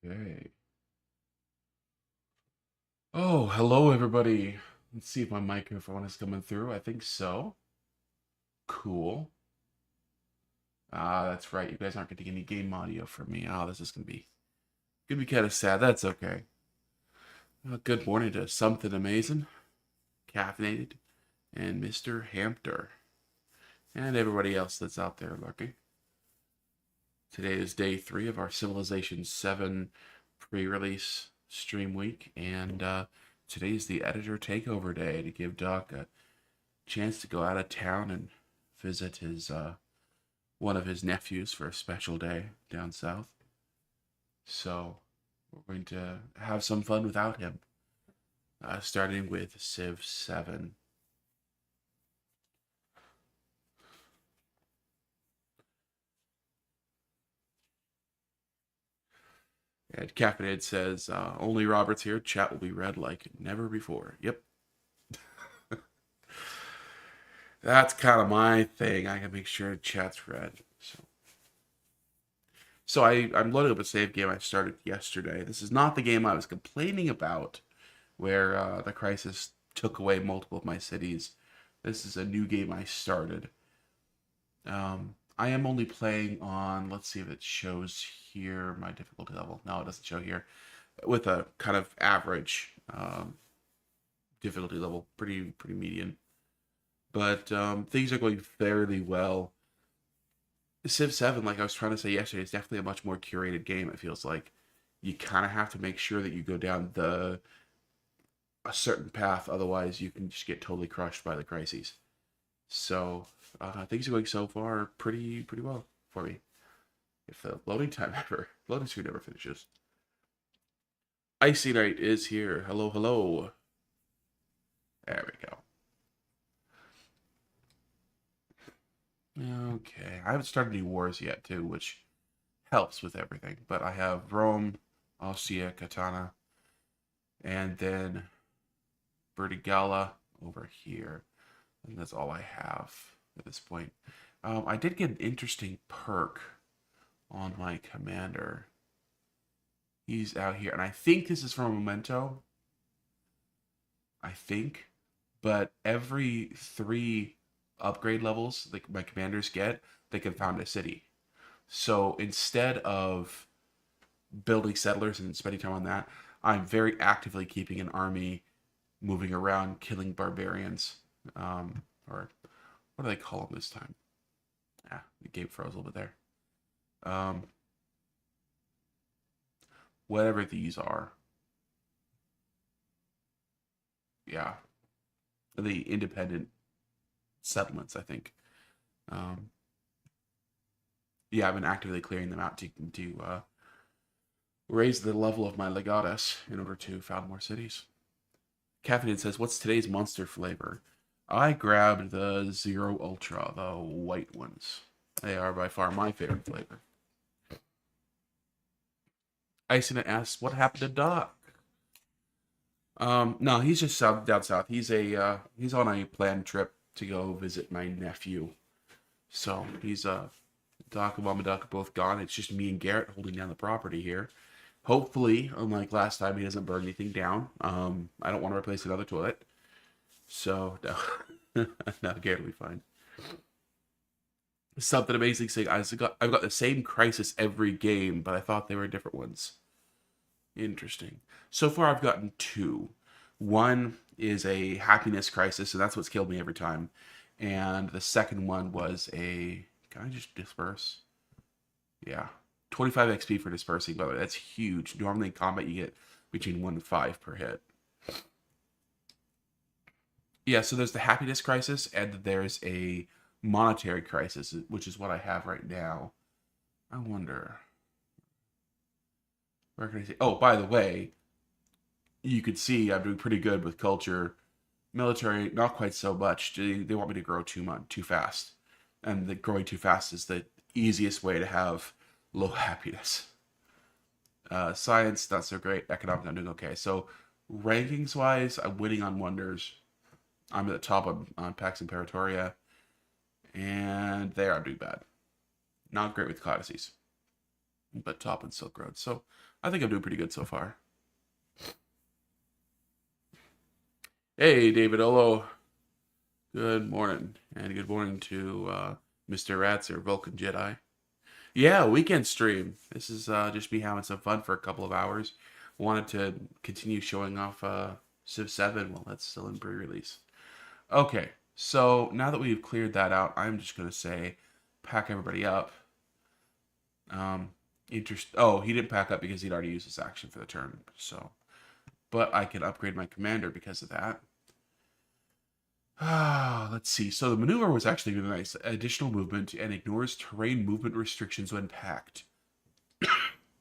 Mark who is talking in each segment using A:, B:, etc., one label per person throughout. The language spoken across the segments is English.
A: Okay. Oh, hello everybody. Let's see if my microphone is coming through. I think so. Cool. Ah, that's right. You guys aren't getting any game audio from me. Oh, this is gonna be kind of sad. That's okay. Good morning to something amazing, caffeinated, and Mr. Hampter, and everybody else that's out there lurking. Today is day 3 of our Civilization 7 pre-release stream week, and today is the editor takeover day to give Doc a chance to go out of town and visit his one of his nephews for a special day down south. So we're going to have some fun without him, starting with Civ 7. And Caffeinated says, only Robert's here. Chat will be read like never before. Yep. That's kind of my thing. I can make sure chat's read. So I'm loading up a save game I started yesterday. This is not the game I was complaining about, where the crisis took away multiple of my cities. This is a new game I started. I am only playing on, let's see if it shows here, my difficulty level. No, it doesn't show here. With a kind of average difficulty level, pretty median. But things are going fairly well. Civ 7, like I was trying to say yesterday, is definitely a much more curated game, it feels like. You kind of have to make sure that you go down a certain path, otherwise you can just get totally crushed by the crises. So things are going so far pretty well for me. If the loading screen ever finishes. Icy Knight is here. Hello, hello. There we go. Okay, I haven't started any wars yet, too, which helps with everything. But I have Rome, Ostia, Katana, and then Vertigala over here. And that's all I have at this point. I did get an interesting perk on my commander. He's out here, and I think this is from a Memento. I think. But every 3 upgrade levels like my commanders get, they can found a city. So instead of building settlers and spending time on that, I'm very actively keeping an army moving around, killing barbarians. Or what do they call them this time? Ah, the game froze a little bit there. Um, whatever these are. Yeah, the independent settlements, I think. Um, yeah, I've been actively clearing them out to raise the level of my legatus in order to found more cities. Caffeine says, "What's today's monster flavor?" I grabbed the Zero Ultra, the white ones. They are by far my favorite flavor. Icing asks, "What happened to Doc?" No, he's just down south. He's on a planned trip to go visit my nephew. So he's Doc and Mama Duck are both gone. It's just me and Garrett holding down the property here. Hopefully, unlike last time, he doesn't burn anything down. I don't want to replace another toilet. So no, no, Garrett will be fine. Something amazing saying I've got the same crisis every game, but I thought they were different ones. Interesting. So far, I've gotten two. One is a happiness crisis, and that's what's killed me every time. And the second one was a. Can I just disperse? Yeah. 25 XP for dispersing, by the way. That's huge. Normally in combat, you get between 1 and 5 per hit. Yeah, so there's the happiness crisis, and there's a monetary crisis, which is what I have right now. I wonder. Where can I see? Oh, by the way, you could see I'm doing pretty good with culture. Military, not quite so much. They want me to grow too fast, and the growing too fast is the easiest way to have low happiness. Science, not so great. Economics, I'm doing okay. So rankings wise, I'm winning on wonders. I'm at the top on Pax Imperatoria, and there I'm doing bad. Not great with codices, but top in Silk Road. So I think I'm doing pretty good so far. Hey, David Olo. Good morning, and good morning to Mr. Ratzer, Vulcan Jedi. Yeah, weekend stream. This is just me having some fun for a couple of hours. Wanted to continue showing off Civ 7 while that's still in pre-release. Okay, so now that we've cleared that out, I'm just gonna say, pack everybody up. Oh, he didn't pack up because he'd already used his action for the turn. So, but I can upgrade my commander because of that. Let's see. So the maneuver was actually really nice. Additional movement and ignores terrain movement restrictions when packed.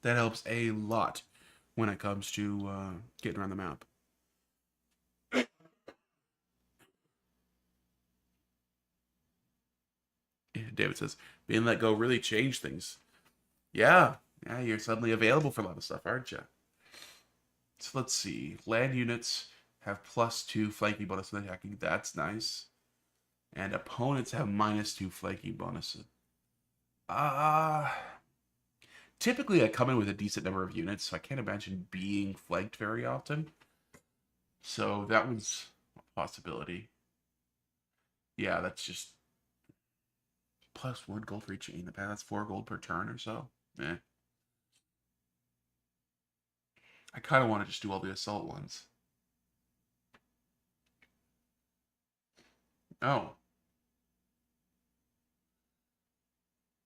A: That helps a lot when it comes to getting around the map. David says, being let go really changed things. Yeah, yeah, you're suddenly available for a lot of stuff, aren't you? So let's see. Land units have +2 flanking bonus when attacking. That's nice. And opponents have -2 flanking bonuses. Uh, typically I come in with a decent number of units, so I can't imagine being flanked very often. So that one's a possibility. Yeah, that's just +1 gold for each in the past. That's 4 gold per turn or so. Eh. I kind of want to just do all the assault ones. Oh,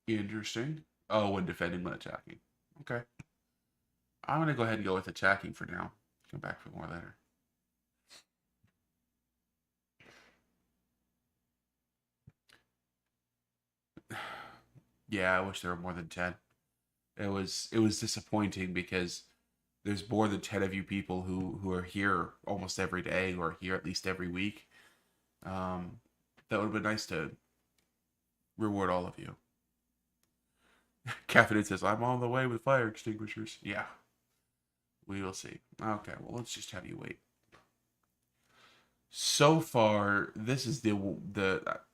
A: interesting. Oh, when defending, when attacking. Okay. I'm going to go ahead and go with attacking for now. Come back for more later. Yeah, I wish there were more than 10. It was disappointing because there's more than 10 of you people who are here almost every day or here at least every week. That would have been nice to reward all of you. Caffeine says, I'm on the way with fire extinguishers. Yeah, we will see. Okay, well, let's just have you wait. So far, this is the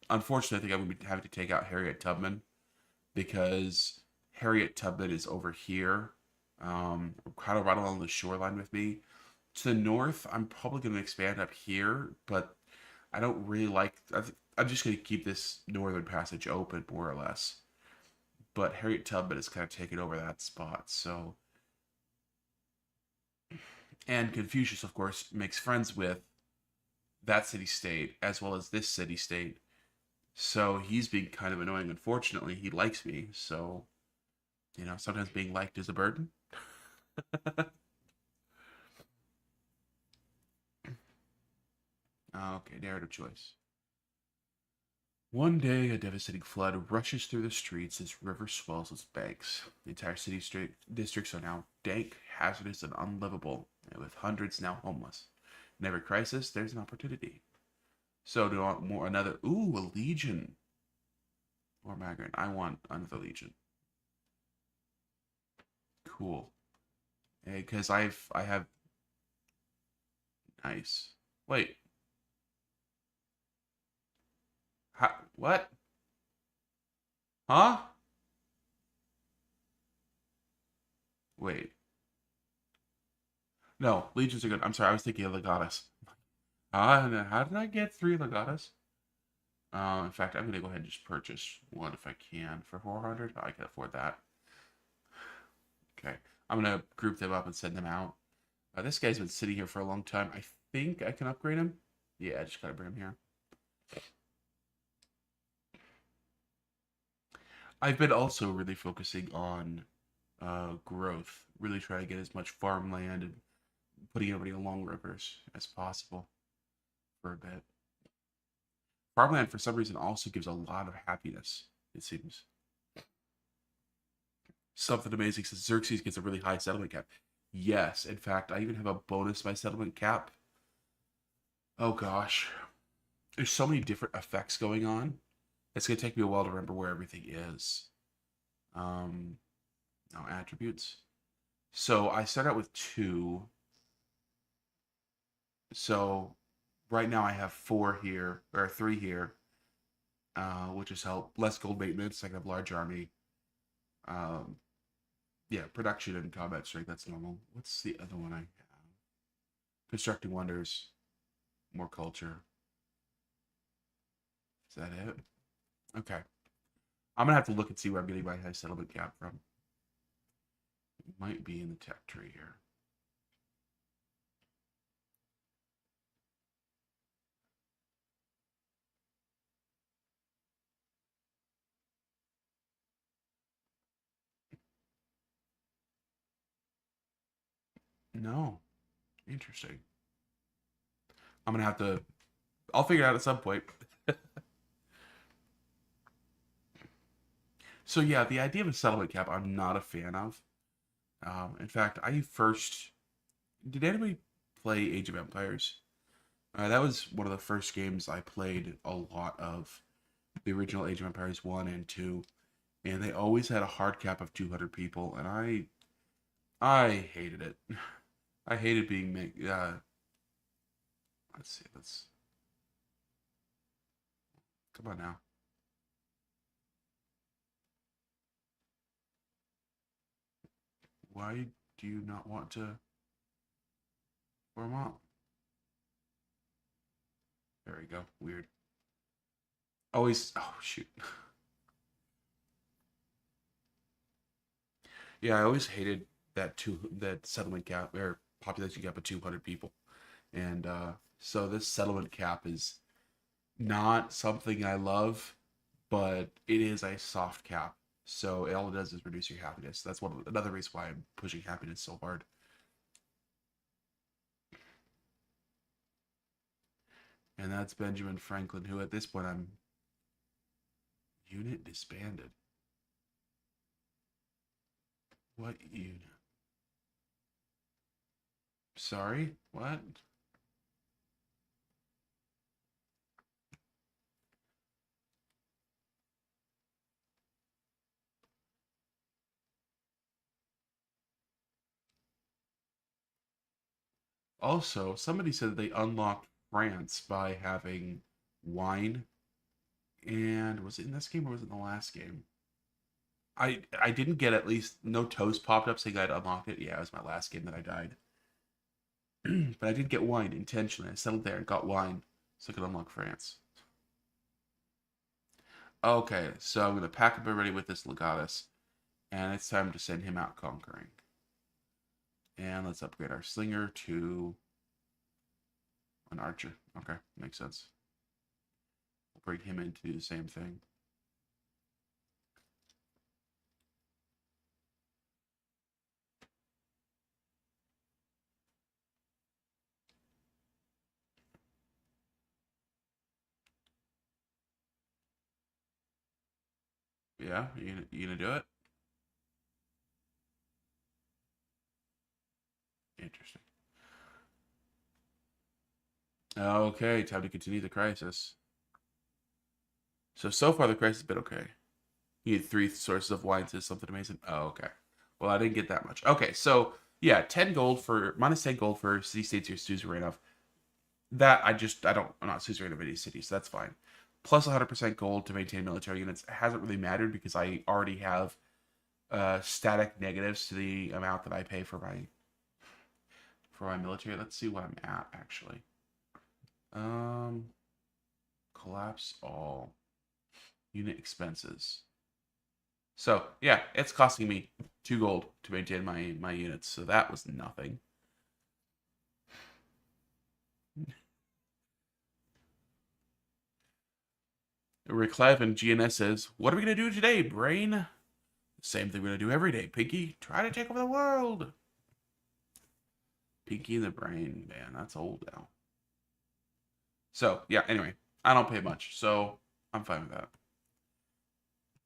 A: unfortunately, I think I'm going to be having to take out Harriet Tubman because Harriet Tubman is over here, kind of right along the shoreline with me. To the north, I'm probably going to expand up here, but I don't really like. I'm just going to keep this northern passage open, more or less. But Harriet Tubman is kind of taking over that spot, so. And Confucius, of course, makes friends with that city-state as well as this city-state. So he's being kind of annoying. Unfortunately, he likes me, so sometimes being liked is a burden. Okay, narrative choice. One day, a devastating flood rushes through the streets as river swells its banks. The entire city districts are now dank, hazardous, and unlivable, with hundreds now homeless. In every crisis, there's an opportunity. So, do I want more? Another? Ooh, a legion. More migrant. I want another legion. Cool. Because I have nice. Wait. What? Huh? Wait. No, legions are good. I'm sorry, I was thinking of Legatus. How did I get 3 Legatus? In fact, I'm gonna go ahead and just purchase one if I can for 400. I can afford that. Okay, I'm gonna group them up and send them out. This guy's been sitting here for a long time. I think I can upgrade him. Yeah, I just gotta bring him here. I've been also really focusing on growth, really trying to get as much farmland and putting everybody along rivers as possible for a bit. Farmland, for some reason, also gives a lot of happiness, it seems. Something amazing says Xerxes gets a really high settlement cap. Yes, in fact, I even have a bonus by settlement cap. Oh gosh. There's so many different effects going on. It's going to take me a while to remember where everything is. Now, attributes. So I start out with 2. So right now I have 4 here, or 3 here, which is help. Less gold maintenance. I can have large army. Um, yeah, production and combat strength. That's normal. What's the other one I have? Constructing wonders. More culture. Is that it? Okay. I'm gonna have to look and see where I'm getting my high settlement cap from. It might be in the tech tree here. No. Interesting. I'm gonna have to. I'll figure it out at some point. So yeah, the idea of a settlement cap, I'm not a fan of. In fact, I first did anybody play Age of Empires? That was one of the first games I played a lot of. The original Age of Empires 1 and 2, and they always had a hard cap of 200 people, and I hated it. I hated being let's see. Let's come on now. Why do you not want to form up? There we go. Weird. Always. Oh shoot. Yeah, I always hated that settlement cap or population cap of 200 people, and so this settlement cap is not something I love, but it is a soft cap. So all it does is reduce your happiness. That's another reason why I'm pushing happiness so hard. And that's Benjamin Franklin, who at this point I'm unit disbanded. What unit? Sorry, what? Also, somebody said they unlocked France by having wine. And was it in this game or was it in the last game? I didn't get at least no toast popped up saying I'd unlocked it. Yeah, it was my last game that I died. But I did get wine intentionally. I settled there and got wine so I could unlock France. Okay, so I'm gonna pack up everybody with this Legatus, and it's time to send him out conquering. And let's upgrade our slinger to An archer. Okay, makes sense. We'll bring him in to do the same thing. Yeah, you gonna do it? Interesting. Okay, time to continue the crisis. So far the crisis has been okay. You need three sources of wine to something amazing. Oh, okay. Well, I didn't get that much. Okay, so yeah, 10 gold for minus 10 gold for city states or suzerain of. That I'm not suzerain of any city, so that's fine. Plus 100% gold to maintain military units hasn't really mattered because I already have static negatives to the amount that I pay for my military. Let's see what I'm at actually. Um, collapse all unit expenses. So yeah, it's costing me 2 gold to maintain my units. So that was nothing. Reclev and GNS says, "What are we gonna do today, Brain?" Same thing we're gonna do every day, Pinky. Try to take over the world. Pinky and the Brain, man, that's old now. So yeah, anyway, I don't pay much, so I'm fine with that.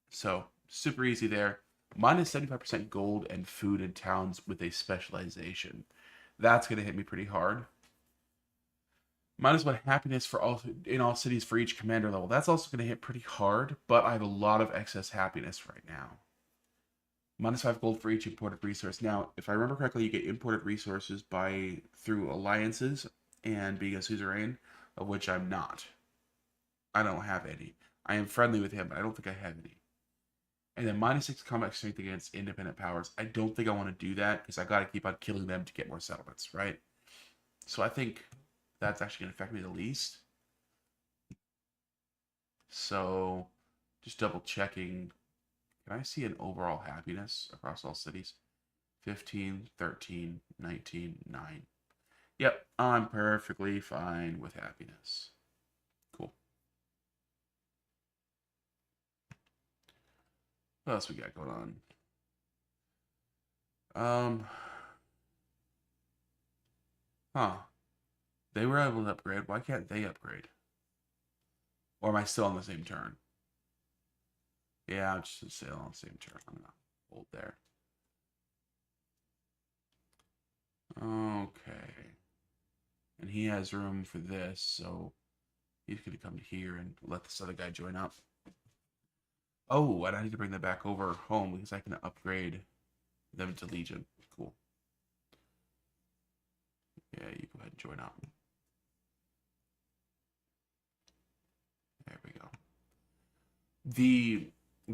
A: So super easy there. Minus 75% gold and food in towns with a specialization. That's gonna hit me pretty hard. Minus 1 happiness for all in all cities for each commander level. That's also gonna hit pretty hard, but I have a lot of excess happiness right now. Minus 5 gold for each imported resource. Now, if I remember correctly, you get imported resources through alliances and being a suzerain, of which I'm not. I don't have any. I am friendly with him, but I don't think I have any. And then minus 6 combat strength against independent powers. I don't think I want to do that because I got to keep on killing them to get more settlements, right? So I think that's actually going to affect me the least. So just double checking. Can I see an overall happiness across all cities? 15, 13, 19, 9. Yep, I'm perfectly fine with happiness. Cool. What else we got going on? Huh. They were able to upgrade. Why can't they upgrade? Or am I still on the same turn? Yeah, I'm just still on the same turn. I'm gonna hold there. Okay. And he has room for this, so he's gonna come here and let this other guy join up. Oh, and I need to bring them back over home because I can upgrade them to Legion. Cool. Yeah, you go ahead and join up. There we go. The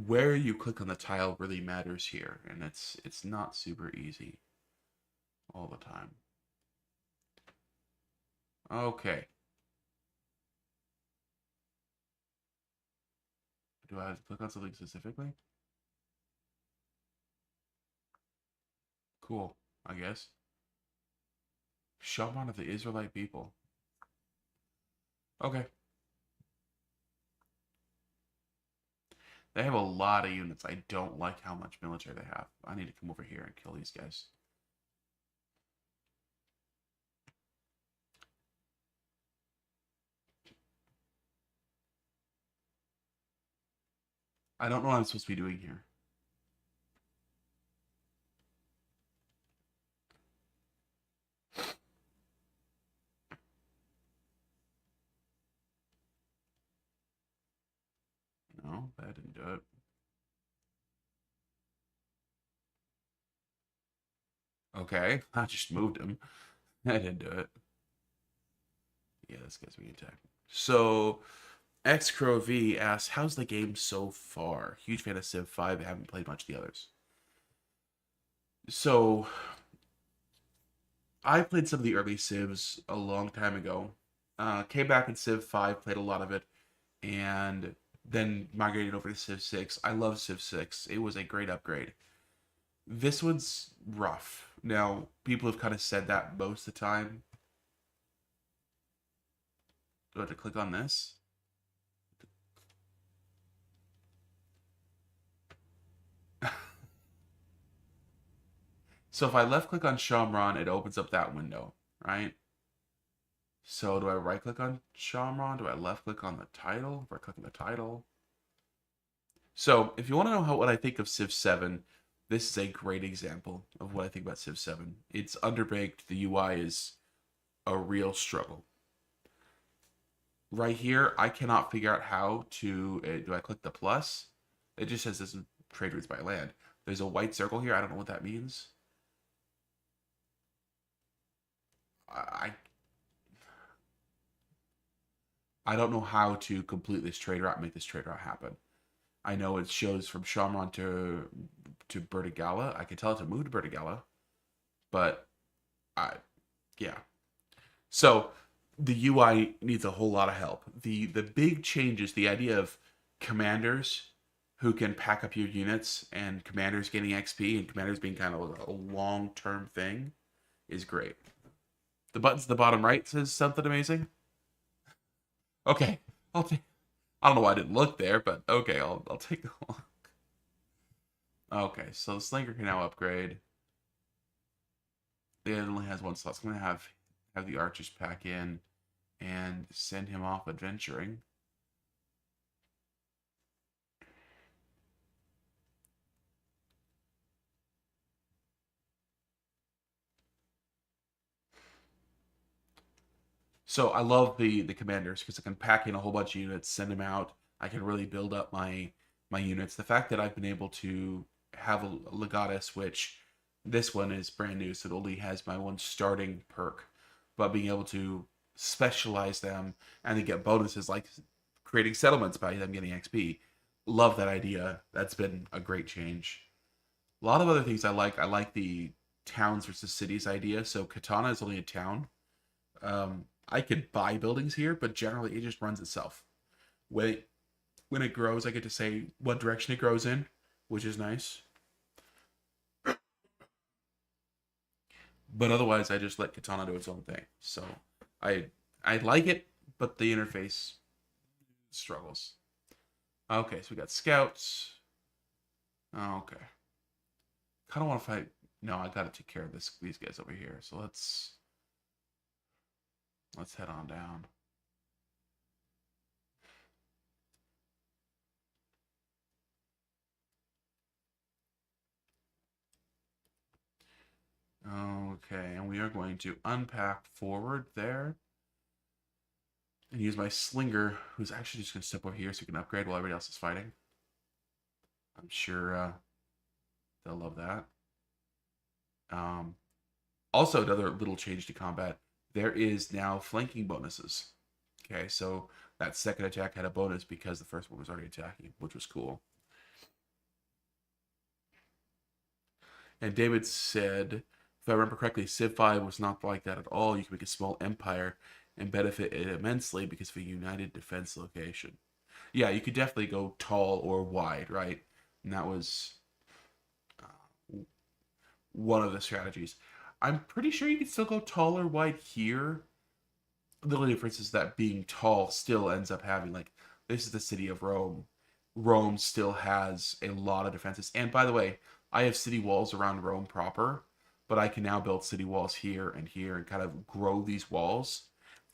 A: where you click on the tile really matters here, and it's not super easy all the time. Okay. Do I have to click on something specifically? Cool, I guess. Shaman of the Israelite people. Okay. They have a lot of units. I don't like how much military they have. I need to come over here and kill these guys. I don't know what I'm supposed to be doing here. No, that didn't do it. Okay, I just moved him. That didn't do it. Yeah, this guy's being attacked. So, X Crow V asks, "How's the game so far? Huge fan of Civ 5. I haven't played much of the others." So, I played some of the early Civs a long time ago. Came back in Civ 5, played a lot of it, and then migrated over to Civ 6. I love Civ 6. It was a great upgrade. This one's rough. Now, people have kind of said that most of the time. Do I have to click on this? So if I left click on Shamron, it opens up that window, right? So do I right click on Shamron? Do I left click on the title? If I click on the title. So if you want to know what I think of Civ 7, this is a great example of what I think about Civ 7. It's underbaked. The UI is a real struggle. Right here, I cannot figure out how to. Do I click the plus? It just says this is trade routes by land. There's a white circle here. I don't know what that means. I I don't know how to complete this trade route, make this trade route happen. I know it shows from Shamron to Bertigala. I can tell it to move to Bertigala, but I yeah. So the UI needs a whole lot of help. The big changes, the idea of commanders who can pack up your units and commanders getting XP and commanders being kind of a long term thing is great. The buttons at the bottom right says something amazing. Okay, I'll take. I don't know why I didn't look there, but okay, I'll take a look. Okay, so the Slinger can now upgrade. It only has one slot. So I'm gonna have the archers pack in and send him off adventuring. So I love the commanders because I can pack in a whole bunch of units, send them out. I can really build up my units. The fact that I've been able to have a legatus, which this one is brand new, so it only has my one starting perk, but being able to specialize them and then get bonuses like creating settlements by them getting XP. Love that idea. That's been a great change. A lot of other things I like. I like the towns versus cities idea. So Katana is only a town. I could buy buildings here, but generally it just runs itself. When it, when it grows, I get to say what direction it grows in, which is nice. But otherwise, I just let Katana do its own thing. So I I like it, but the interface struggles. Okay, so we got scouts. Okay, kind of want to fight. No, I got to take care of these guys over here. So let's head on down. Okay, and we are going to unpack forward there and use my slinger, who's actually just going to step over here so we can upgrade while everybody else is fighting. I'm sure they'll love that. Um, Also, another little change to combat. There is now flanking bonuses. Okay, so that second attack had a bonus because the first one was already attacking, which was cool. And David said, if I remember correctly, Civ 5 was not like that at all. You can make a small empire and benefit it immensely because of a united defense location. Yeah, you could definitely go tall or wide, right? And that was uh, one of the strategies. I'm pretty sure you can still go tall or wide here. The only difference is that being tall still ends up having, like, this is the city of Rome. Rome still has a lot of defenses. And by the way, I have city walls around Rome proper, but I can now build city walls here and kind of grow these walls.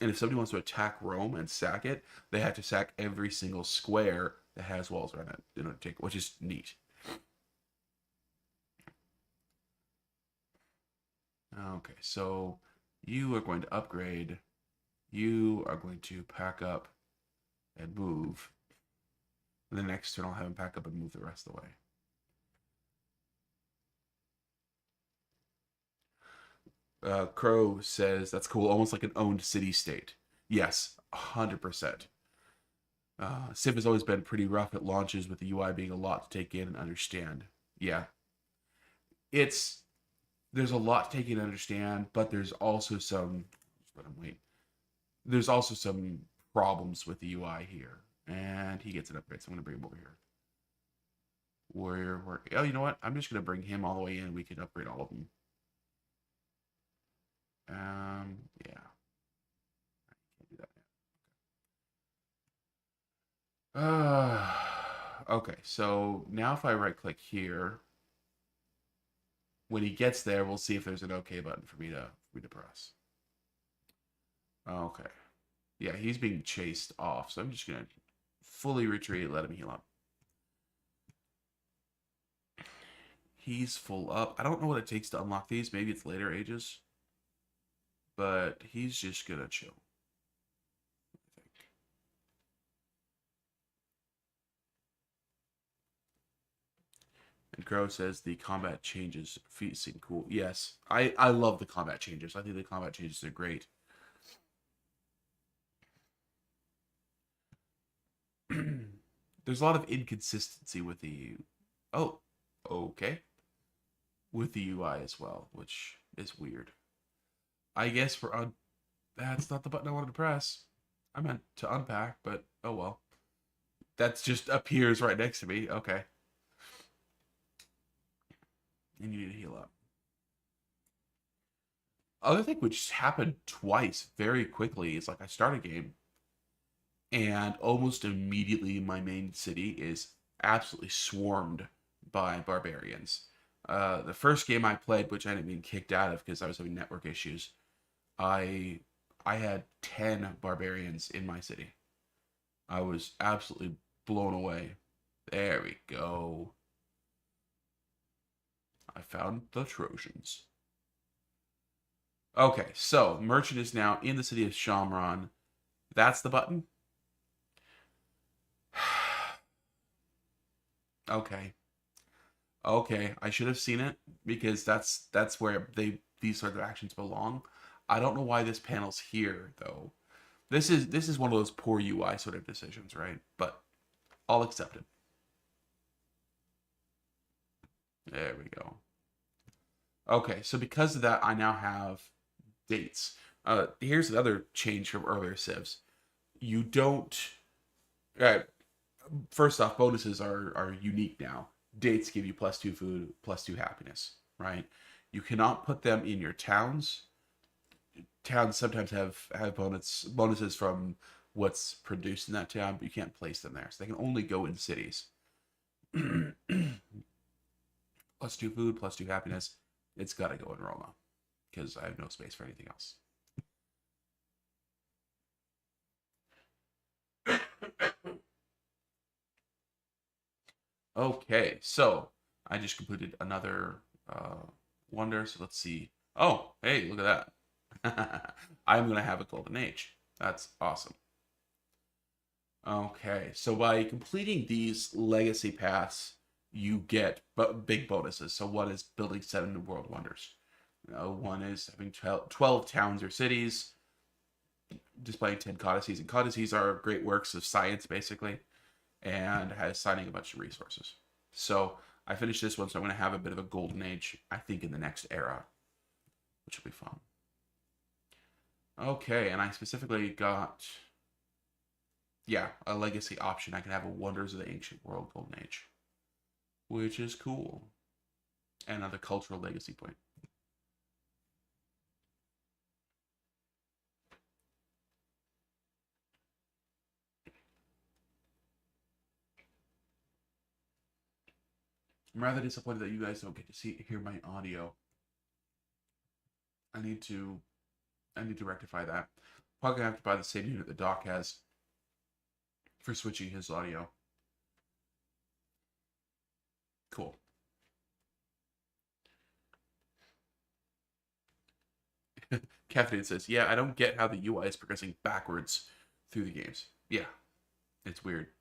A: And if somebody wants to attack Rome and sack it, they have to sack every single square that has walls around it in order to take, which is neat. Okay, so you are going to upgrade. You are going to pack up and move. And the next turn, I'll have him pack up and move the rest of the way. Crow says that's cool, almost like an owned city state. Yes, 100%. Civ has always been pretty rough at launches with the UI being a lot to take in and understand. Yeah, it's there's a lot to take in and understand, but there's also some. But I'm wait. There's also some problems with the UI here, and he gets an upgrade. So I'm gonna bring him over here. Warrior. Oh, you know what? I'm just gonna bring him all the way in. We can upgrade all of them. Yeah. Can't do that yet. Okay, so now if I right click here, when he gets there, we'll see if there's an OK button for me to press. Okay. Yeah, he's being chased off, so I'm just gonna fully retreat, let him heal up. He's full up. I don't know what it takes to unlock these. Maybe it's later ages. But he's just gonna chill. I think. And Crow says the combat changes seem cool. Yes, I love the combat changes. I think the combat changes are great. There's a lot of inconsistency with the oh, okay, with the UI as well, which is weird. I guess we're on. That's not the button I wanted to press. I meant to unpack, but oh well. That just appears right next to me. Okay. And you need to heal up. Other thing which happened twice very quickly is like I start a game and almost immediately my main city is absolutely swarmed by barbarians. The first game I played, which I ended up being kicked out of because I was having network issues, I I had 10 barbarians in my city. I was absolutely blown away. There we go. I found the Trojans. Okay, so merchant is now in the city of Shamron. That's the button. Okay. Okay, I should have seen it because that's where these sort of actions belong. I don't know why this panel's here though. This is one of those poor UI sort of decisions, right? But I'll accept it. There we go. Okay, so because of that, I now have dates. Here's another change from earlier civs. You don't. Uh, First off, bonuses are unique now. Dates give you +2 food, +2 happiness, right? You cannot put them in your towns. Towns sometimes have bonuses from what's produced in that town, but you can't place them there. So they can only go in cities. +2 food, +2 happiness. It's got to go in Roma because I have no space for anything else. Okay, so I just completed another wonder. So let's see. Oh, hey, look at that. I'm going to have a golden age. That's awesome. Okay, so by completing these legacy paths, you get big bonuses. So one is building 7 world wonders. One is having 12 towns or cities, displaying 10 codices. And codices are great works of science, basically, and has signing a bunch of resources. So I finished this one, so I'm going to have a bit of a golden age, I think, in the next era, which will be fun. Okay, and I specifically got, yeah, a legacy option. I can have a Wonders of the Ancient World golden age, which is cool. And another cultural legacy point. I'm rather disappointed that you guys don't get to hear my audio. I need to rectify that. Probably gonna have to buy the same unit the Doc has for switching his audio. Cool. Caffeine says, "Yeah, I don't get how the UI is progressing backwards through the games. Yeah, it's weird."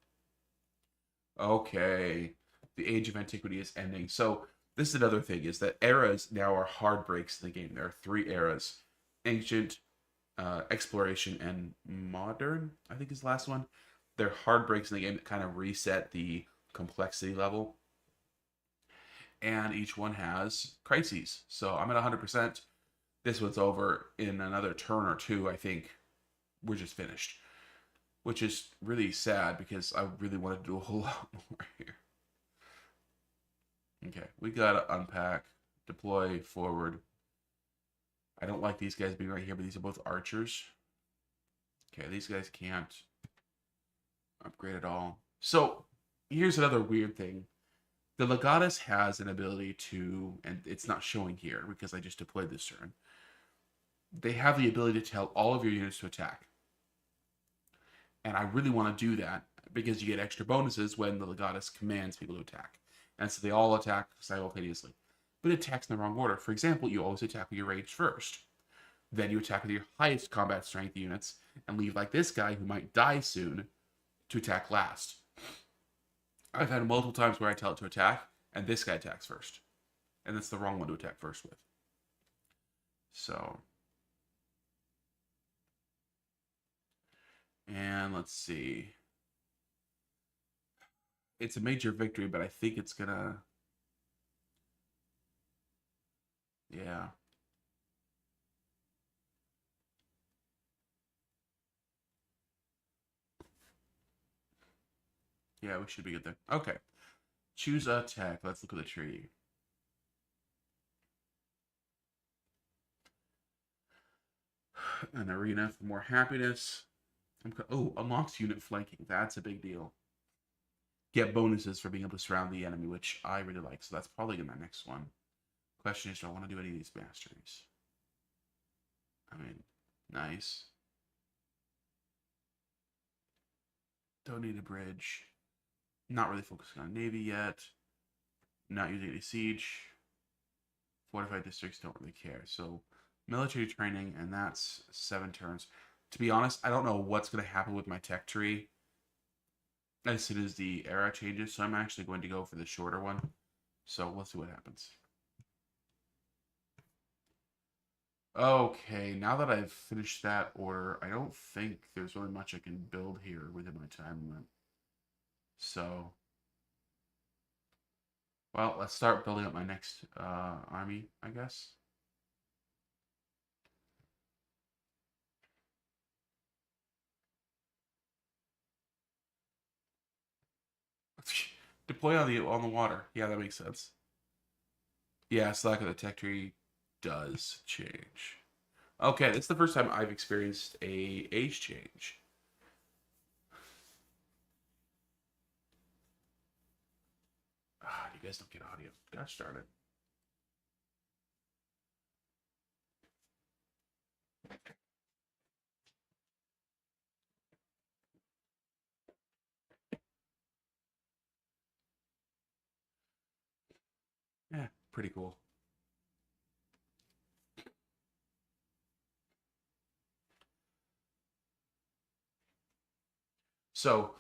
A: Okay, the Age of Antiquity is ending. So this is another thing: is that eras now are hard breaks in the game. There are 3 eras: Ancient, Exploration, and Modern. I think is the last one. They're hard breaks in the game that kind of reset the complexity level, and each one has crises. So I'm at 100%. This one's over in another turn or two. I think we're just finished, which is really sad because I really want to do a whole lot more here. Okay, we gotta unpack, deploy, forward. I don't like these guys being right here, but these are both archers. Okay, these guys can't upgrade at all. So here's another weird thing. The Legatus has an ability to, and it's not showing here because I just deployed this turn. They have the ability to tell all of your units to attack. And I really want to do that because you get extra bonuses when the Legatus commands people to attack. And so they all attack simultaneously. But it attacks in the wrong order. For example, you always attack with your ranged first. Then you attack with your highest combat strength units and leave like this guy who might die soon to attack last. I've had multiple times where I tell it to attack and this guy attacks first. And that's the wrong one to attack first with. So, and let's see. It's a major victory, but I think it's gonna, yeah. Yeah, we should be good there. Okay. Choose attack. Let's look at the tree. An arena for more happiness. Oh, unlocks unit flanking. That's a big deal. Get bonuses for being able to surround the enemy, which I really like. So that's probably my next one. Question is, do I want to do any of these masteries? I mean, nice. Don't need a bridge. Not really focusing on Navy yet. Not using any siege. Fortified districts don't really care. So military training, and that's 7 turns. To be honest, I don't know what's going to happen with my tech tree as soon as the era changes. So I'm actually going to go for the shorter one. So let's see what happens. Okay, now that I've finished that order, I don't think there's really much I can build here within my time limit. So, well, let's start building up my next army, I guess. Deploy on the water. Yeah, that makes sense. Yeah, slack of the tech tree does change. Okay, this is the first time I've experienced a age change. Ah, you guys don't get audio. Gosh darn it. Yeah, pretty cool. So,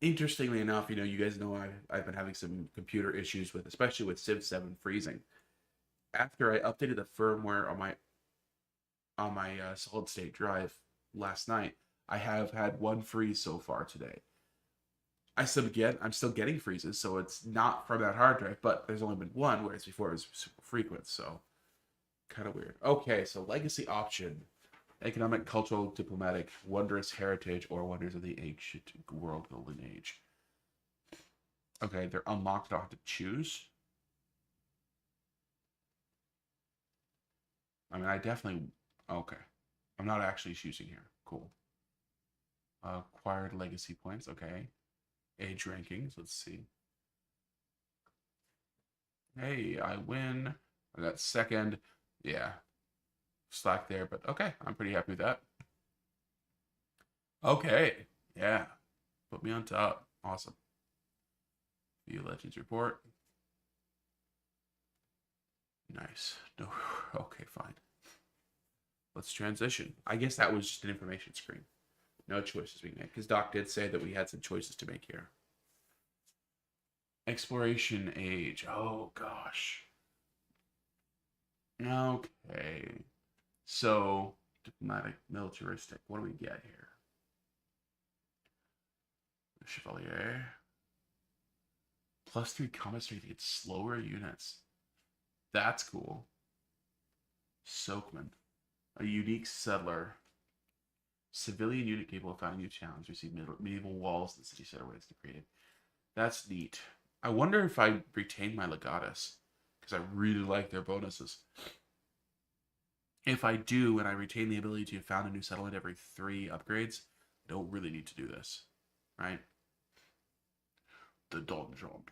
A: interestingly enough, you guys know I've been having some computer issues with, especially with Civ 7 freezing. After I updated the firmware on my solid state drive last night, I have had one freeze so far today. I'm still getting freezes, so it's not from that hard drive, but there's only been one, whereas before it was super frequent, so kind of weird. Okay, so legacy option. Economic, cultural, diplomatic, wondrous heritage, or wonders of the ancient world golden age. Okay, they're unlocked. I'll have to choose. I mean, I definitely. Okay. I'm not actually choosing here. Cool. Acquired legacy points. Okay. Age rankings. Let's see. Hey, I win. I got second. Yeah. Slack there, but okay. I'm pretty happy with that. Okay. Yeah. Put me on top. Awesome. View Legends report. Nice. No. Okay, fine. Let's transition. I guess that was just an information screen. No choices being made. Because Doc did say that we had some choices to make here. Exploration age. Oh, gosh. Okay. So, diplomatic, militaristic. What do we get here? Chevalier. +3 combat strength to get slower units. That's cool. Soakman. A unique settler. Civilian unit capable of finding new challenges. Receive medieval walls in the city center ways to create it. That's neat. I wonder if I retain my legatus because I really like their bonuses. If I do, and I retain the ability to found a new settlement every 3 upgrades, I don't really need to do this, right? The donjon.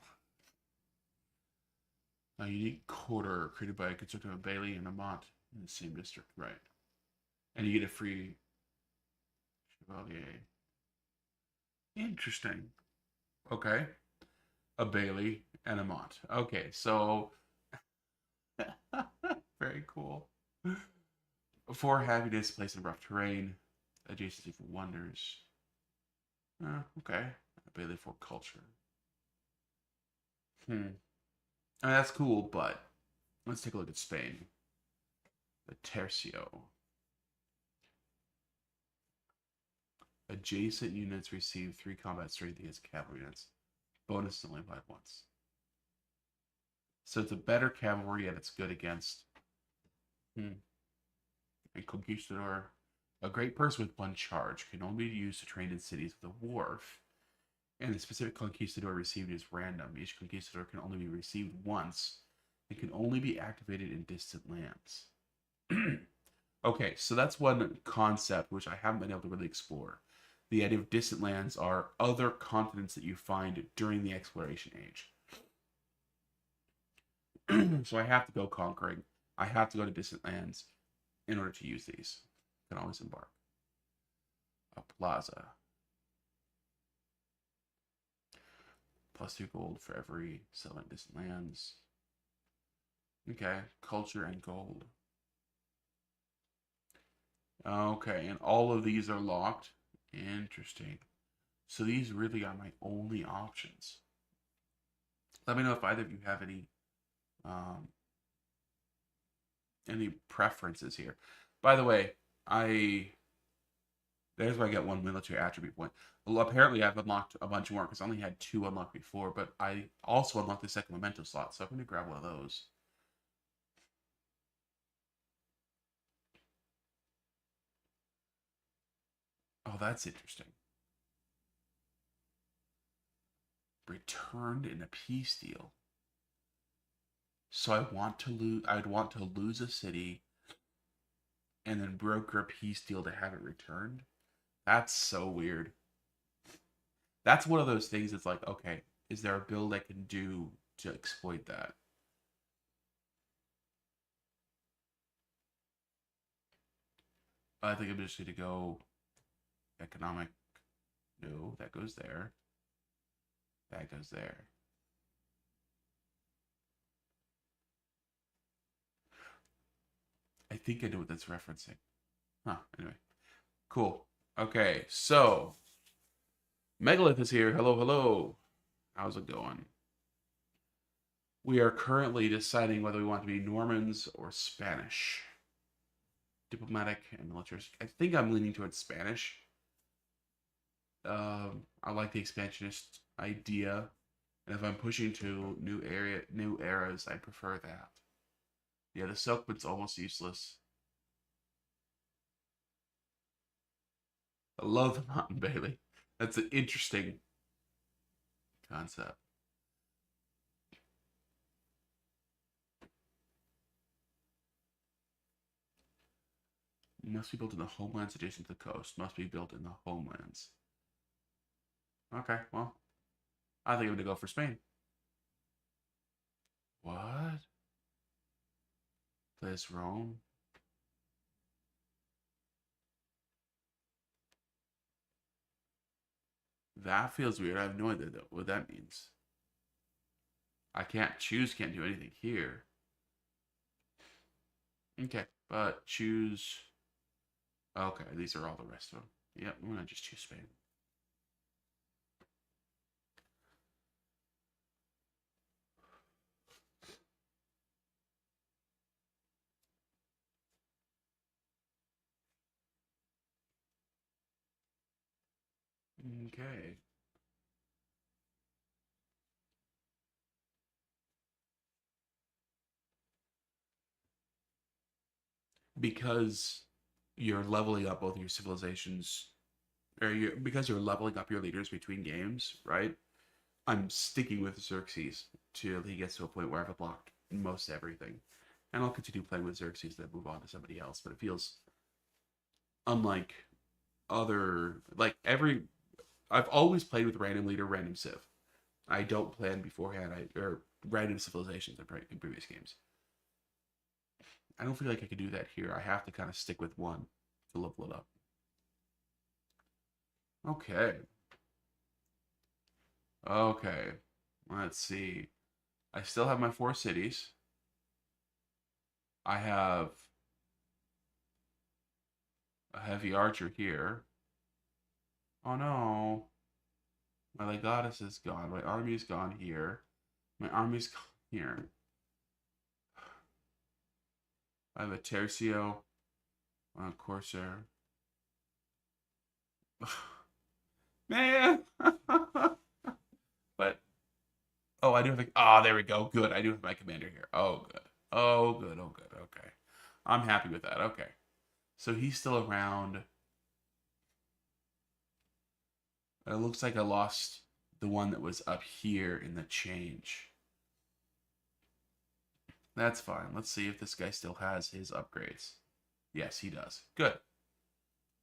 A: A unique quarter created by a constructor of Bailey and Amont in the same district, right? And you get a free Chevalier. Interesting. Okay. A Bailey and Amont. Okay, so very cool. For happiness, place in rough terrain, adjacency for wonders. Okay. A Bailey for culture. Hmm. I mean, that's cool, but let's take a look at Spain. The Tercio. Adjacent units receive 3 combat strength against cavalry units. Bonus only applied once. So it's a better cavalry, and it's good against. A conquistador. A great person with 1 charge can only be used to train in cities with a wharf. And the specific conquistador received is random. Each conquistador can only be received once. It can only be activated in distant lands. Okay, so that's one concept which I haven't been able to really explore. The idea of distant lands are other continents that you find during the exploration age. So I have to go conquering. I have to go to distant lands in order to use these. I can always embark. A plaza. +2 gold for every settlement distant lands. Okay, culture and gold. Okay, and all of these are locked. Interesting. So these really are my only options. Let me know if either of you have any preferences here. By the way, there's where I get 1 military attribute point. Well, apparently I've unlocked a bunch more because I only had 2 unlocked before, but I also unlocked the second memento slot, so I'm going to grab one of those. Oh, that's interesting. Returned in a peace deal. So I'd want to lose a city and then broker a peace deal to have it returned. That's so weird. That's one of those things that's like, okay, is there a build I can do to exploit that? I think I'm just going to go economic. No, that goes there. That goes there. I think I know what that's referencing. Huh, anyway. Cool. Okay, so Megalith is here. Hello, hello. How's it going? We are currently deciding whether we want to be Normans or Spanish. Diplomatic and military. I think I'm leaning towards Spanish. I like the expansionist idea, and if I'm pushing to new eras, I prefer that. Yeah, the Silkman's almost useless. I love the Mountain Bailey. That's an interesting concept. Must be built in the homelands adjacent to the coast. Must be built in the homelands. Okay, well, I think I'm going to go for Spain. What? Place Rome? That feels weird. I have no idea what that means. I can't do anything here. Okay, but choose. Okay, these are all the rest of them. Yep, I'm going to just choose Spain. Okay. Because you're leveling up both your civilizations, because you're leveling up your leaders between games, right? I'm sticking with Xerxes till he gets to a point where I've unlocked most everything. And I'll continue playing with Xerxes, then move on to somebody else. But it feels unlike other, like every, I've always played with random leader, random civ. I don't plan beforehand. Or random civilizations in previous games. I don't feel like I could do that here. I have to kind of stick with one to level it up. Okay. Okay. Let's see. I still have my 4 cities. I have a heavy archer here. Oh no. My legatus is gone. My army is gone here. My army's gone here. I have a tercio. A corsair. Man. But oh, I do have. Oh, there we go. Good. I do have my commander here. Oh, good. Oh, good. Oh, good. Okay. I'm happy with that. Okay. So he's still around. It looks like I lost the one that was up here in the change. That's fine. Let's see if this guy still has his upgrades. Yes, he does. Good.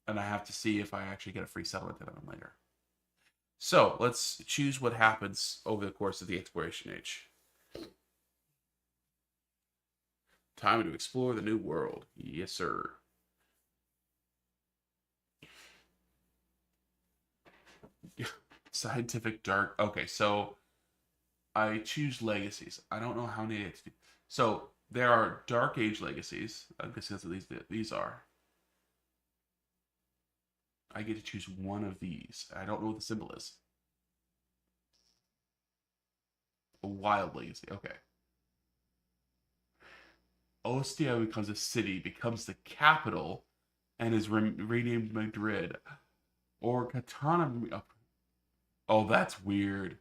A: And I have to see if I actually get a free settlement to them later. So let's choose what happens over the course of the exploration age. Time to explore the new world. Yes, sir. Scientific dark. Okay, so I choose legacies. I don't know how many to do. So there are Dark Age legacies. I guess that's what these are. I get to choose one of these. I don't know what the symbol is. A wild legacy. Okay. Ostia becomes a city, becomes the capital, and is renamed Madrid. Or Katana. Oh, that's weird.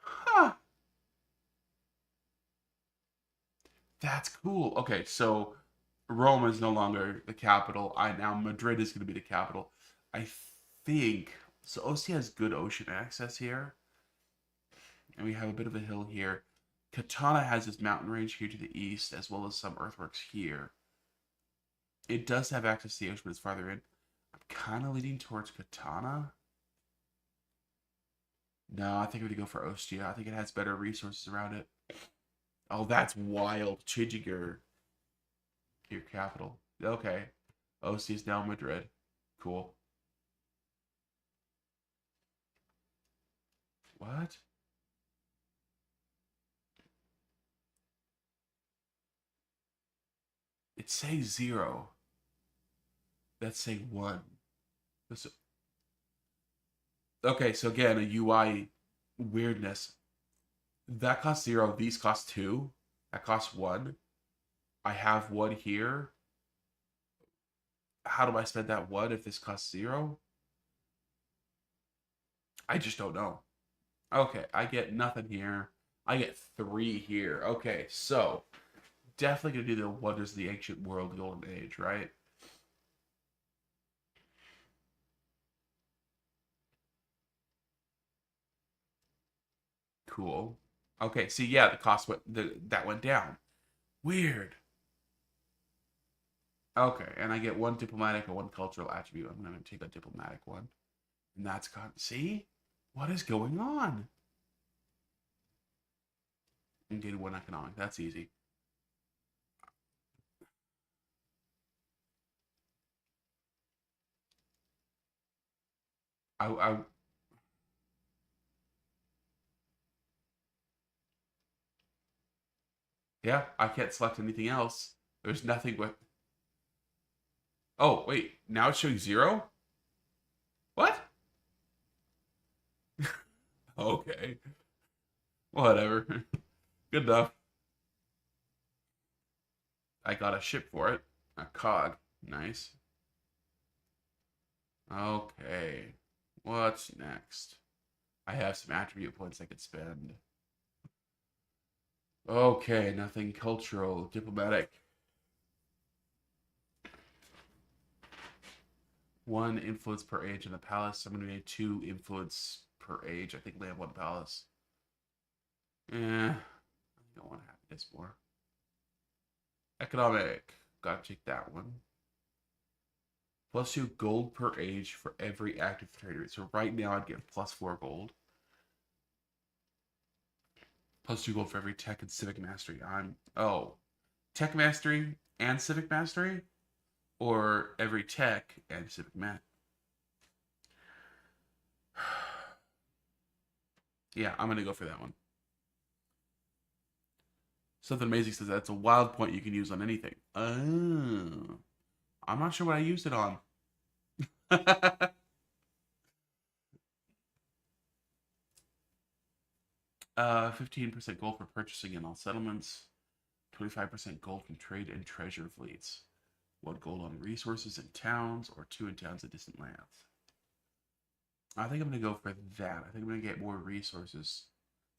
A: Huh. That's cool. Okay, so Rome is no longer the capital. I now Madrid is going to be the capital. I think so. Ostia has good ocean access here, and we have a bit of a hill here. Katana has its mountain range here to the east, as well as some earthworks here. It does have access to the ocean, but it's farther in. I'm kind of leaning towards Katana. No, I think I'm gonna go for Ostia. I think it has better resources around it. Oh, that's wild. Changing your capital. Okay. Ostia is now Madrid. Cool. What? It's saying 0. That's saying 1. This, okay, so again, a UI weirdness. That costs 0. These cost 2. That costs 1. I have 1 here. How do I spend that 1 if this costs 0? I just don't know. Okay, I get nothing here. I get 3 here. Okay, so definitely gonna do the wonders of the ancient world, golden age, right? Cool. Okay, see, yeah, the cost that went down. Weird. Okay, and I get 1 diplomatic and 1 cultural attribute. I'm gonna take a diplomatic one, and that's gone. See, what is going on? And get 1 economic. That's easy. I yeah, I can't select anything else. There's nothing but. Oh wait, now it's showing 0. What? Okay, whatever. Good enough. I got a ship for it. A cog. Nice. Okay. What's next? I have some attribute points I could spend. Okay, nothing cultural, diplomatic. 1 influence per age in the palace. I'm gonna need 2 influence per age. I think we have 1 palace. I don't want to have this more. Economic. Gotta check that one. +2 gold per age for every active trader. So right now I'd get +4 gold. +2 gold for every tech and civic mastery. Tech mastery and civic mastery? Or every tech and civic mastery? Yeah, I'm gonna go for that one. Something amazing says that's a wild point you can use on anything. Oh. I'm not sure what I used it on. 15% gold for purchasing in all settlements. 25% gold from trade and treasure fleets. 1 gold on resources in towns, or 2 in towns in distant lands. I think I'm going to go for that. I think I'm going to get more resources.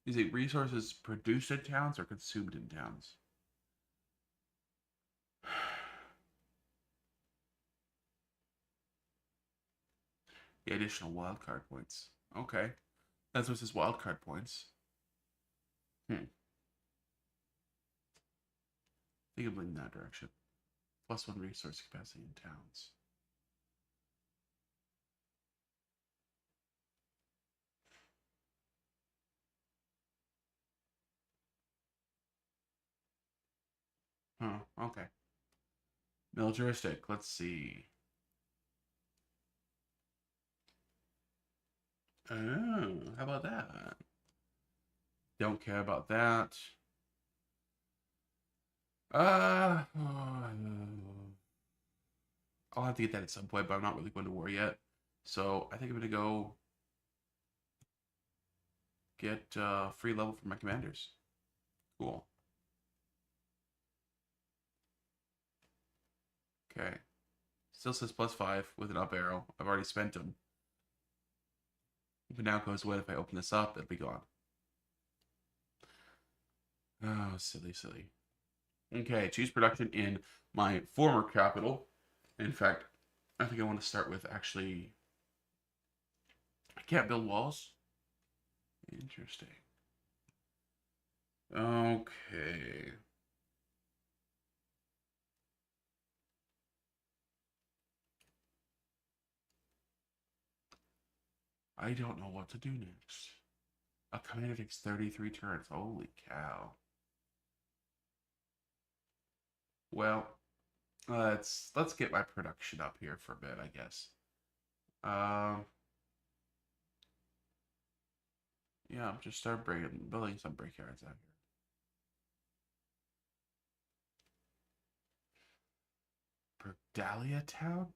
A: Is it resources produced in towns or consumed in towns? The additional wildcard points. Okay. That's what's his wildcard points. I think I'm leaning that direction. +1 resource capacity in towns. Okay. Militaristic. Let's see. Oh, how about that? Don't care about that. I'll have to get that at some point, but I'm not really going to war yet. So I think I'm going to go get free level for my commanders. Cool. Okay. Still says +5 with an up arrow. I've already spent them. If it now goes away, if I open this up, it'll be gone. Oh, silly, silly. Okay, choose production in my former capital. In fact, I think I want to start with actually. I can't build walls. Interesting. Okay. I don't know what to do next. A commander takes 33 turns. Holy cow. Well, let's get my production up here for a bit, I guess. Um, yeah, I'm just start building some brickyards out here. Berdalia Town?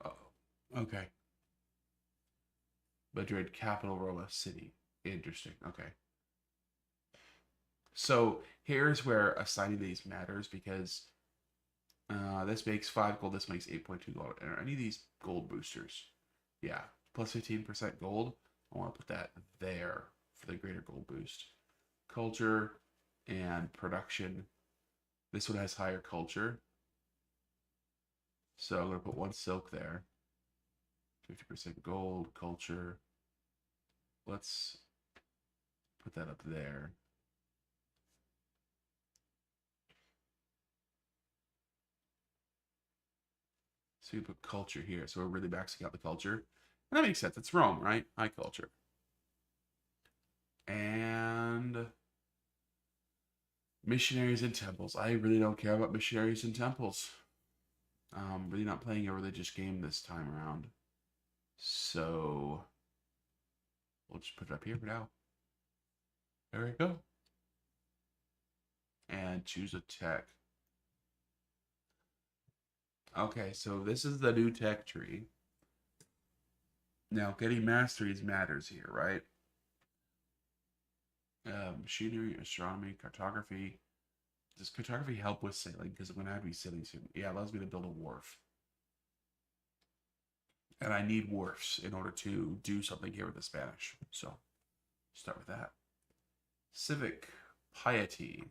A: Oh, okay. Madrid, capital, Roma City. Interesting. Okay. So here's where assigning these matters because this makes 5 gold, this makes 8.2 gold. Are any of these gold boosters? Yeah, +15% gold. I want to put that there for the greater gold boost. Culture and production. This one has higher culture. So I'm going to put 1 silk there. 50% gold, culture. Let's put that up there. So we put culture here. So we're really maxing out the culture. And that makes sense. It's Rome, right? High culture. And missionaries and temples. I really don't care about missionaries and temples. Really not playing a religious game this time around. So we'll just put it up here for now. There we go. And choose a tech. Okay, so this is the new tech tree. Now, getting masteries matters here, right? Machinery, astronomy, cartography. Does cartography help with sailing? Because I'm going to have to be sailing soon. Yeah, it allows me to build a wharf. And I need wharfs in order to do something here with the Spanish. So, start with that. Civic piety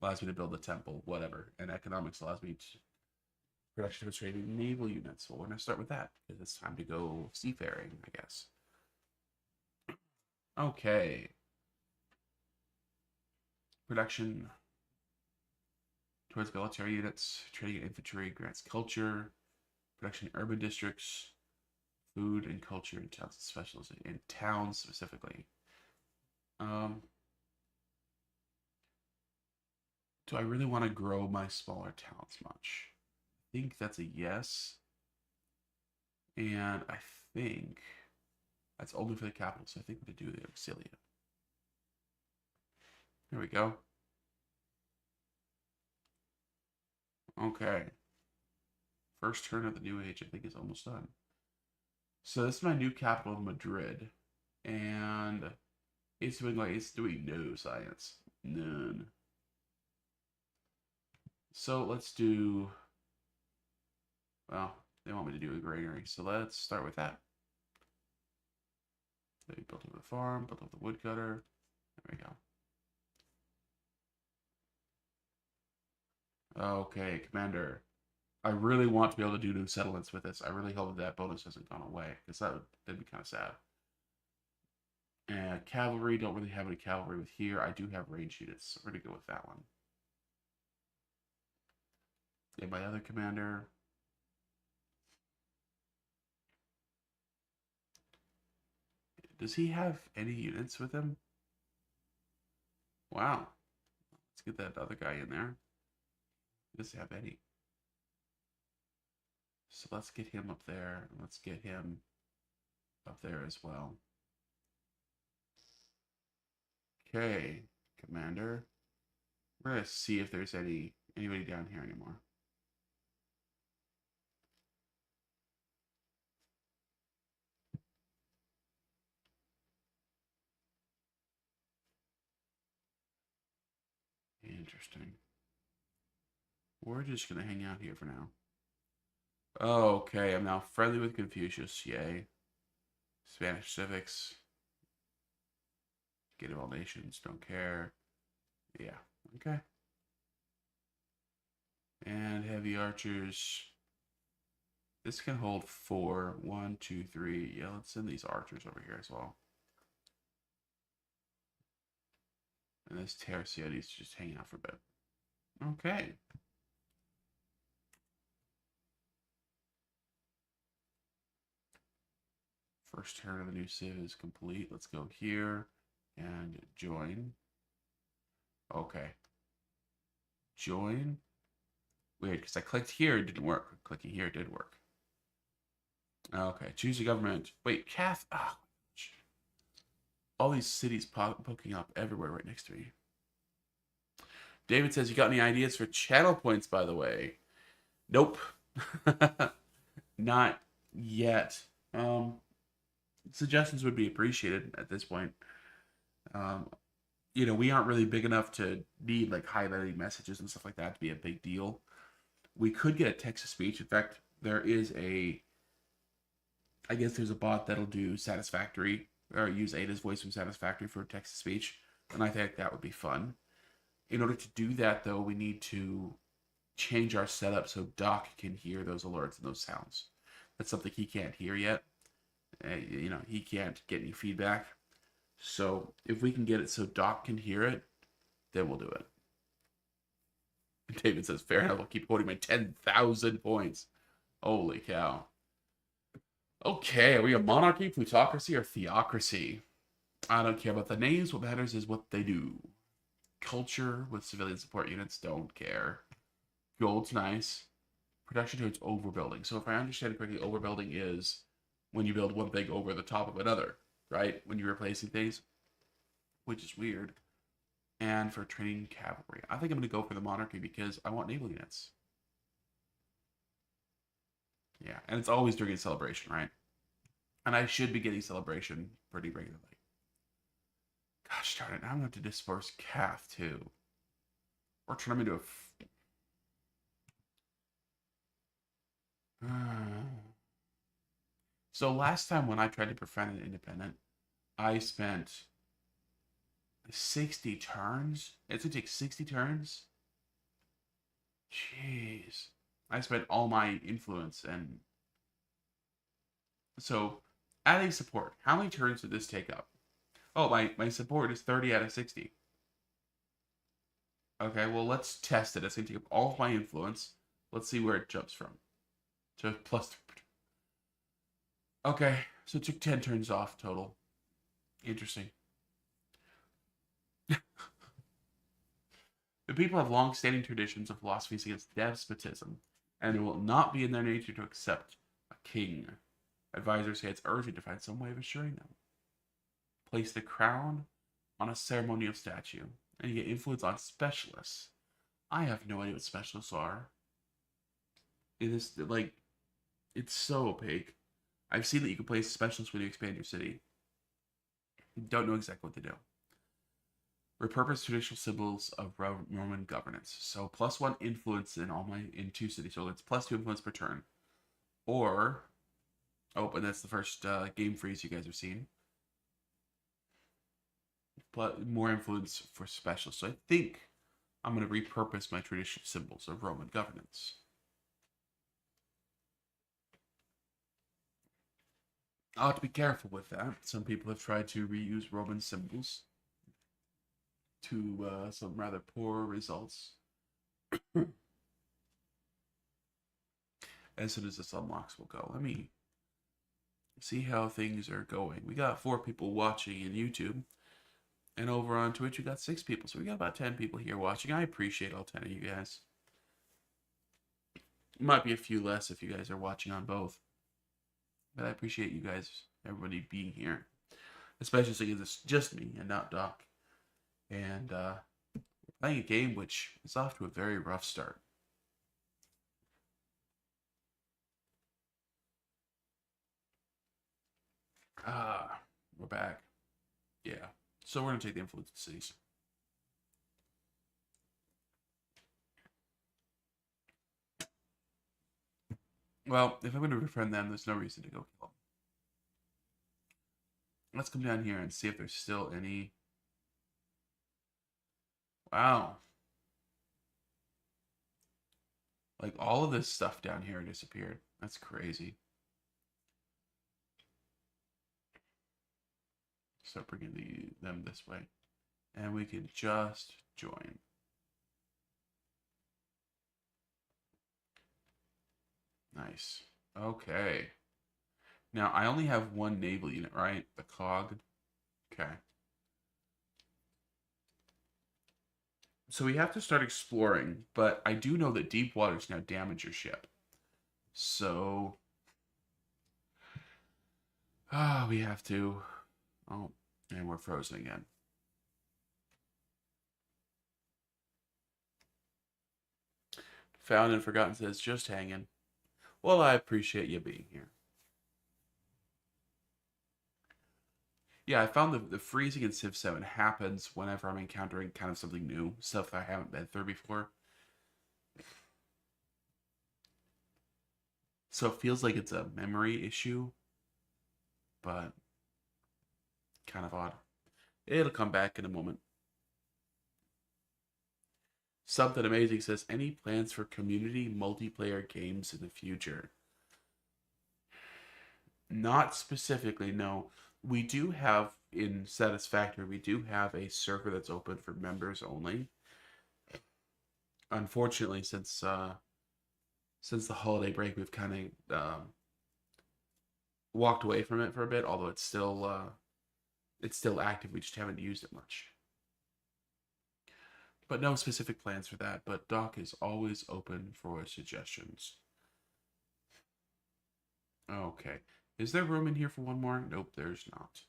A: allows me to build a temple, whatever. And economics allows me to production of trading naval units. Well, we're going to start with that because it's time to go seafaring, I guess. Okay. Production. towards military units. Training in infantry grants culture. Production in urban districts. Food and culture in towns, especially in towns specifically. Um, do I really want to grow my smaller towns much? I think that's a yes. And I think that's only for the capital, so I think we could do the auxilia. There we go. Okay. First turn of the new age, I think, is almost done. So this is my new capital, Madrid. And it's doing no science. None. So let's do, well, they want me to do a granary, so let's start with that. They built up the farm, built up the woodcutter. There we go. Okay, Commander. I really want to be able to do new settlements with this. I really hope that bonus hasn't gone away, because that'd be kind of sad. And cavalry, don't really have any cavalry with here. I do have range units, so we're going to go with that one. And my other commander. Does he have any units with him? Wow. Let's get that other guy in there. He doesn't have any. So let's get him up there. And let's get him up there as well. Okay, Commander. We're going to see if there's anybody down here anymore. Interesting. We're just going to hang out here for now. Okay, I'm now friendly with Confucius. Yay. Spanish civics. Gate of all nations. Don't care. Yeah. Okay. And heavy archers. This can hold 4. 1, 2, 3. Yeah, let's send these archers over here as well. And this terraciate is just hanging out for a bit. Okay. First turn of the new civ is complete. Let's go here and join. Okay. Join. Weird, because I clicked here, it didn't work. Clicking here did work. Okay, choose a government. Wait, Cath. Oh, all these cities poking up everywhere right next to me. David says, you got any ideas for channel points, by the way? Nope. Not yet. Suggestions would be appreciated at this point. We aren't really big enough to need like highlighting messages and stuff like that to be a big deal. We could get a text-to-speech. In fact, there's a bot that'll do Satisfactory or use Ada's voice from Satisfactory for text-to-speech, and I think that would be fun. In order to do that, though, we need to change our setup so Doc can hear those alerts and those sounds. That's something he can't hear yet. He can't get any feedback. So if we can get it so Doc can hear it, then we'll do it. David says, fair enough, I'll keep quoting my 10,000 points. Holy cow. Okay, are we a monarchy, plutocracy, or theocracy? I don't care about the names. What matters is what they do. Culture with civilian support units, don't care. Gold's nice. Production towards overbuilding. So if I understand correctly, overbuilding is when you build one thing over the top of another, right? When you're replacing things, which is weird. And for training cavalry, I think I'm going to go for the monarchy because I want naval units. Yeah, and it's always during a celebration, right? And I should be getting celebration pretty regularly. Gosh darn it, now I'm going to have to disperse Cath too. Or turn them into a... So last time when I tried to befriend an independent, I spent 60 turns? It's going to take 60 turns? Jeez. I spent all my influence and... So, adding support. How many turns did this take up? Oh, my support is 30 out of 60. Okay, well, let's test it. It's going to take up all of my influence. Let's see where it jumps from. So plus 3. Okay, so it took 10 turns off total. Interesting. The people have long-standing traditions of philosophies against despotism, and it will not be in their nature to accept a king. Advisors say it's urgent to find some way of assuring them. Place the crown on a ceremonial statue, and you get influence on specialists. I have no idea what specialists are. It is like it's so opaque. I've seen that you can place specialists when you expand your city. Don't know exactly what they do. Repurpose traditional symbols of Roman governance. So +1 influence in 2 cities. So it's +2 influence per turn. Or and that's the first game freeze you guys have seen. But more influence for specialists. So I think I'm going to repurpose my traditional symbols of Roman governance. I'll have to be careful with that. Some people have tried to reuse Roman symbols to some rather poor results. As soon as this unlocks, we'll go. Let me see how things are going. We got 4 people watching in YouTube. And over on Twitch, we got 6 people. So we got about 10 people here watching. I appreciate all 10 of you guys. Might be a few less if you guys are watching on both. But I appreciate you guys, everybody being here. Especially since it's just me and not Doc. And we're playing a game which is off to a very rough start. We're back. Yeah. So we're going to take the influence of cities. Well, if I'm going to befriend them, there's no reason to go kill them. Let's come down here and see if there's still any. Wow. Like all of this stuff down here disappeared. That's crazy. Start bringing them this way. And we can just join. Nice. Okay. Now, I only have 1 naval unit, right? The cog. Okay. So we have to start exploring, but I do know that deep waters now damage your ship. So... we have to... Oh, and we're frozen again. Found and Forgotten says, just hanging. Well, I appreciate you being here. Yeah, I found the freezing in Civ 7 happens whenever I'm encountering kind of something new, stuff that I haven't been through before. So it feels like it's a memory issue, but kind of odd. It'll come back in a moment. Something Amazing says, any plans for community multiplayer games in the future? Not specifically, no. We do have in Satisfactory, we do have a server that's open for members only. Unfortunately, since the holiday break, we've kind of walked away from it for a bit. Although it's still active. We just haven't used it much. But no specific plans for that. But Doc is always open for suggestions. Okay. Is there room in here for one more? Nope, there's not.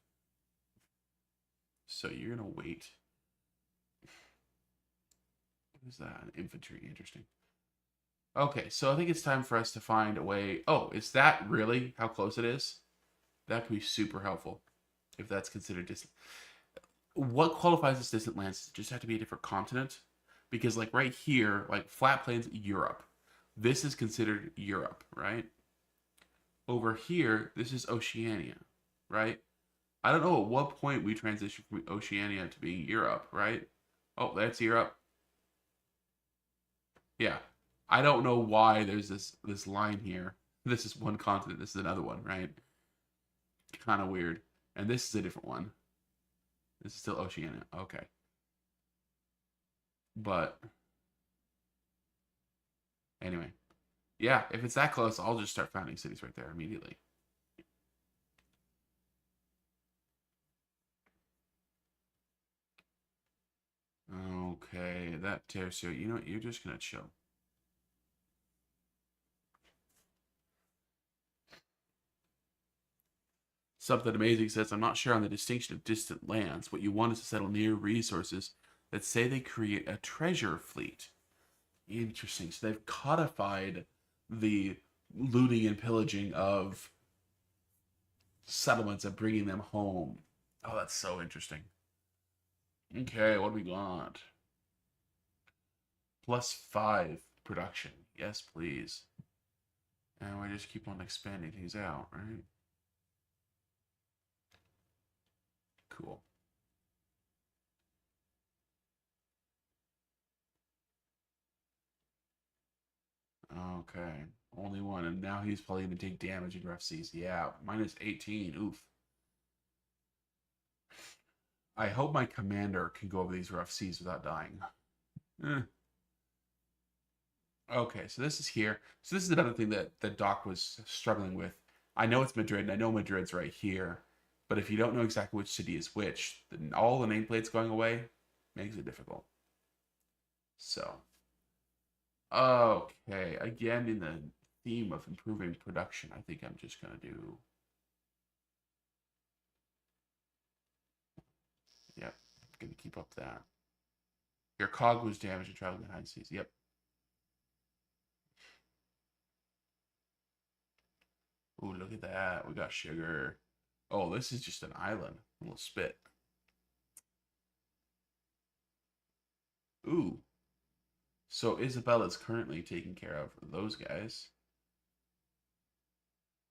A: So you're going to wait. What is that? An infantry. Interesting. Okay, so I think it's time for us to find a way. Oh, is that really how close it is? That could be super helpful if that's considered distant. What qualifies as distant lands? Does it just have to be a different continent? Because like right here, like flat plains, Europe. This is considered Europe, right? Over here, this is Oceania, right? I don't know at what point we transition from Oceania to being Europe, right? Oh, that's Europe. Yeah. I don't know why there's this line here. This is one continent, this is another one, right? Kind of weird. And this is a different one. This is still Oceania. Okay. But anyway, yeah, if it's that close, I'll just start founding cities right there immediately. Okay, that tertiary. You know what? You're just gonna chill. Something amazing says, I'm not sure on the distinction of distant lands. What you want is to settle near resources that say they create a treasure fleet. Interesting. So they've codified the looting and pillaging of settlements and bringing them home. Oh, that's so interesting. Okay, what do we got? +5 production. Yes, please. And we just keep on expanding things out, right? Cool. Okay. Only one. And now he's probably going to take damage in rough seas. Yeah, -18. Oof. I hope my commander can go over these rough seas without dying. Eh. Okay, so this is here. So this is another thing that Doc was struggling with. I know it's Madrid, and I know Madrid's right here. But if you don't know exactly which city is which, then all the nameplates going away makes it difficult. So, okay. Again, in the theme of improving production, I think I'm just going to do... Yep, going to keep up that. Your cog was damaged and traveling behind seas. Yep. Ooh, look at that. We got sugar. Oh, this is just an island. A little spit. Ooh. So Isabella's currently taking care of those guys.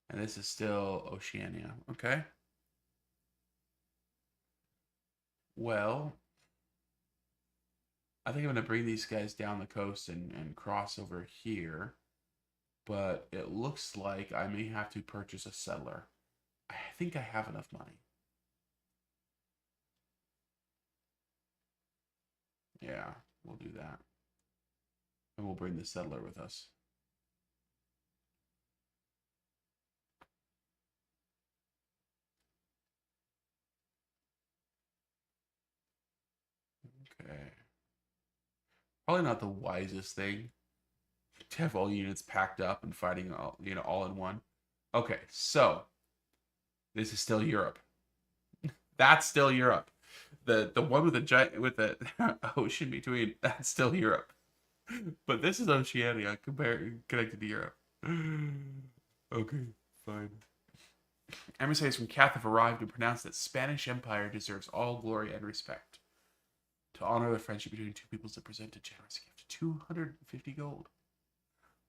A: And this is still Oceania. Okay. Well, I think I'm going to bring these guys down the coast and cross over here. But it looks like I may have to purchase a settler. I think I have enough money. Yeah, we'll do that. And we'll bring the settler with us. Okay. Probably not the wisest thing to have all units packed up and fighting all in one. Okay, so this is still Europe. That's still Europe. The one with the giant with the ocean between, that's still Europe. But this is Oceania compared connected to Europe. Okay, fine. Emissaries from Cath have arrived and pronounced that Spanish Empire deserves all glory and respect. To honor the friendship between two peoples, they present a generous gift: 250 gold.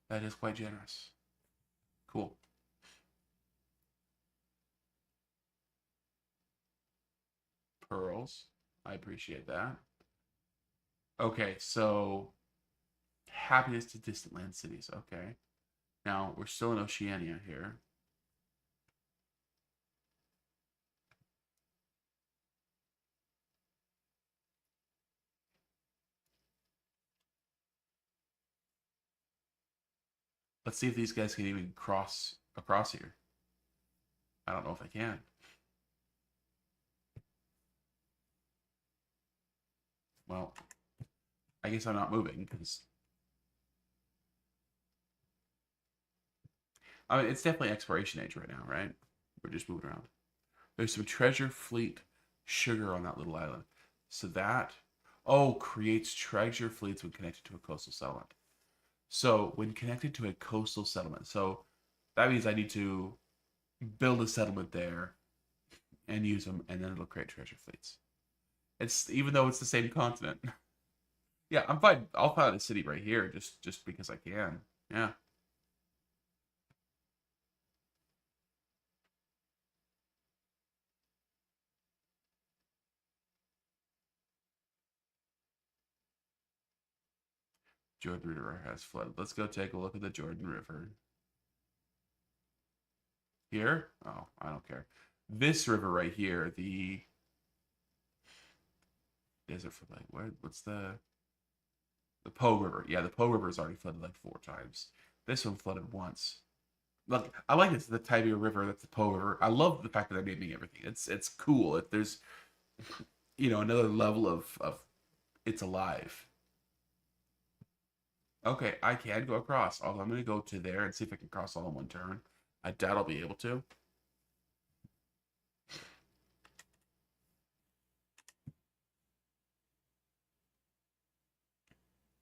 A: That is quite generous. Cool. Pearls. I appreciate that. Okay, so happiness to distant land cities. Okay. Now we're still in Oceania here. Let's see if these guys can even cross across here. I don't know if I can. Well, I guess I'm not moving because I mean it's definitely exploration age right now, right? We're just moving around. There's some treasure fleet sugar on that little island. So that creates treasure fleets when connected to a coastal settlement. So when connected to a coastal settlement, so that means I need to build a settlement there and use them, and then it'll create treasure fleets. It's even though it's the same continent. Yeah, I'm fine. I'll find a city right here just because I can. Yeah. Jordan River has flooded. Let's go take a look at the Jordan River. Here? Oh, I don't care. This river right here, the desert for like what's the The Po River. Yeah, the Po River's already flooded like 4 times. This one flooded once. Look, I like this, the Tibia River, that's the Po River. I love the fact that they're naming everything. It's cool. If there's another level of it's alive. Okay, I can go across. Although I'm gonna go to there and see if I can cross all in one turn. I doubt I'll be able to.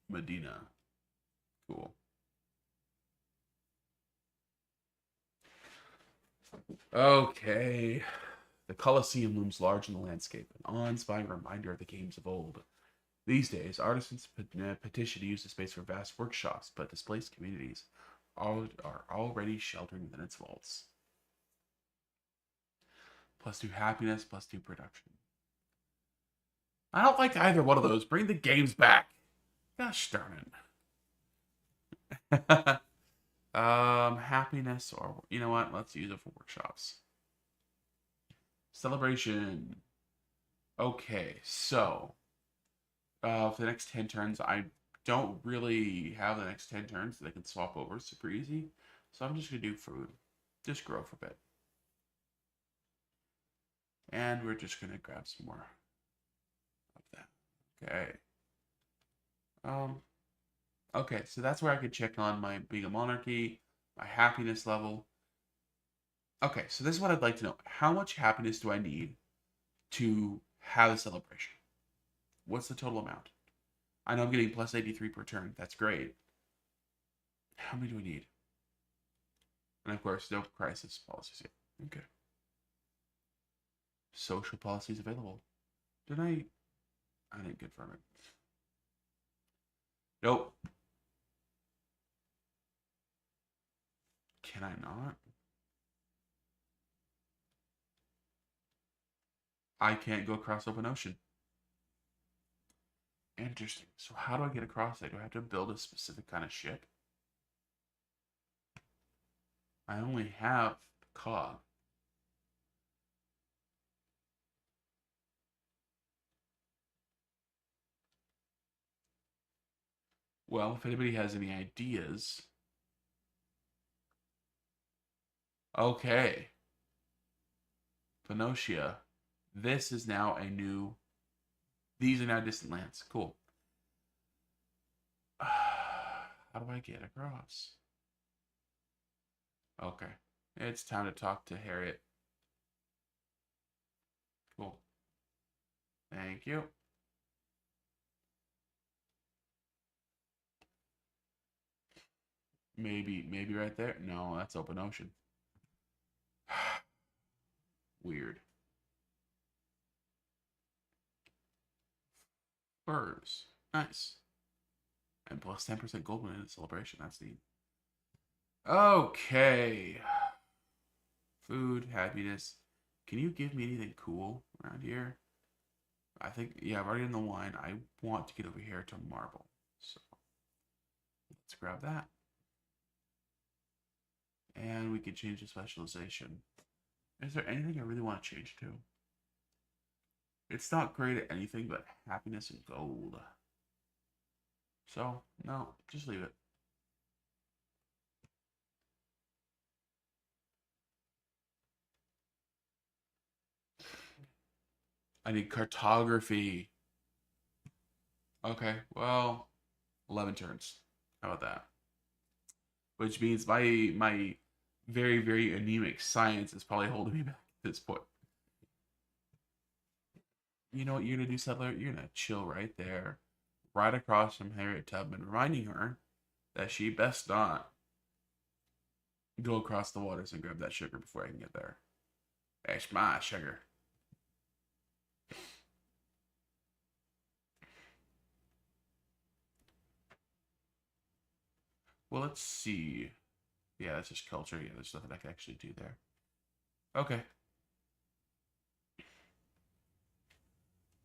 A: Medina. Cool. Okay. The Colosseum looms large in the landscape, an awe-inspiring reminder of the games of old. These days, artisans petition to use the space for vast workshops, but displaced communities are already sheltered within its vaults. +2 happiness, +2 production. I don't like either one of those. Bring the games back. Gosh darn it. Happiness, or you know what? Let's use it for workshops. Celebration. Okay, so for the next 10 turns, I don't really have the next 10 turns that I can swap over super easy. So I'm just going to do food. Just grow for a bit. And we're just going to grab some more of that. Okay. Okay, so that's where I could check on my being a monarchy, my happiness level. Okay, so this is what I'd like to know. How much happiness do I need to have a celebration? What's the total amount? I know I'm getting +83 per turn. That's great. How many do we need? And of course, no crisis policies yet. Okay. Social policies available. Did I didn't confirm it. Nope. Can I not? I can't go across open ocean. Interesting. So how do I get across it? Do I have to build a specific kind of ship? I only have cog. Well, if anybody has any ideas. Okay. Phoenicia. This is now a new. These are now distant lands. Cool. How do I get across? Okay. It's time to talk to Harriet. Cool. Thank you. Maybe right there. No, that's open ocean. Weird. Furs. Nice. And plus 10% gold win in the celebration. That's neat. Okay. Food, happiness. Can you give me anything cool around here? I think, yeah, I've already done the wine. I want to get over here to marble. So let's grab that. And we can change the specialization. Is there anything I really want to change to? It's not great at anything but happiness and gold. So, no, just leave it. I need cartography. Okay, well, 11 turns. How about that? Which means my very, very anemic science is probably holding me back at this point. You know what you're gonna do, Settler? You're gonna chill right there, right across from Harriet Tubman, reminding her that she best not go across the waters and grab that sugar before I can get there. That's my sugar. Well, let's see. Yeah, that's just culture. Yeah, there's nothing I can actually do there. Okay.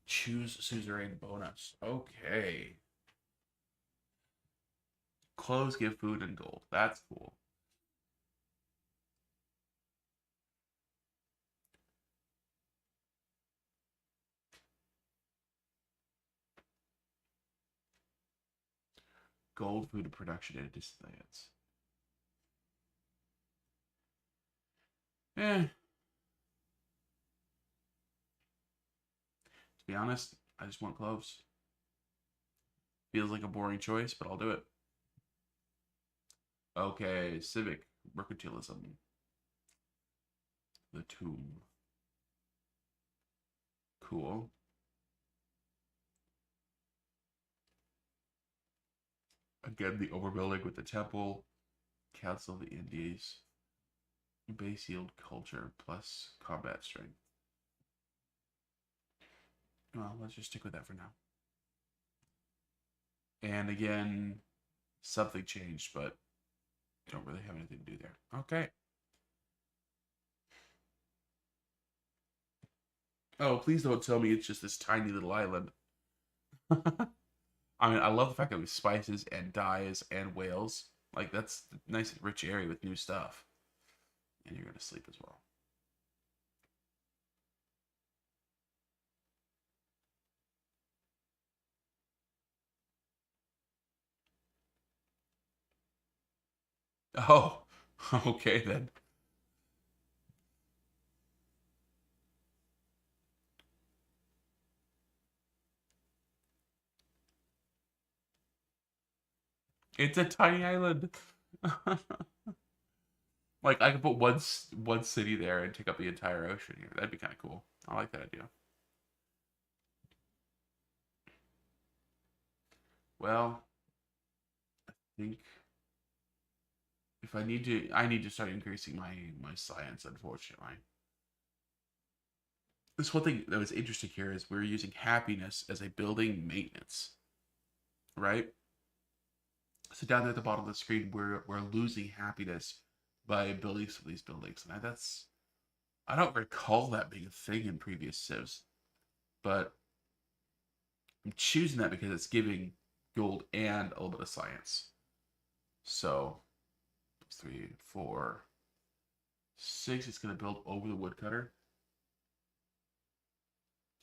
A: Choose suzerain bonus. Okay. Clothes give food and gold. That's cool. Gold food production at distance. To be honest, I just want cloves. Feels like a boring choice, but I'll do it. Okay, civic mercantilism. The tomb. Cool. Again, the overbuilding with the temple. Council of the Indies. Base yield culture plus combat strength. Well, let's just stick with that for now. And again, something changed, but don't really have anything to do there. Okay. Oh, please don't tell me it's just this tiny little island. I mean, I love the fact that we have spices and dyes and whales. Like, that's a nice rich area with new stuff. And you're going to sleep as well. Oh, okay then. It's a tiny island. Like, I could put one city there and take up the entire ocean here. That'd be kind of cool. I like that idea. Well, I think if I need to start increasing my science. Unfortunately, this one thing that was interesting here is we're using happiness as a building maintenance, right? So down there at the bottom of the screen, we're losing happiness by building some of these buildings, and I don't recall that being a thing in previous civs, but I'm choosing that because it's giving gold and a little bit of science. So 3, 4, 6. It's going to build over the woodcutter.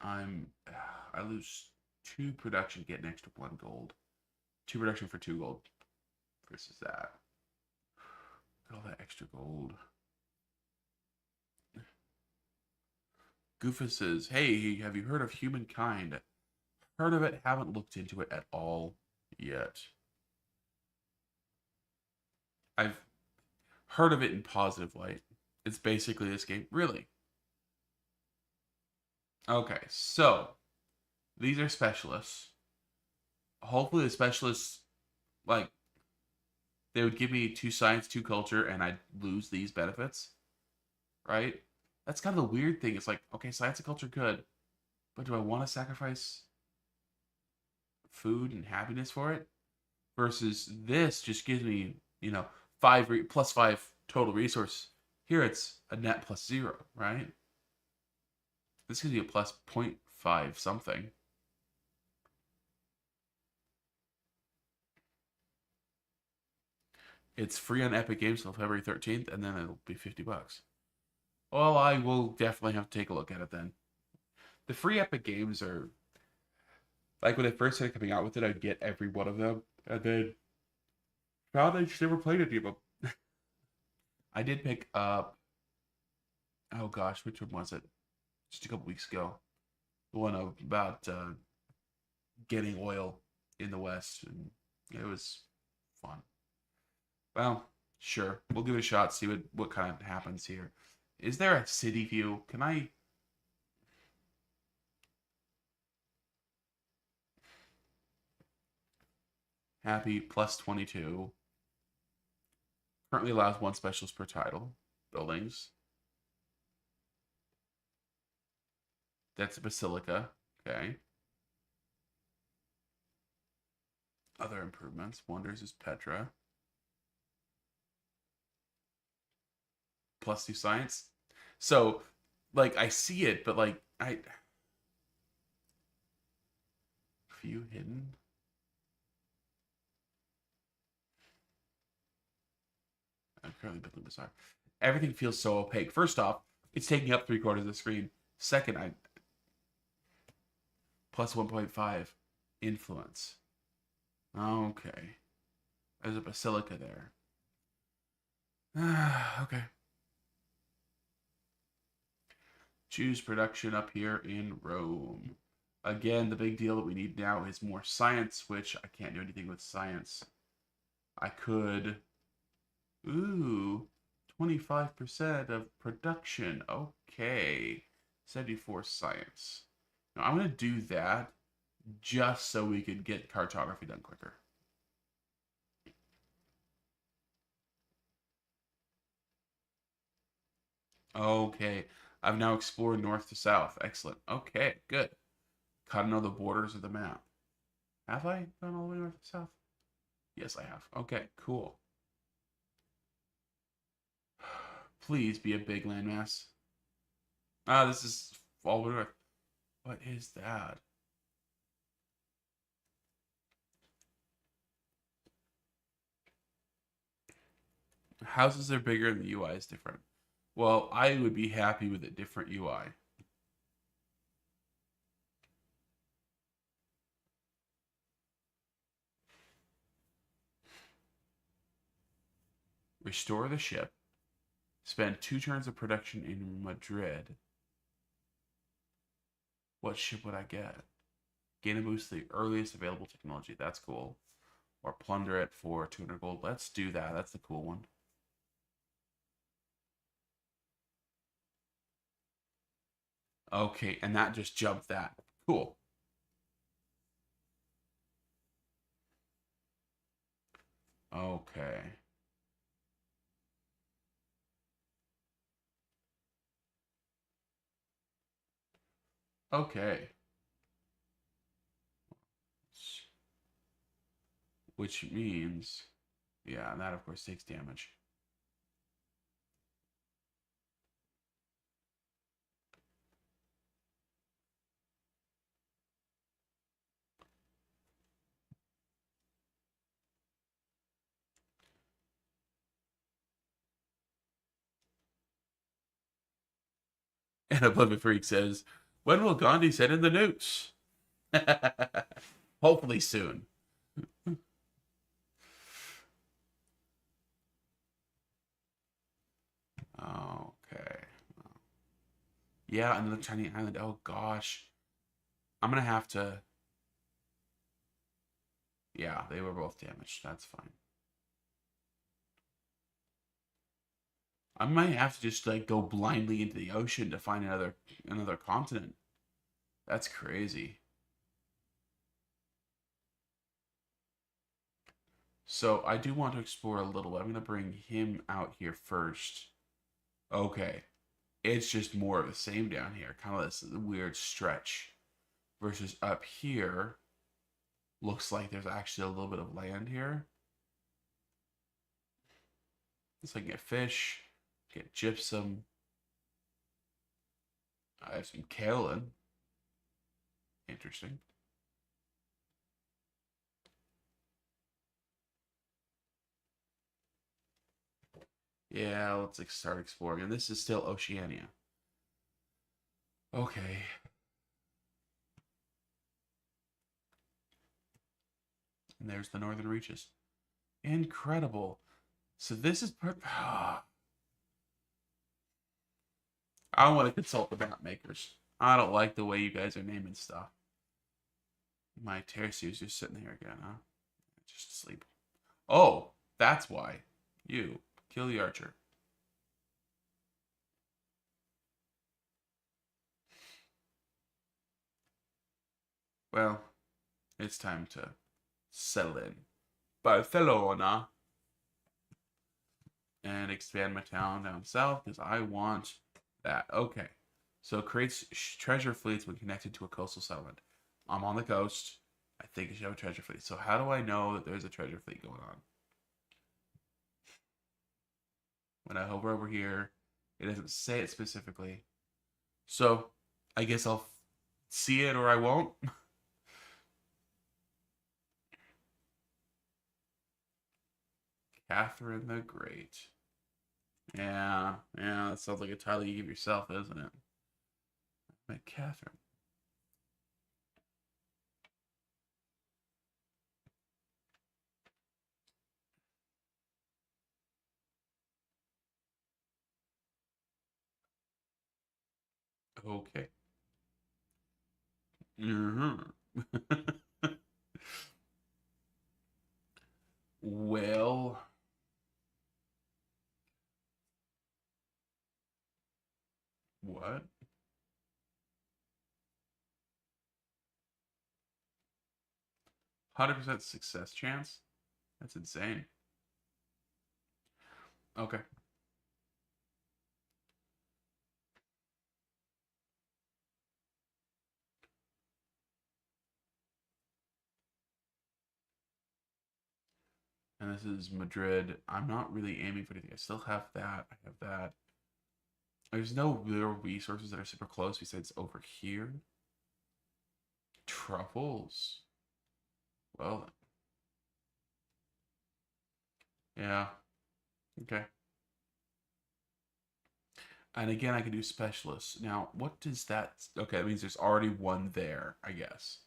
A: I lose 2 production, get an extra 1 gold. 2 production for 2 gold versus that. All that extra gold. Goofus says, "Hey, have you heard of humankind? Heard of it? Haven't looked into it at all yet. I've heard of it in positive light. It's basically this game, really. Okay, so these are specialists. Hopefully, the specialists like they would give me 2 science, 2 culture, and I'd lose these benefits, right? That's kind of the weird thing. It's like, okay, science and culture good, but do I want to sacrifice food and happiness for it? Versus this just gives me, 5 total resource. Here it's a net plus 0, right? This gives you a plus 0.5 something. It's free on Epic Games until February 13th, and then it'll be $50. Well, I will definitely have to take a look at it then. The free Epic Games are like when I first started coming out with it, I'd get every one of them, and then found I just never played any of them. I did pick up. Oh gosh, which one was it? Just a couple weeks ago. The one about getting oil in the West, and it was fun. Well, sure, we'll give it a shot. See what kind of happens here. Is there a city view? Can I? Happy plus 22. Currently allows 1 specialist per title. Buildings. That's a basilica. Okay. Other improvements. Wonders is Petra. Plus 2 science. So, like, I see it, but like, few hidden. I'm currently building bizarre. Everything feels so opaque. First off, it's taking up 3/4 of the screen. Second, I plus 1.5 influence. Okay. There's a basilica there. Okay. Choose production up here in Rome. Again, the big deal that we need now is more science, which I can't do anything with science. I could. Ooh, 25% of production. Okay. 74 science. Now, I'm going to do that just so we could get cartography done quicker. Okay. I've now explored north to south. Excellent. Okay, good. Gotta know the borders of the map. Have I gone all the way north to south? Yes, I have. Okay, cool. Please be a big landmass. Ah, this is all the way north. What is that? Houses are bigger and the UI is different. Well, I would be happy with a different UI. Restore the ship. Spend 2 turns of production in Madrid. What ship would I get? Gain a boost to the earliest available technology. That's cool. Or plunder it for 200 gold. Let's do that. That's the cool one. Okay, and that just jumped that. Cool. Okay. Okay. Which means, yeah, and that of course takes damage. And Oblivion Freak says, when will Gandhi send in the newts? Hopefully soon. Okay. Yeah, another tiny island. Oh gosh. I'm gonna have to. Yeah, they were both damaged. That's fine. I might have to just like go blindly into the ocean to find another continent. That's crazy. So I do want to explore a little. I'm gonna bring him out here first. Okay. It's just more of the same down here. Kind of this weird stretch. Versus up here, looks like there's actually a little bit of land here. So I can get fish, get gypsum. I have some kaolin. Interesting. Yeah, let's start exploring. And this is still Oceania. Okay. And there's the northern reaches. Incredible. So this is I want to consult the map makers. I don't like the way you guys are naming stuff. My Tercius just sitting here again, huh? Just asleep. Oh, that's why. You. Kill the archer. Well, it's time to settle in. Barcelona. And expand my town down south because I want that. Okay. So it creates treasure fleets when connected to a coastal settlement. I'm on the coast. I think it should have a treasure fleet. So how do I know that there's a treasure fleet going on? When I hover over here, it doesn't say it specifically. So I guess I'll see it or I won't. Catherine the Great. Yeah, that sounds like a title you give yourself, isn't it? But Catherine. Okay. Mm-hmm. Well, what? 100% success chance? That's insane. Okay. And this is Madrid. I'm not really aiming for anything. I still have that. I have that. There's no real resources that are super close besides over here. Truffles. Well, yeah. Okay. And again, I can do specialists. Now, what does that... Okay, that means there's already one there, I guess.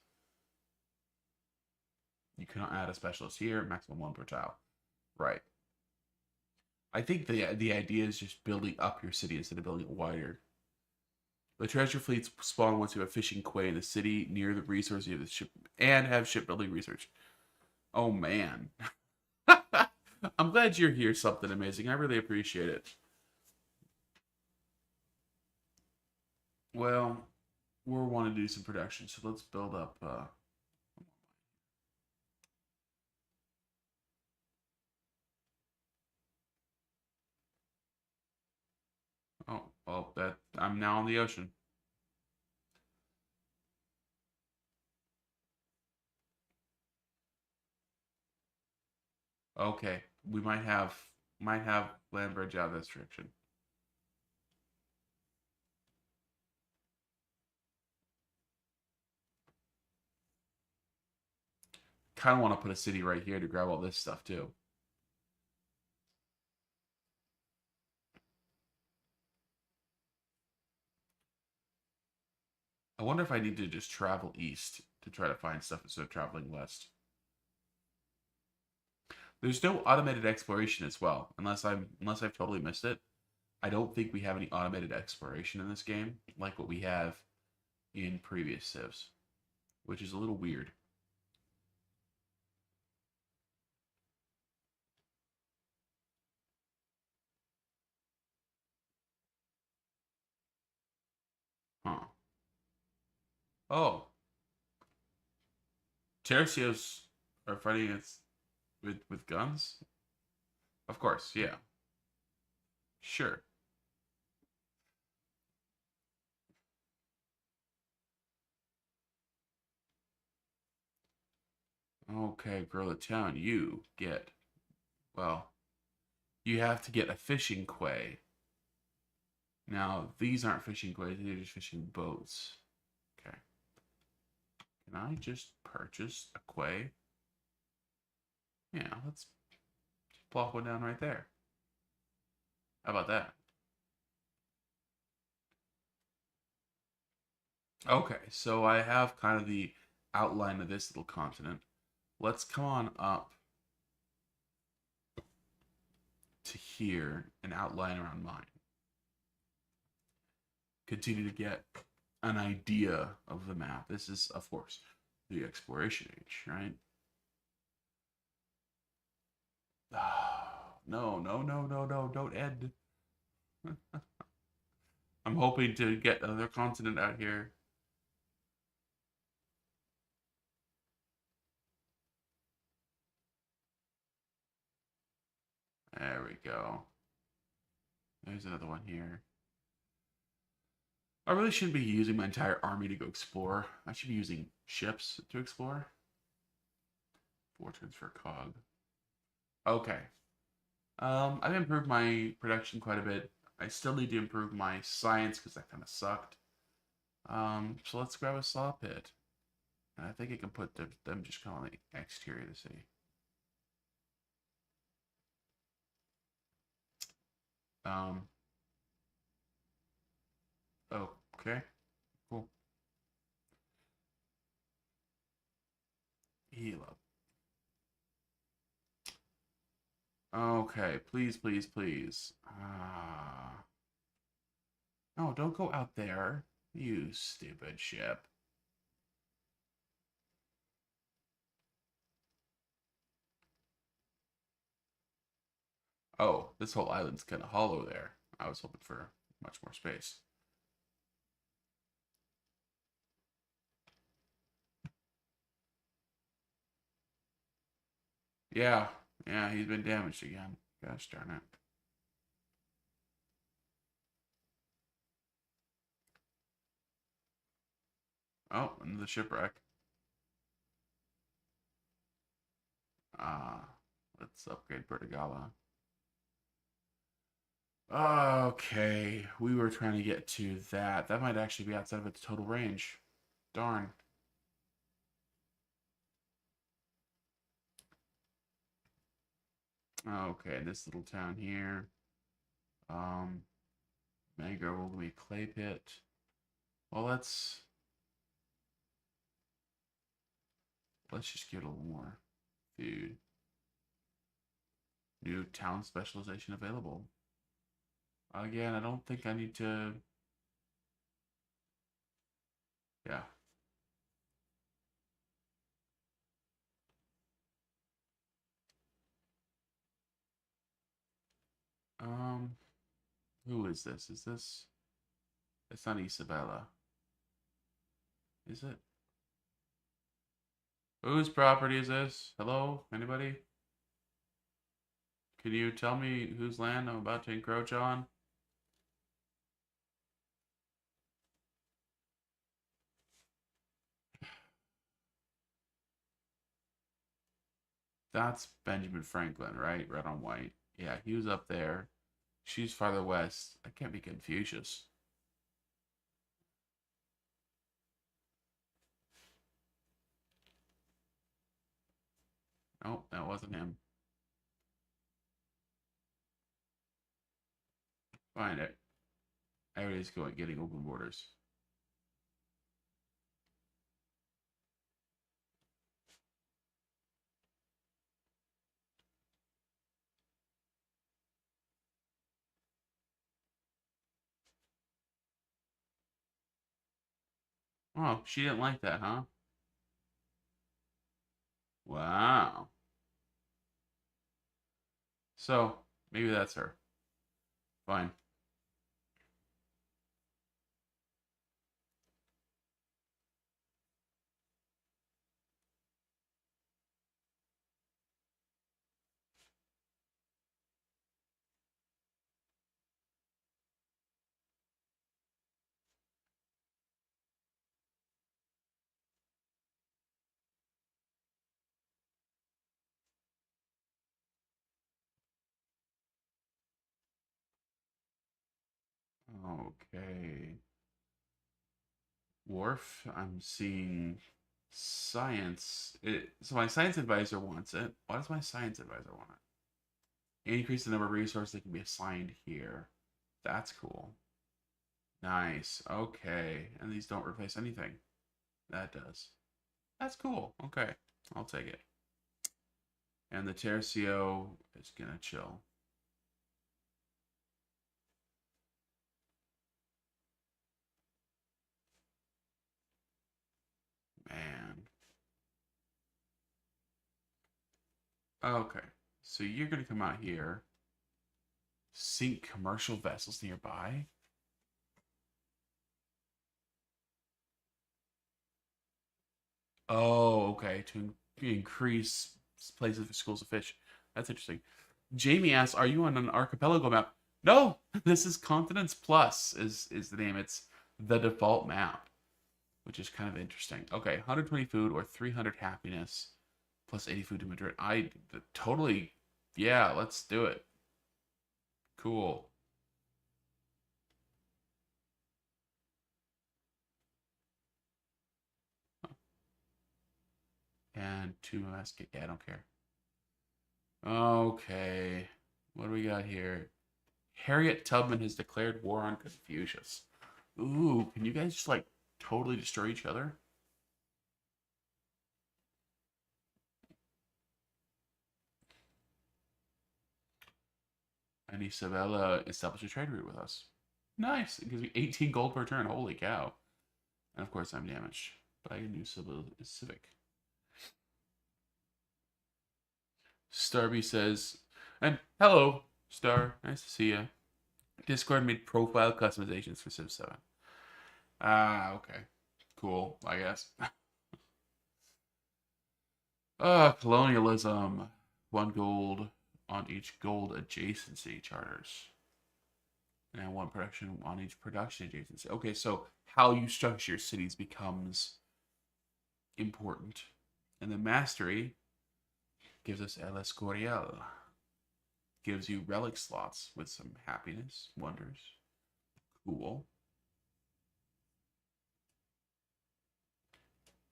A: You cannot add a specialist here. Maximum one per tile. Right. I think the idea is just building up your city instead of building it wider. The treasure fleets spawn once you have a fishing quay in the city near the resource you have the ship and have shipbuilding research. Oh man. I'm glad you're here, something amazing. I really appreciate it. Well, we're wanting to do some production, so let's build up oh, well that I'm now on the ocean. Okay. We might have land bridge out of this restriction. Kinda want to put a city right here to grab all this stuff too. I wonder if I need to just travel east to try to find stuff instead of traveling west. There's no automated exploration as well, unless I've totally missed it. I don't think we have any automated exploration in this game like what we have in previous civs, which is a little weird. Huh. Oh, Tercios are fighting against with guns? Of course, yeah. Sure. Okay, Gorilla Town, you get well, you have to get a fishing quay. Now, these aren't fishing quays, these are just fishing boats. Okay. Can I just purchase a quay? Yeah, let's plop one down right there. How about that? Okay, so I have kind of the outline of this little continent. Let's come on up to here and outline around mine. Continue to get an idea of the map. This is, of course, the exploration age, right? No, no, no, no, no, don't end. I'm hoping to get another continent out here. There we go. There's another one here. I really shouldn't be using my entire army to go explore. I should be using ships to explore. 4 turns for cog. Okay. I've improved my production quite a bit. I still need to improve my science because that kind of sucked. So let's grab a saw pit. And I think I can put them just kind of on the exterior of the city. Um, okay, cool. Heal up. Okay, please, please, please. No, don't go out there. You stupid ship. Oh, this whole island's kind of hollow there. I was hoping for much more space. Yeah, yeah, he's been damaged again. Gosh darn it. Oh, another shipwreck. Ah, let's upgrade Bertigala. Okay, we were trying to get to that. That might actually be outside of its total range. Darn. Okay, this little town here. Um, Mangrove will be clay pit. Well, let's just get a little more food. New town specialization available. Again, I don't think I need to. Yeah. Um, who is this? Is this? It's not Isabella. Is it? Whose property is this? Hello? Anybody? Can you tell me whose land I'm about to encroach on? That's Benjamin Franklin, right? Red on white. Yeah, he was up there. She's farther west. I can't be Confucius. Nope, that wasn't him. Find it. Everybody's getting open borders. Oh, she didn't like that, huh? Wow. So maybe that's her. Fine. Okay. Wharf. I'm seeing science. So my science advisor wants it. Why does my science advisor want it? Increase the number of resources that can be assigned here. That's cool. Nice. Okay. And these don't replace anything. That does. That's cool. Okay. I'll take it. And the Tercio is gonna chill. Man. Okay. So you're gonna come out here. Sink commercial vessels nearby. Oh, okay. To increase places for schools of fish. That's interesting. Jamie asks, "Are you on an archipelago map?" No, this is Continents Plus. Is the name? It's the default map, which is kind of interesting. Okay, 120 food or 300 happiness, plus 80 food to Madrid. I totally, yeah. Let's do it. Cool. And two mascot. Yeah, I don't care. Okay, what do we got here? Harriet Tubman has declared war on Confucius. Ooh, can you guys just like totally destroy each other? And Isabella established a trade route with us. Nice. It gives me 18 gold per turn. Holy cow. And of course I'm damaged. But I can do Civic. Starby says, and hello, Star. Nice to see you. Discord made profile customizations for Civ 7. Ah, okay. Cool, I guess. Colonialism. 1 gold on each gold adjacency charters. And 1 production on each production adjacency. Okay, so how you structure your cities becomes important. And the mastery gives us El Escorial. Gives you relic slots with some happiness, wonders. Cool.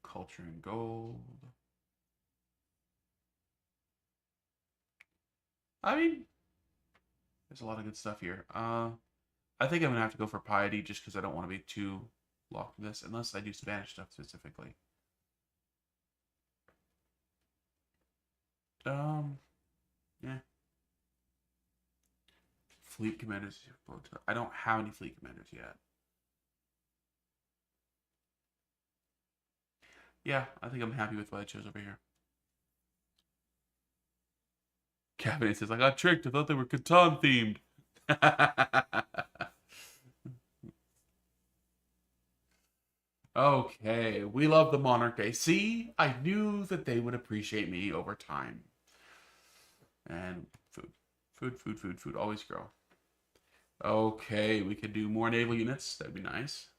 A: Culture and gold. I mean, there's a lot of good stuff here. I think I'm gonna have to go for piety just because I don't want to be too locked in this, unless I do Spanish stuff specifically. Yeah. Fleet commanders. I don't have any fleet commanders yet. Yeah, I think I'm happy with what I chose over here. Cabinet says, I got tricked. I thought they were Catan themed. Okay, we love the Monarch Day. See, I knew that they would appreciate me over time. And food. Food, food, food, food. Always grow. Okay, we could do more naval units. That'd be nice.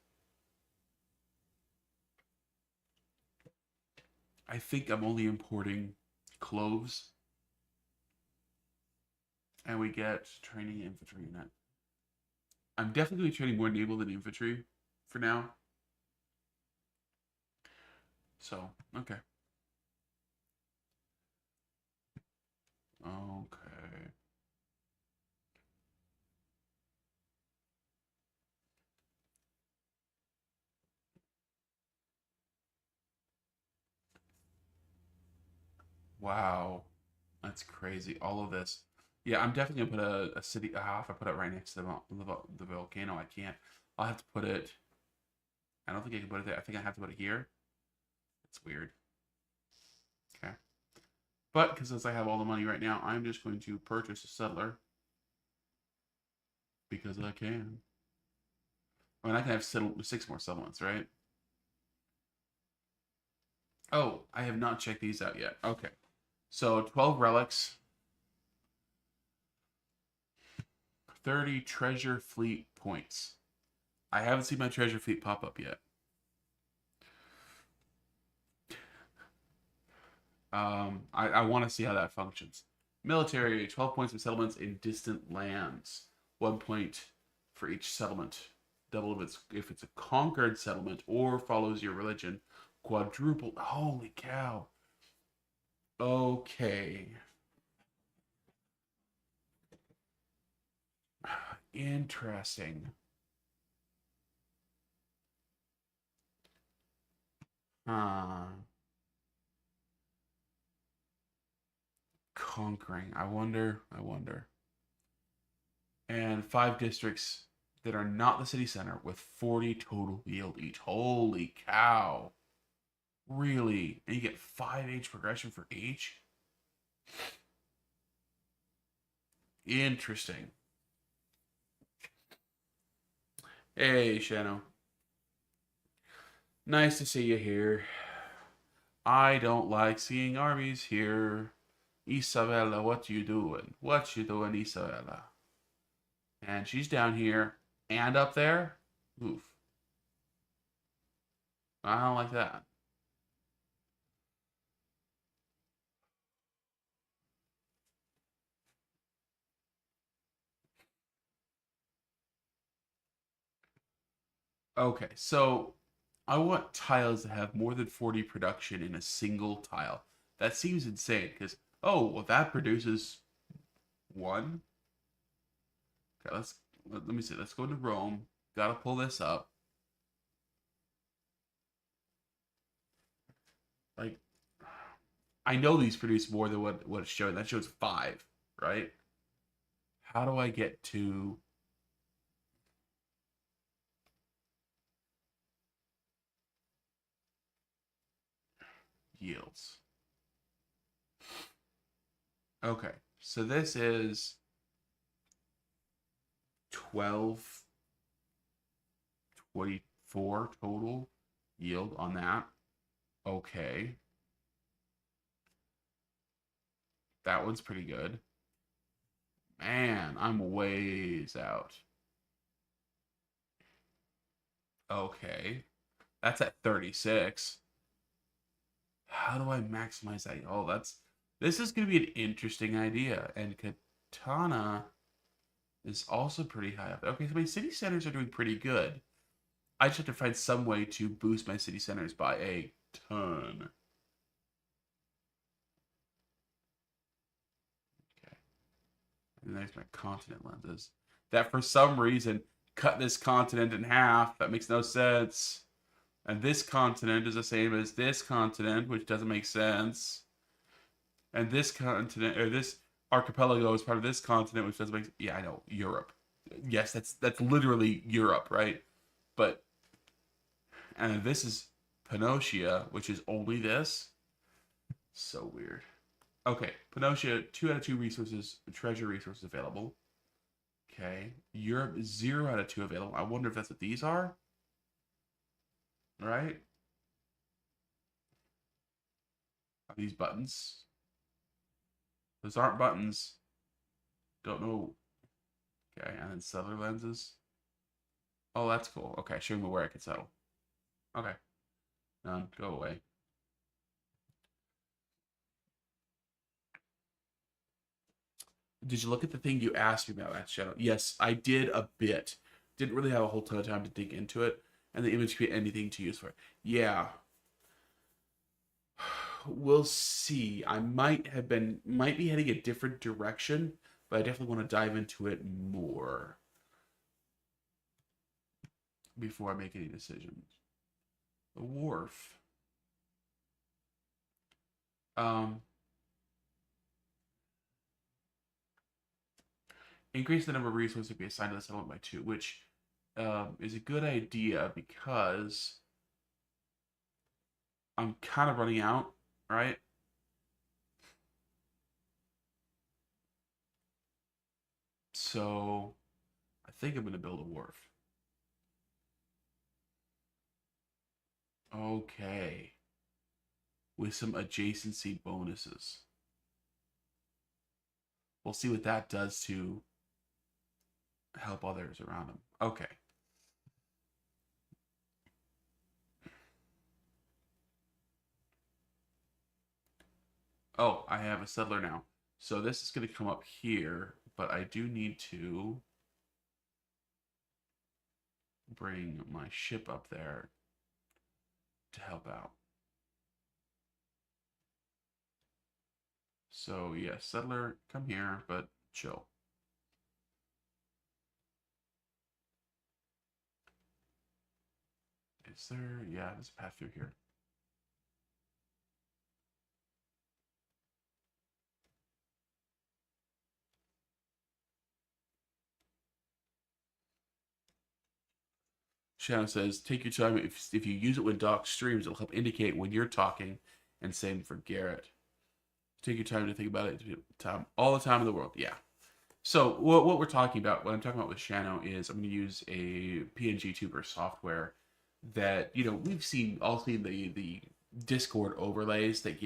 A: I think I'm only importing cloves. And we get training infantry unit. I'm definitely training more naval than infantry for now. So, okay. Okay. Wow. That's crazy. All of this. Yeah, I'm definitely gonna put a city. If I put it right next to the volcano, I can't. I'll have to put it. I don't think I can put it there. I think I have to put it here. It's weird. Okay. But because since I have all the money right now, I'm just going to purchase a settler because I can. I mean, I can have 6 more settlements, right? Oh, I have not checked these out yet. Okay. So 12 relics, 30 treasure fleet points. I haven't seen my treasure fleet pop up yet. I want to see how that functions. Military, 12 points for settlements in distant lands. 1 point for each settlement. Double if it's a conquered settlement or follows your religion. Quadruple. Holy cow. Okay. Interesting. Conquering. I wonder. I wonder. And 5 districts that are not the city center with 40 total yield each. Holy cow. Really? And you get 5 age progression for each? Interesting. Hey, Shano. Nice to see you here. I don't like seeing armies here. Isabella, what you doing? What you doing, Isabella? And she's down here and up there. Oof. I don't like that. Okay, so I want tiles to have more than 40 production in a single tile. That seems insane because, oh, well, that produces 1. Okay, let me see. Let's go to Rome. Gotta pull this up. Like, I know these produce more than what it's showing. That shows 5, right? How do I get to yields. Okay, so this is 12.24 total yield on that. Okay. That one's pretty good. Man, I'm ways out. Okay. That's at 36. How do I maximize that? Oh, this is going to be an interesting idea. And Katana is also pretty high up. Okay, so my city centers are doing pretty good. I just have to find some way to boost my city centers by a ton. Okay. And there's my continent lenses. That for some reason cut this continent in half. That makes no sense. And this continent is the same as this continent, which doesn't make sense. And this continent, or this archipelago, is part of this continent, which doesn't make. Yeah, I know, Europe. Yes, that's literally Europe, right? But and this is Panotia, which is only this. So weird. Okay, Panotia, 2 out of 2 resources, treasure resources available. Okay, Europe, 0 out of 2 available. I wonder if that's what these are. Right? Are these buttons? Those aren't buttons. Don't know. Okay, and then settler lenses. Oh, that's cool. Okay, show me where I can settle. Okay. None. Go away. Did you look at the thing you asked me about that shadow? Yes, I did a bit. Didn't really have a whole ton of time to dig into it. And the image could be anything to use for it. Yeah. We'll see. I might be heading a different direction, but I definitely want to dive into it more before I make any decisions. The wharf. Um, Increase the number of resources to be assigned to the settlement by 2, which is a good idea because I'm kind of running out, right? So I think I'm going to build a wharf. Okay. With some adjacency bonuses. We'll see what that does to help others around them. Okay. Oh, I have a settler now. So this is going to come up here, but I do need to bring my ship up there to help out. So yeah, settler, come here, but chill. Is there? Yeah, there's a path through here. Shannon says, take your time. If you use it when Doc streams, it'll help indicate when you're talking, and same for Garrett. Take your time to think about it. All the time in the world. Yeah. So what we're talking about, what I'm talking about with Shano is I'm going to use a PNG tuber software that we've all seen the Discord overlays that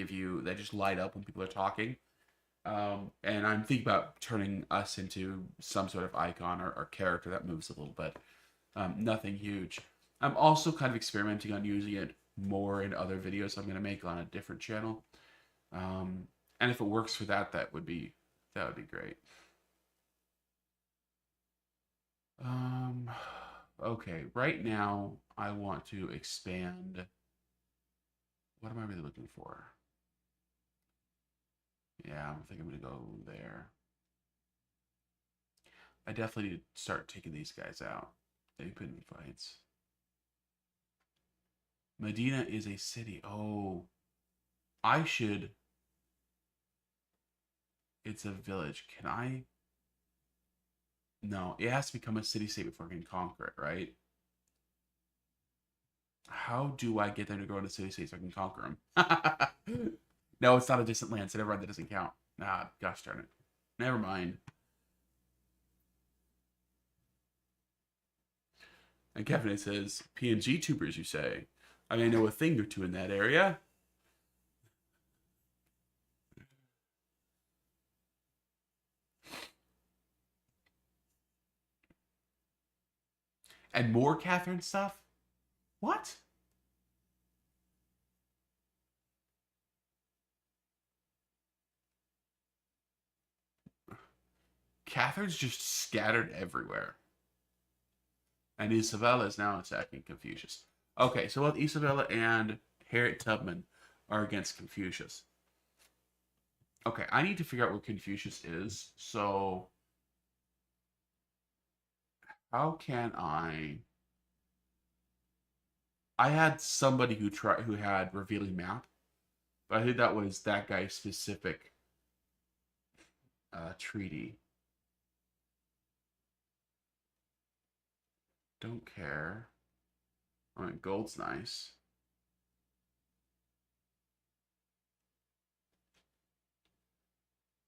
A: just light up when people are talking. And I'm thinking about turning us into some sort of icon or character that moves a little bit. Nothing huge. I'm also kind of experimenting on using it more in other videos I'm going to make on a different channel. And if it works for that, that would be great. Okay, right now I want to expand. What am I really looking for? Yeah, I think I'm gonna go there. I definitely need to start taking these guys out. They put in fights. Medina is a city. Oh, I should. It's a village. Can I? No, it has to become a city state before I can conquer it, right? How do I get them to go into city states so I can conquer them? No, it's not a distant land, so never mind, that doesn't count. Ah, gosh darn it. Never mind. And Kevin says, PNG tubers, you say? I may know a thing or two in that area. And more Catherine stuff? What? Catherine's just scattered everywhere. And Isabella is now attacking Confucius. Okay, so both Isabella and Harriet Tubman are against Confucius. Okay, I need to figure out where Confucius is. So, how can I? I had somebody who had revealing map, but I think that was that guy's specific treaty. Don't care. I mean, gold's nice.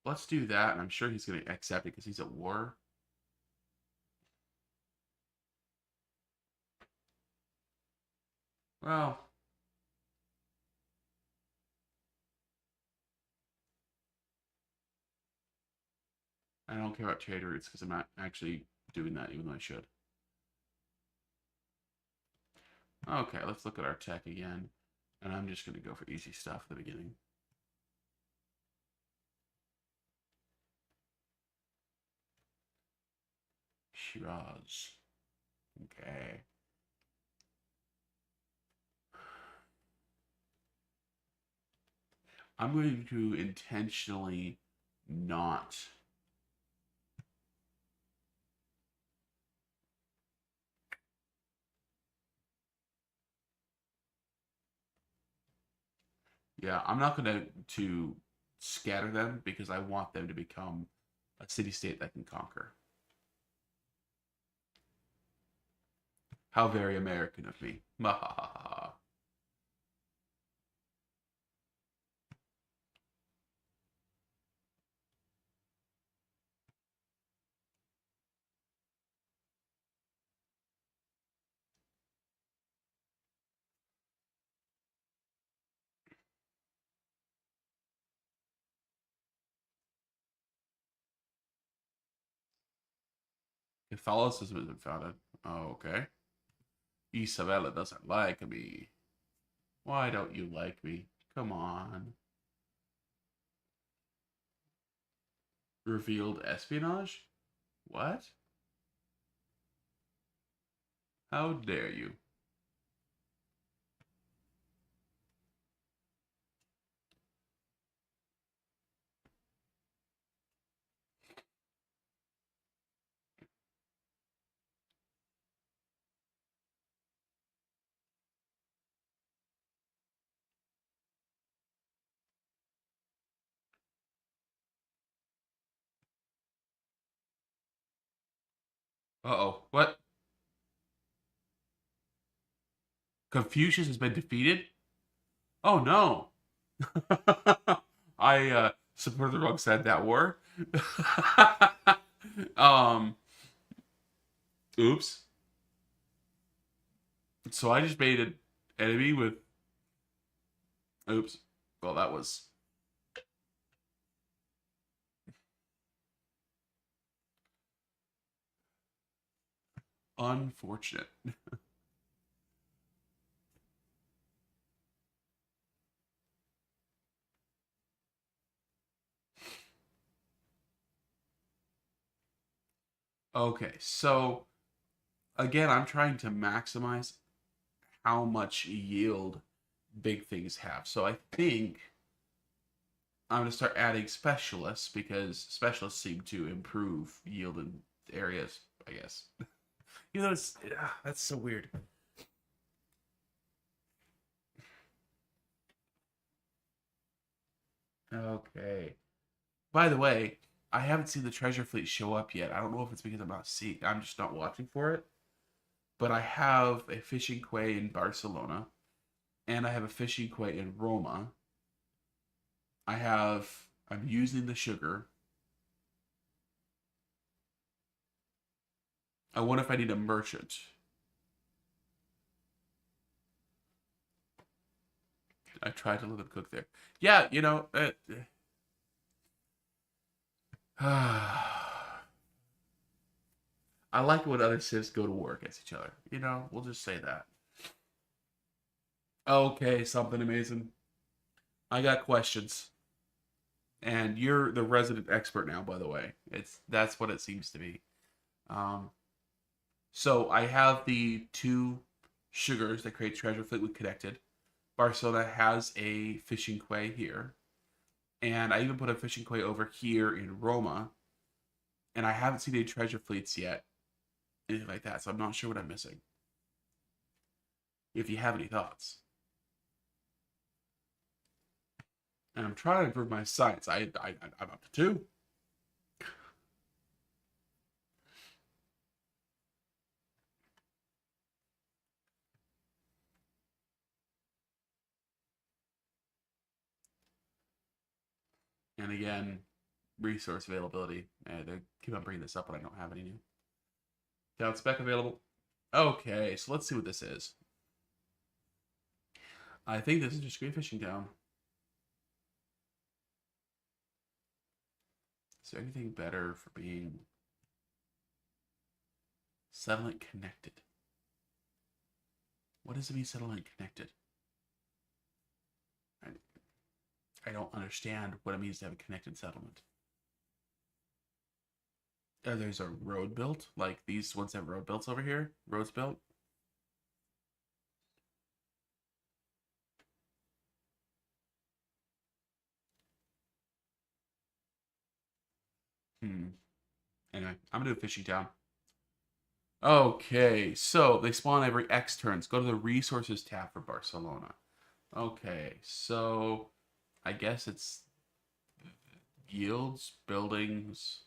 A: Let's do that, and I'm sure he's going to accept it because he's at war. Well, I don't care about trade routes because I'm not actually doing that, even though I should. Okay, let's look at our tech again. And I'm just going to go for easy stuff at the beginning. Shiraz. Okay. I'm going to intentionally not. Yeah, I'm not going to scatter them because I want them to become a city state that can conquer. How very American of me. Mahahaha. Catholicism has been founded. Oh, okay. Isabella doesn't like me. Why don't you like me? Come on. Revealed espionage? What? How dare you? Uh-oh. What? Confucius has been defeated? Oh no. I supported the wrong side of that war. um oops. So I just made an enemy with oops. Well, that was unfortunate. Okay, so again, I'm trying to maximize how much yield big things have. So I think I'm going to start adding specialists because specialists seem to improve yield in areas, I guess. You know, that's so weird. Okay. By the way, I haven't seen the treasure fleet show up yet. I don't know if it's because I'm not seeing. I'm just not watching for it. but I have a fishing quay in Barcelona, and I have a fishing quay in Roma. I'm using the sugar. I wonder if I need a merchant. I tried to let them cook there. Yeah, I like when other civs go to war against each other. We'll just say that. Okay, something amazing. I got questions. And you're the resident expert now, by the way. That's what it seems to be. Um, so I have the two sugars that create treasure fleet connected. Barcelona has a fishing quay here, and I even put a fishing quay over here in Roma, and I haven't seen any treasure fleets yet, anything like that. So I'm not sure what I'm missing. If you have any thoughts, and I'm trying to improve my science. I'm up to two. And again, resource availability. They keep on bringing this up, but I don't have any new. Down spec available. Okay, so let's see what this is. I think this is just Great Fishing Town. Is there anything better for being settlement connected? What does it mean settlement connected? I don't understand what it means to have a connected settlement. There's a road built, like these ones have road built over here. Roads built. Anyway, I'm gonna do a fishing town. Okay, so they spawn every X turns. Go to the resources tab for Barcelona. Okay, so I guess it's yields, buildings.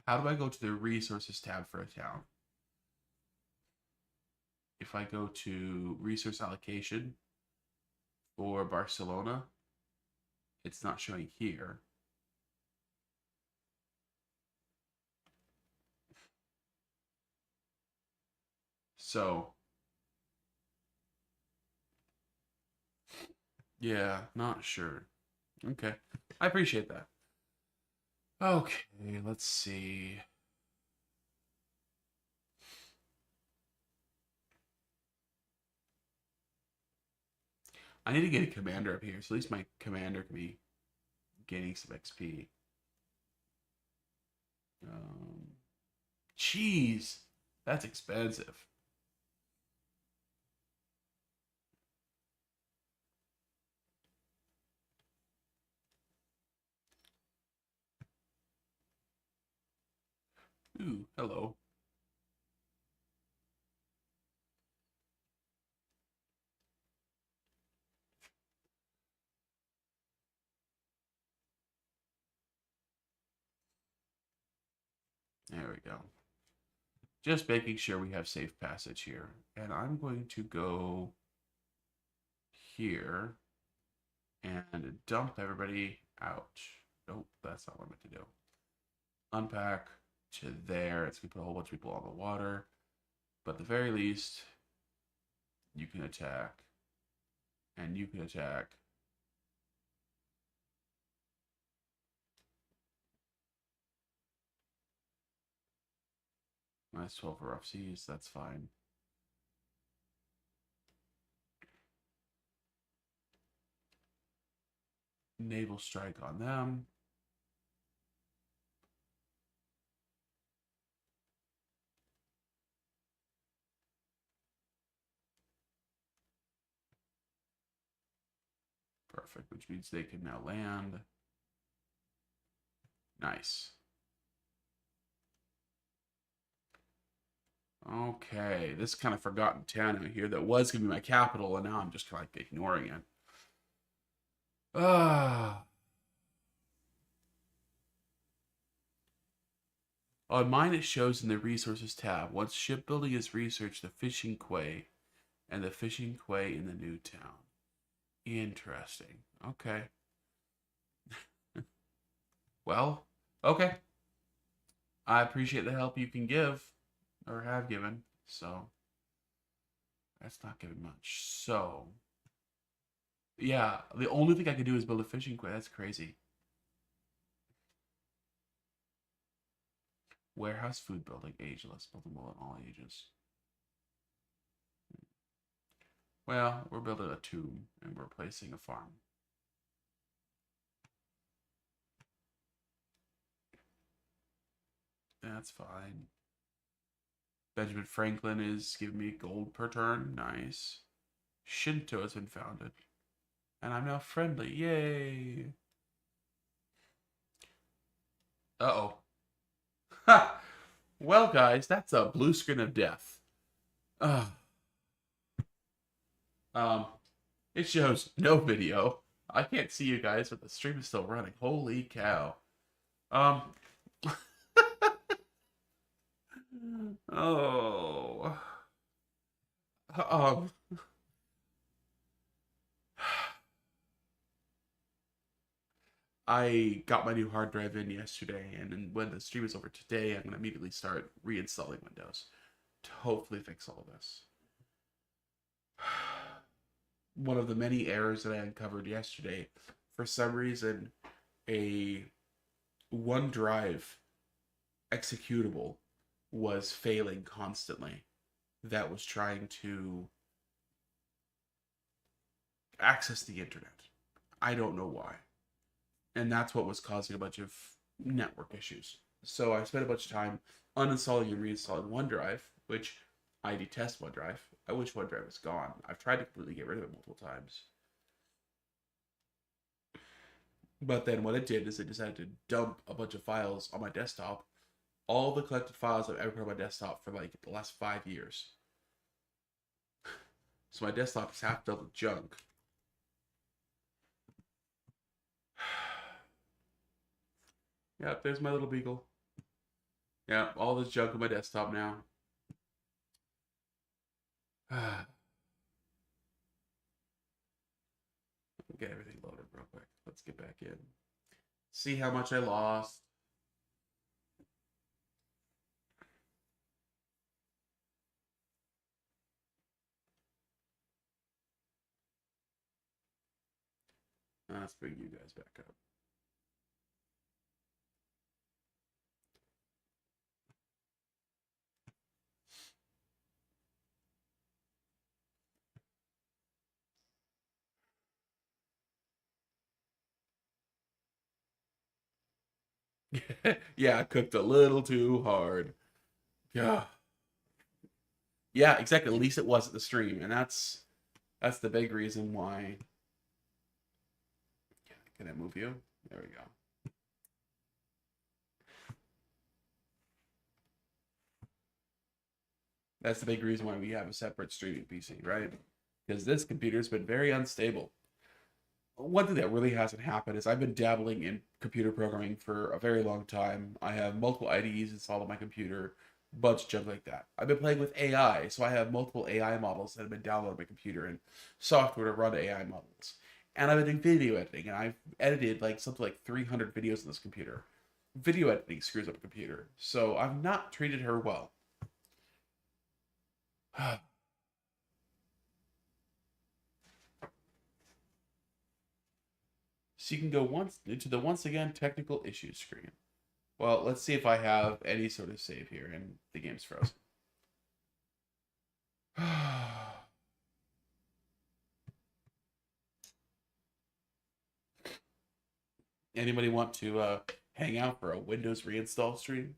A: How do I go to the resources tab for a town? If I go to resource allocation for Barcelona, it's not showing here. So, yeah, not sure. Okay, I appreciate that. Okay, let's see. I need to get a commander up here, so at least my commander can be gaining some XP. Cheese, that's expensive. Ooh, hello. There we go. Just making sure we have safe passage here. And I'm going to go here and dump everybody out. Nope, that's not what I meant to do. Unpack to there. It's going to put a whole bunch of people on the water. But at the very least, you can attack. And you can attack. Minus 12 for rough seas. That's fine. Naval strike on them. Perfect, which means they can now land. Nice. Okay, this kind of forgotten town out here that was going to be my capital, and now I'm just kind of like ignoring it. Ah. On mine, it shows in the Resources tab. Once shipbuilding is researched, the fishing quay and the fishing quay in the new town. Interesting. Okay. Well, okay. I appreciate the help you can give or have given. So that's not giving much. So yeah, the only thing I can do is build a fishing quay. That's crazy. Warehouse food building, ageless, buildable in all ages. Well, we're building a tomb and we're placing a farm. That's fine. Benjamin Franklin is giving me gold per turn. Nice. Shinto has been founded. And I'm now friendly. Yay. Uh-oh. Ha! Well, guys, that's a blue screen of death. Uh, um, it shows no video. I can't see you guys, but the stream is still running. Holy cow. Um, oh. Um, I got my new hard drive in yesterday, and then when the stream is over today, I'm going to immediately start reinstalling Windows to hopefully fix all of this. One of the many errors that I uncovered yesterday, for some reason, a OneDrive executable was failing constantly. That was trying to access the internet. I don't know why. And that's what was causing a bunch of network issues. So I spent a bunch of time uninstalling and reinstalling OneDrive, which I detest OneDrive. I wish OneDrive was gone. I've tried to completely get rid of it multiple times. But then what it did is it decided to dump a bunch of files on my desktop, all the collected files I've ever put on my desktop for like the last 5 years. So my desktop is half filled with junk. Yep, there's my little beagle. Yeah, all this junk on my desktop now. Get everything loaded real quick. Let's get back in. See how much I lost. Let's bring you guys back up. Yeah, I cooked a little too hard. Yeah. Yeah, exactly. At least it was at the stream, and that's the big reason why. Can I move you? There we go. That's the big reason why we have a separate streaming PC, right? Because this computer's been very unstable. One thing that really hasn't happened is I've been dabbling in computer programming for a very long time. I have multiple IDEs installed on my computer, bunch of junk like that. I've been playing with AI, so I have multiple AI models that have been downloaded on my computer and software to run AI models. And I've been doing video editing, and I've edited like something like 300 videos on this computer. Video editing screws up a computer, so I've not treated her well. So you can go once into the once again technical issues screen. Well, let's see if I have any sort of save here, and the game's frozen. Anybody want to hang out for a Windows reinstall stream?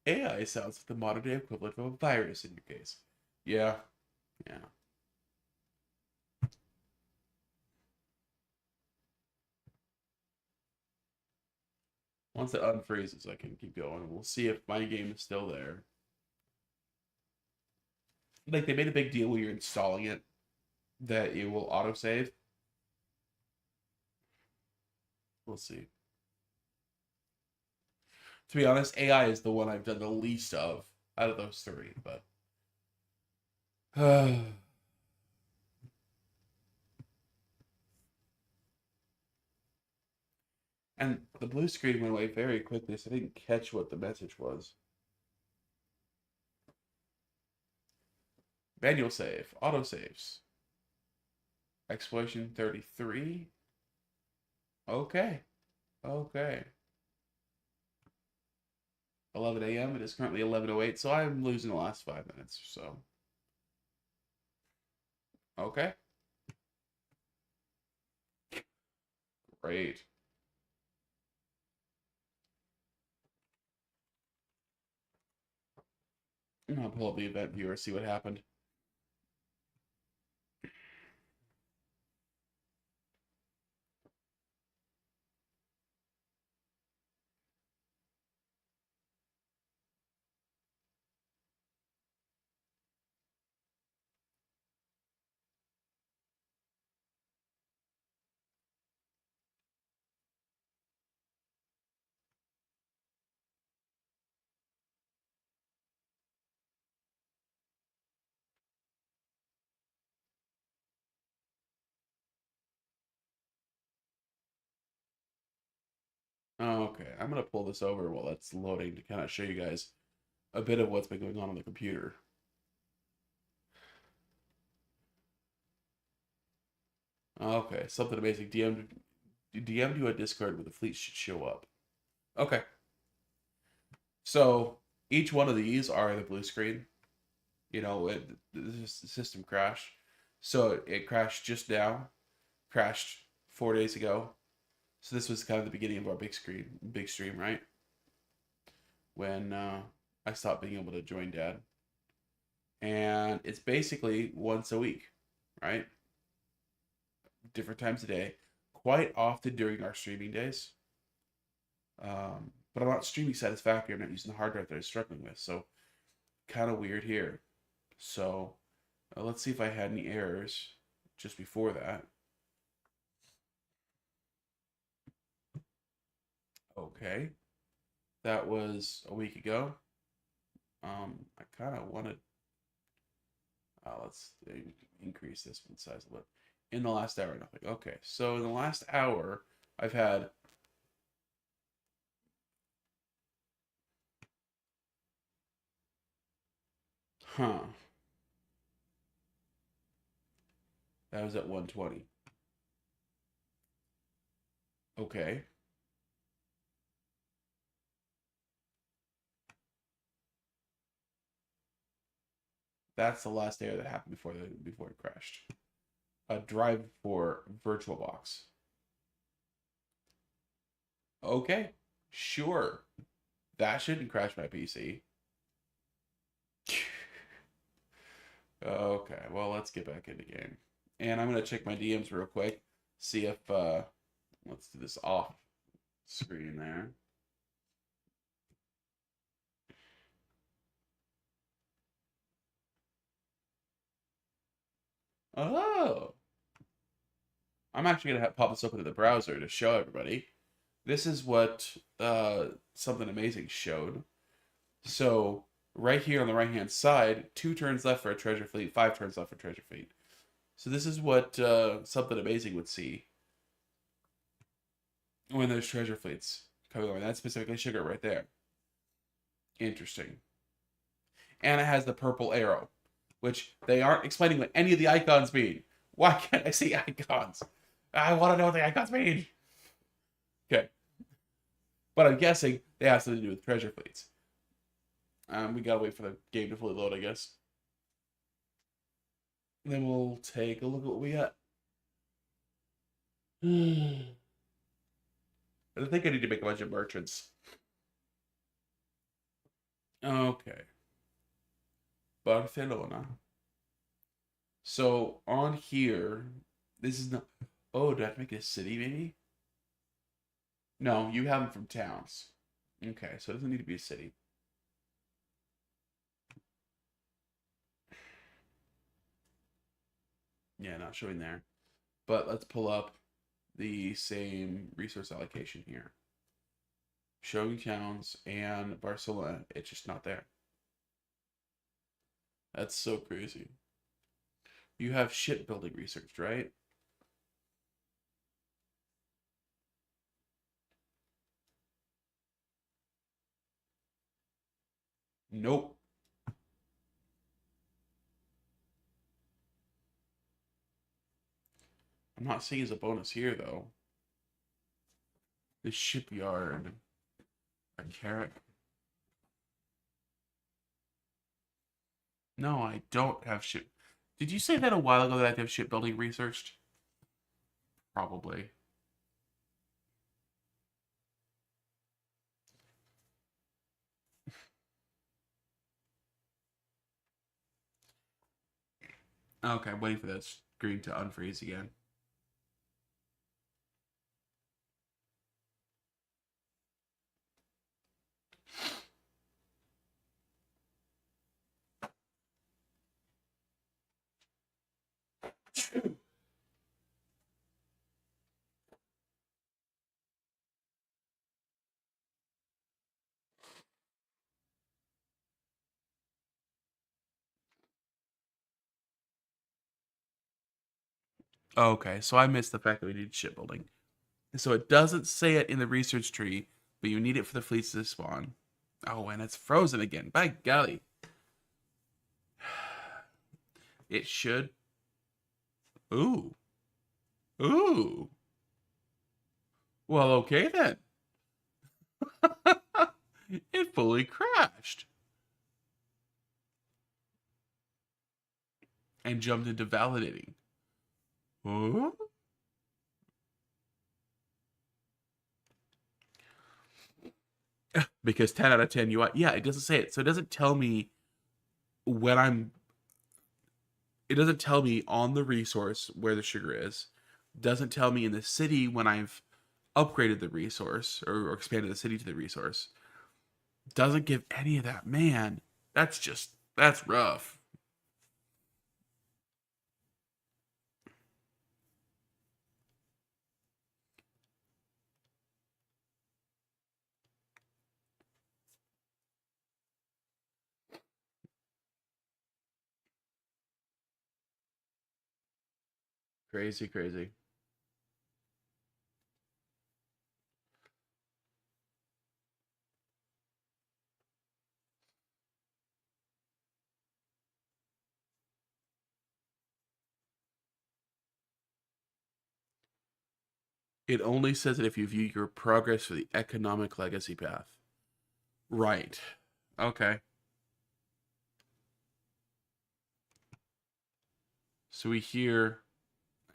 A: AI sounds like the modern day equivalent of a virus in your case. Yeah, yeah. Once it unfreezes, I can keep going. We'll see if my game is still there. Like, they made a big deal when you're installing it that it will autosave. We'll see. To be honest, AI is the one I've done the least of out of those three, but and the blue screen went away very quickly, so I didn't catch what the message was. Manual save, auto saves, exploration 33. Okay, okay. 11 a.m. It is currently 11:08, so I'm losing the last 5 minutes or so. Okay, great. I'm gonna pull up the event viewer, see what happened. Okay, I'm gonna pull this over while it's loading to kind of show you guys a bit of what's been going on the computer. Okay, something amazing. DM'd you a Discord where the fleet should show up. Okay, so each one of these are the blue screen. The system crashed. So it crashed just now, crashed 4 days ago. So this was kind of the beginning of our big stream, right? When I stopped being able to join Dad. And it's basically once a week, right? Different times a day, quite often during our streaming days. But I'm not streaming Satisfactory. I'm not using the hard drive that I'm struggling with. So kind of weird here. So let's see if I had any errors just before that. Okay. That was a week ago. I kind of wanted. Let's increase this one size a little. In the last hour, nothing. Okay, so in the last hour, I've had. Huh. That was at 120. Okay. That's the last error that happened before it crashed. A drive for VirtualBox. Okay, sure. That shouldn't crash my PC. Okay, well, let's get back into game. And I'm gonna check my DMs real quick. See if let's do this off screen there. Oh, I'm actually gonna pop this open to the browser to show everybody. This is what something amazing showed. So right here on the right hand side, 2 turns left for a treasure fleet, 5 turns left for treasure fleet. So this is what something amazing would see when there's treasure fleets coming over. That's specifically sugar right there. Interesting. And it has the purple arrow, which they aren't explaining what any of the icons mean. Why can't I see icons? I want to know what the icons mean. Okay. But I'm guessing they have something to do with treasure fleets. We gotta wait for the game to fully load, I guess. And then we'll take a look at what we got. I think I need to make a bunch of merchants. Okay. Barcelona. So on here, this is not. Oh, do I have to make it a city, maybe? No, you have them from towns. Okay, so it doesn't need to be a city. Yeah, not showing there. But let's pull up the same resource allocation here. showing towns and Barcelona. It's just not there. That's so crazy. You have shipbuilding research, right? Nope. I'm not seeing as a bonus here though. The shipyard. A carrot. No, I don't have ship. Did you say that a while ago that I have to have shipbuilding researched? Probably. Okay, I'm waiting for that screen to unfreeze again. Okay, so I missed the fact that we need shipbuilding. So it doesn't say it in the research tree, but you need it for the fleets to spawn. Oh, and it's frozen again. By golly. It should. Ooh. Ooh. Well, okay then. It fully crashed. And jumped into validating. Ooh. Because 10 out of 10 UI. Yeah, it doesn't say it. So it doesn't tell me when I'm. It doesn't tell me on the resource where the sugar is. It doesn't tell me in the city when I've upgraded the resource or expanded the city to the resource. Doesn't give any of that. Man, that's rough. Crazy, crazy. It only says it if you view your progress for the economic legacy path. Right. Okay. So we hear,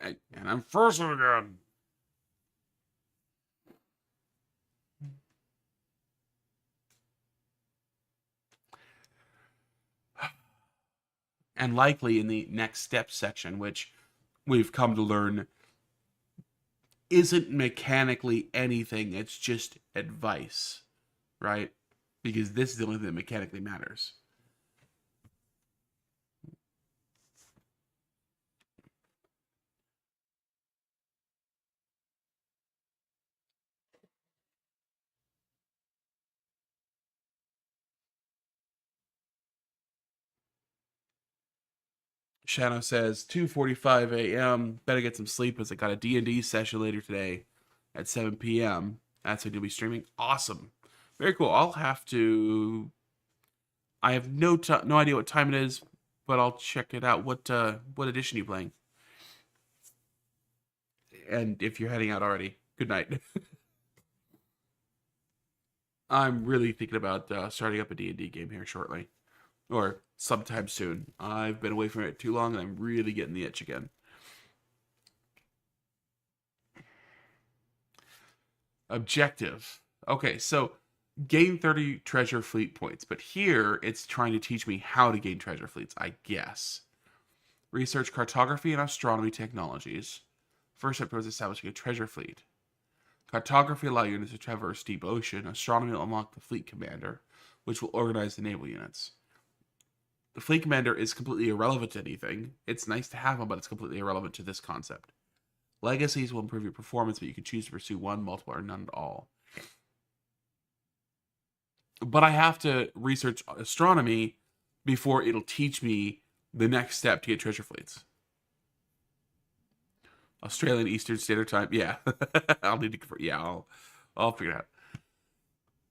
A: and I'm frozen again. And likely in the next step section, which we've come to learn isn't mechanically anything, it's just advice, right? Because this is the only thing that mechanically matters. Shadow says 2:45 a.m. Better get some sleep as I got a D&D session later today at 7 p.m. That's when you'll be streaming. Awesome. Very cool. I'll have to. I have no idea what time it is, but I'll check it out. What edition are you playing? And if you're heading out already, good night. I'm really thinking about starting up a D&D game here shortly, or sometime soon. I've been away from it too long, and I'm really getting the itch again. Objective. Okay, so gain 30 treasure fleet points, but here it's trying to teach me how to gain treasure fleets, I guess. Research cartography and astronomy technologies. First step towards establishing a treasure fleet. Cartography allows units to traverse deep ocean. Astronomy will unlock the fleet commander, which will organize the naval units. The fleet commander is completely irrelevant to anything. It's nice to have one, but it's completely irrelevant to this concept. Legacies will improve your performance, but you can choose to pursue one, multiple, or none at all. but I have to research astronomy before it'll teach me the next step to get treasure fleets. Australian Eastern Standard Time. Yeah, I'll need to convert. Yeah, I'll figure it out.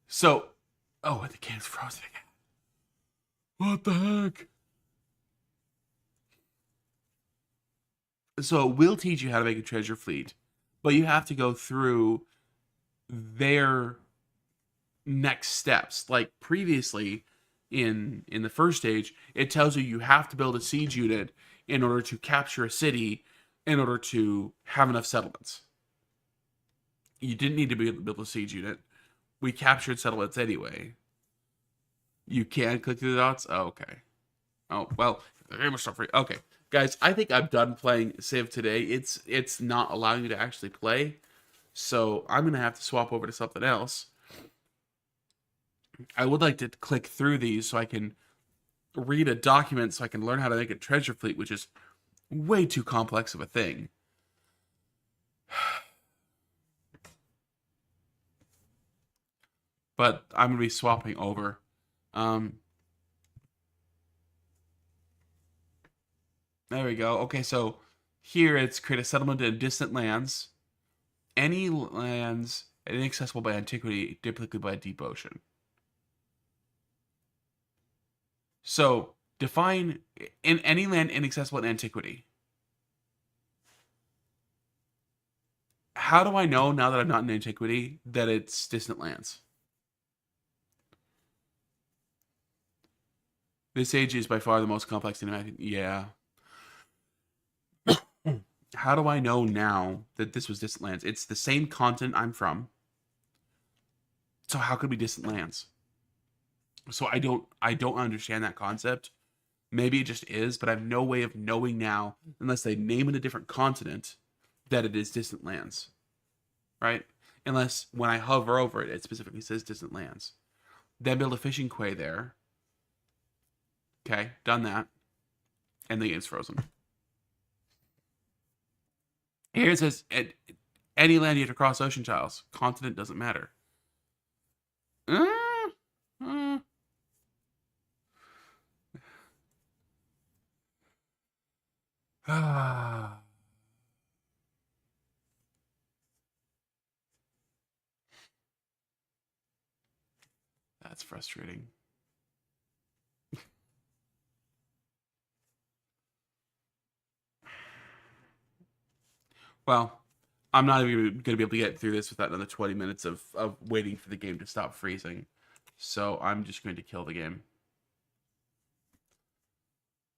A: So, oh, the game's frozen again. What the heck? So it will teach you how to make a treasure fleet, but you have to go through their next steps. Like previously in the first stage, it tells you have to build a siege unit in order to capture a city in order to have enough settlements. You didn't need to build a siege unit. We captured settlements anyway. You can click through the dots. Oh, okay. Oh well, the game was stuff free. Okay, guys, I think I'm done playing Civ today. It's not allowing me to actually play, so I'm gonna have to swap over to something else. I would like to click through these so I can read a document so I can learn how to make a treasure fleet, which is way too complex of a thing. But I'm gonna be swapping over. Um, there we go. Okay, so here it's create a settlement in distant lands. Any lands inaccessible by antiquity, typically by deep ocean. So define in any land inaccessible in antiquity. How do I know now that I'm not in antiquity that it's distant lands? This age is by far the most complex thing. Yeah. How do I know now that this was distant lands? It's the same continent I'm from. So how could it be distant lands? So I don't understand that concept. Maybe it just is, but I have no way of knowing now unless they name it a different continent that it is distant lands. Right? Unless when I hover over it, it specifically says distant lands. Then build a fishing quay there. Okay, done that. And the game's frozen. Here it says any land you have to cross ocean tiles. Continent doesn't matter. Uh, uh. That's frustrating. Well, I'm not even going to be able to get through this without another 20 minutes of waiting for the game to stop freezing. So I'm just going to kill the game.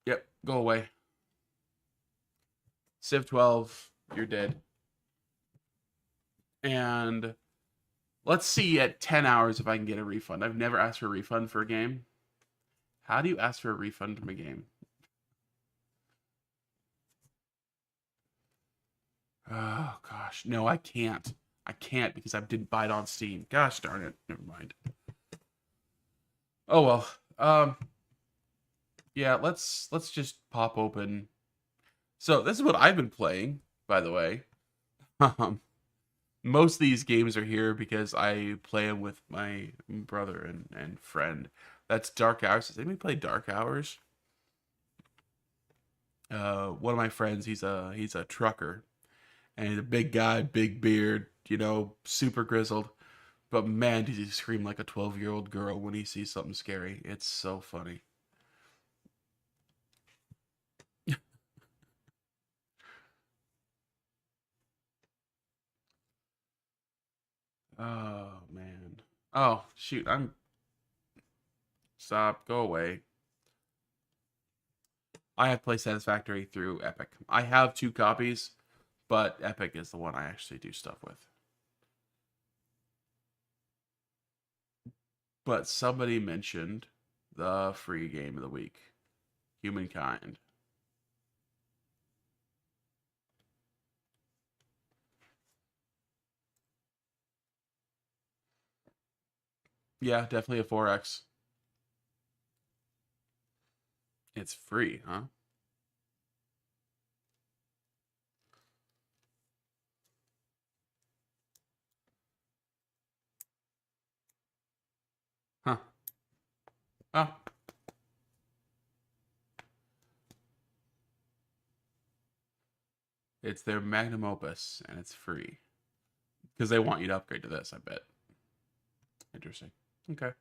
A: Yep, go away. Civ 12, you're dead. And let's see at 10 hours if I can get a refund. I've never asked for a refund for a game. How do you ask for a refund from a game? Oh, gosh. No, I can't. I can't because I didn't buy it on Steam. Gosh darn it. Never mind. Oh, well. Yeah, let's just pop open. So this is what I've been playing, by the way. Most of these games are here because I play them with my brother and friend. That's Dark Hours. Does anybody play Dark Hours? One of my friends, he's a trucker, and he's a big guy, big beard, super grizzled. But man, does he scream like a 12-year-old girl when he sees something scary. It's so funny. Oh man. Oh shoot, I'm stop, go away. I have to play Satisfactory through Epic. I have two copies, but Epic is the one I actually do stuff with. But somebody mentioned the free game of the week, Humankind. Yeah, definitely a 4X. It's free, huh? Huh. It's their magnum opus, and it's free. Because they want you to upgrade to this, I bet. Interesting. Okay.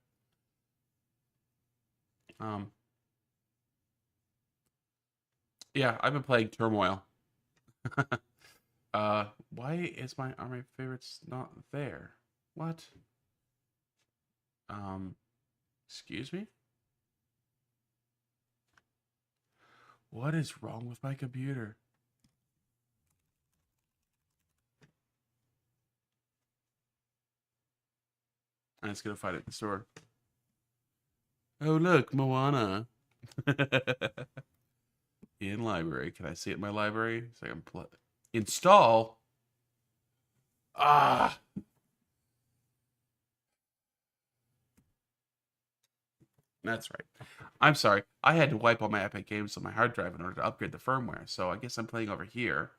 A: Um, yeah, I've been playing Turmoil. Why is are my favorites not there? What? Um, excuse me? What is wrong with my computer? I'm just gonna find it in the store. Oh, look, Moana. In library. Can I see it in my library? So I can play. Install? Ah! That's right. I'm sorry. I had to wipe all my Epic games on my hard drive in order to upgrade the firmware. So I guess I'm playing over here.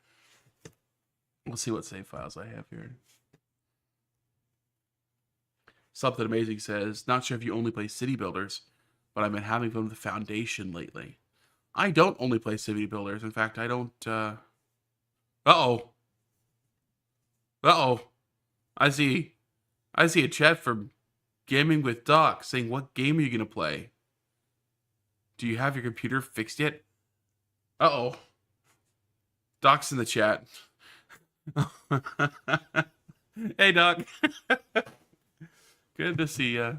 A: We'll see what save files I have here. Something Amazing says, not sure if you only play city builders, but I've been having fun with the Foundation lately. I don't only play city builders. In fact, I don't, Uh-oh. Uh-oh. I see a chat from Gaming with Doc saying, what game are you going to play? Do you have your computer fixed yet? Uh-oh. Doc's in the chat. Hey, Doc. Good to see ya.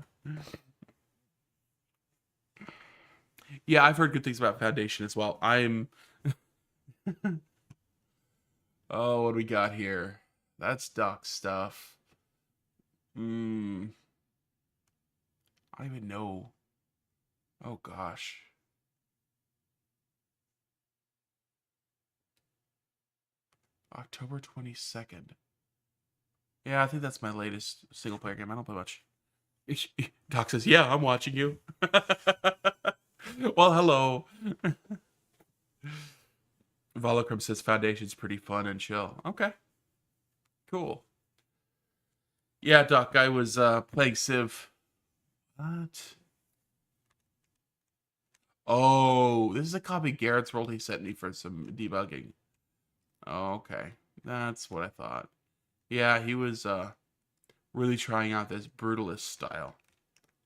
A: Yeah, I've heard good things about Foundation as well. Oh, what do we got here? That's Doc stuff. I don't even know. Oh, gosh. October 22nd. Yeah, I think that's my latest single player game. I don't play much. Doc says, yeah, I'm watching you. Well, hello. Volocrum says Foundation's pretty fun and chill. Okay. Cool. Yeah, Doc, I was playing Civ. What? Oh, this is a copy Garrett's World he sent me for some debugging. Oh, okay. That's what I thought. Yeah, he was really trying out this brutalist style.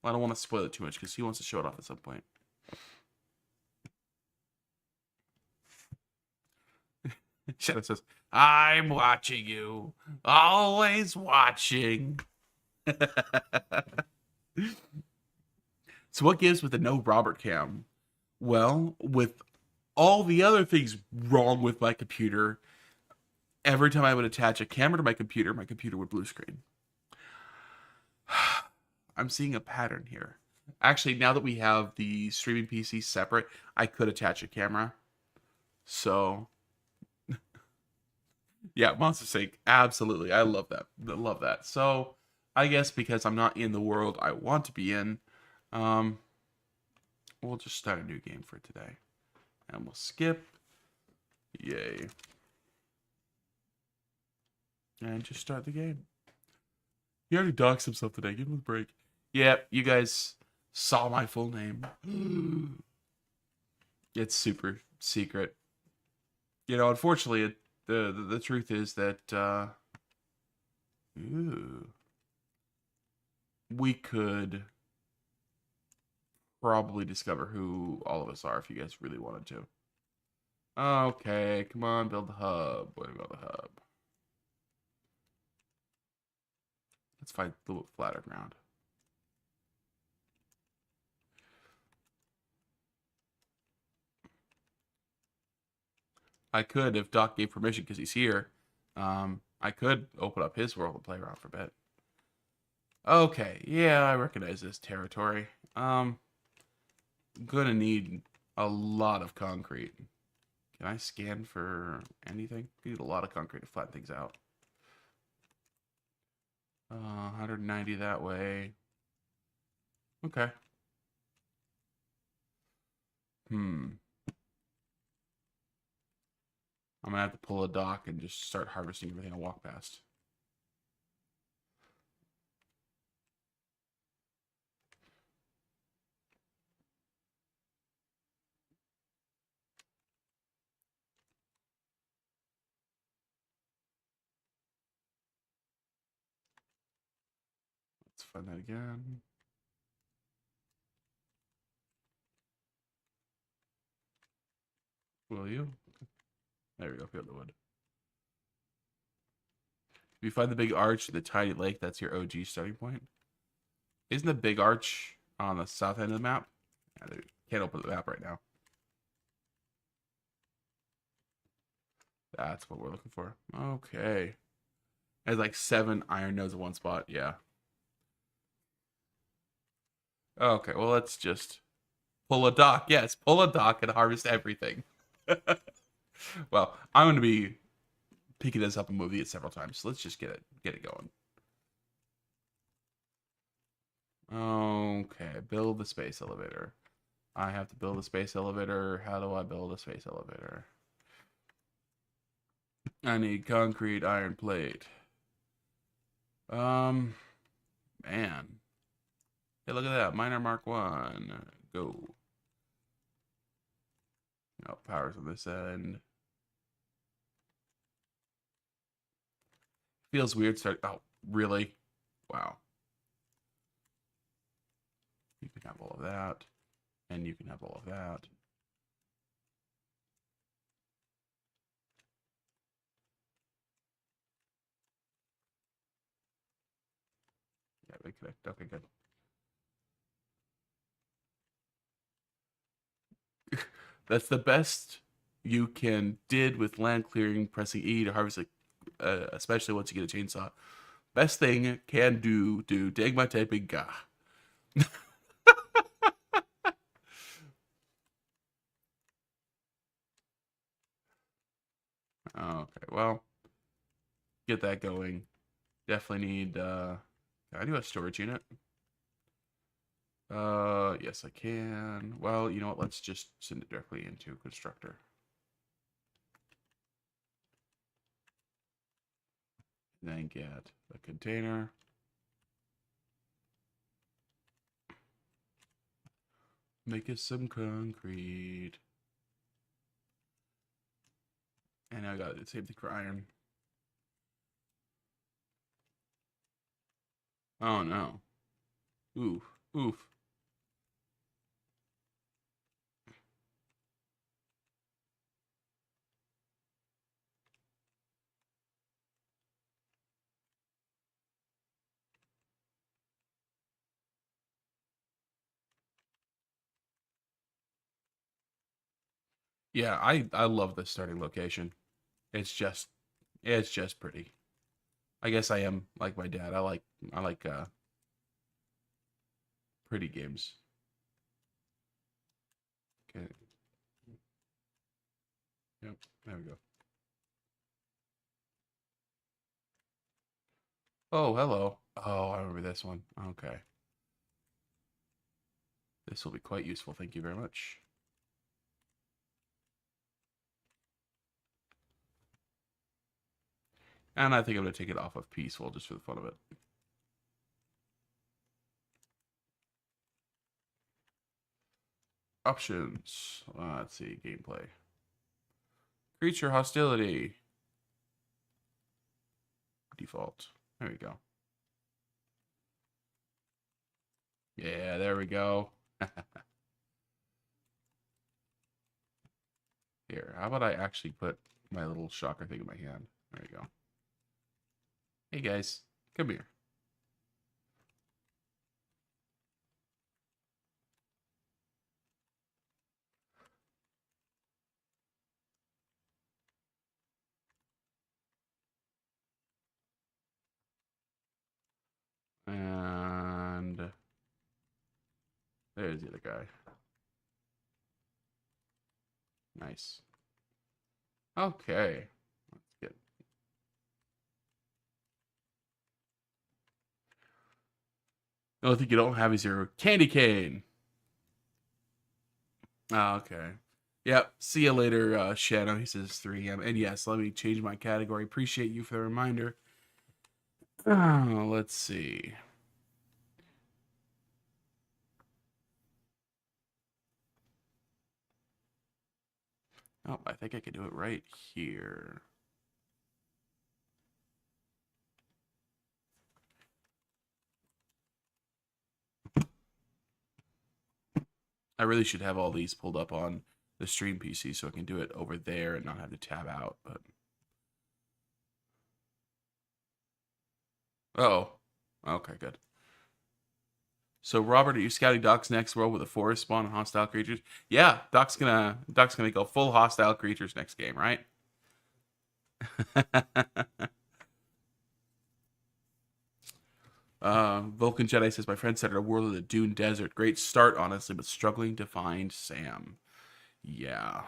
A: Well, I don't want to spoil it too much because he wants to show it off at some point. Shadow says, I'm watching you. Always watching. So what gives with the no Robert cam? Well, with all the other things wrong with my computer, every time I would attach a camera to my computer would blue screen. I'm seeing a pattern here. Actually, now that we have the streaming PC separate, I could attach a camera. So, yeah, Monster Sync, absolutely. I love that. I love that. So, I guess because I'm not in the world I want to be in, um, we'll just start a new game for today. And we'll skip. Yay. And just start the game. He already doxed himself today. Give him a break. Yeah, you guys saw my full name. It's super secret. You know, unfortunately, the truth is that we could probably discover who all of us are if you guys really wanted to. Okay, come on, build the hub. What about the hub? Let's find a little flatter ground. I could, if Doc gave permission, because he's here, I could open up his world and play around for a bit. Okay, yeah, I recognize this territory. I'm gonna need a lot of concrete. Can I scan for anything? I need a lot of concrete to flatten things out. 190 that way. Okay. I'm gonna have to pull a dock and just start harvesting everything I walk past. find that again. Will you? There we go. Feel the wood. If you find the big arch, the tiny lake, that's your OG starting point. Isn't the big arch on the south end of the map? Yeah, can't open the map right now. That's what we're looking for. Okay. There's like 7 iron nodes in one spot. Yeah. Okay, well, let's just pull a dock. Yes, pull a dock and harvest everything. Well, I'm going to be picking this up and moving it several times. So let's just get it going. Okay, build the space elevator. I have to build a space elevator. How do I build a space elevator? I need concrete iron plate. Man. Hey, look at that. Miner Mark 1. Go. Oh, power's on this end. Feels weird starting. Oh, really? Wow. You can have all of that. And you can have all of that. Yeah, they connect. Okay, good. That's the best you did with land clearing, pressing E to harvest, especially once you get a chainsaw. Best thing can do dig my typing ga. Okay, well, get that going. Definitely need can I do a storage unit? Yes I can. Well, you know what, let's just send it directly into constructor. Then get a container. Make us some concrete. And I got the same thing for iron. Oh no. Oof. Oof. Yeah, I love this starting location. It's just pretty. I guess I am like my dad. I like pretty games. Okay. Yep. There we go. Oh, hello. Oh, I remember this one. Okay. This will be quite useful. Thank you very much. And I think I'm going to take it off of peaceful just for the fun of it. Options. Let's see. Gameplay. Creature hostility. Default. There we go. Yeah, there we go. Here, how about I actually put my little shocker thing in my hand? There you go. Hey guys, come here. And there's the other guy. Nice. Okay. Let's get. The only thing you don't have is your candy cane. Oh, okay. Yep. See you later, Shadow. He says 3 a.m. And yes, let me change my category. Appreciate you for the reminder. Oh, let's see. Oh, I think I could do it right here. I really should have all these pulled up on the stream PC so I can do it over there and not have to tab out. But oh, okay, good. So Robert, are you scouting Doc's next world with a forest spawn and hostile creatures? Yeah, Doc's gonna go full hostile creatures next game, right? Vulcan Jedi says my friend said a world of the Dune Desert. Great start, honestly, but struggling to find Sam. Yeah,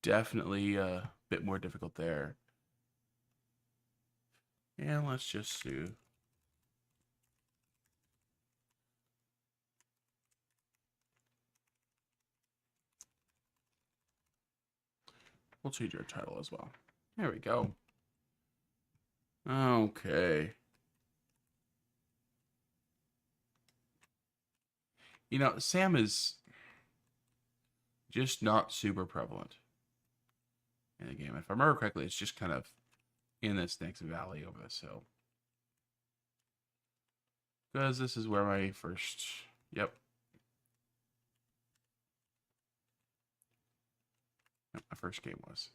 A: definitely a bit more difficult there. Yeah, let's just do. We'll change your title as well. There we go. Okay. You know, Sam is just not super prevalent in the game. If I remember correctly, it's just kind of in this next valley over this hill. Because this is where my first... Yep. My first game was.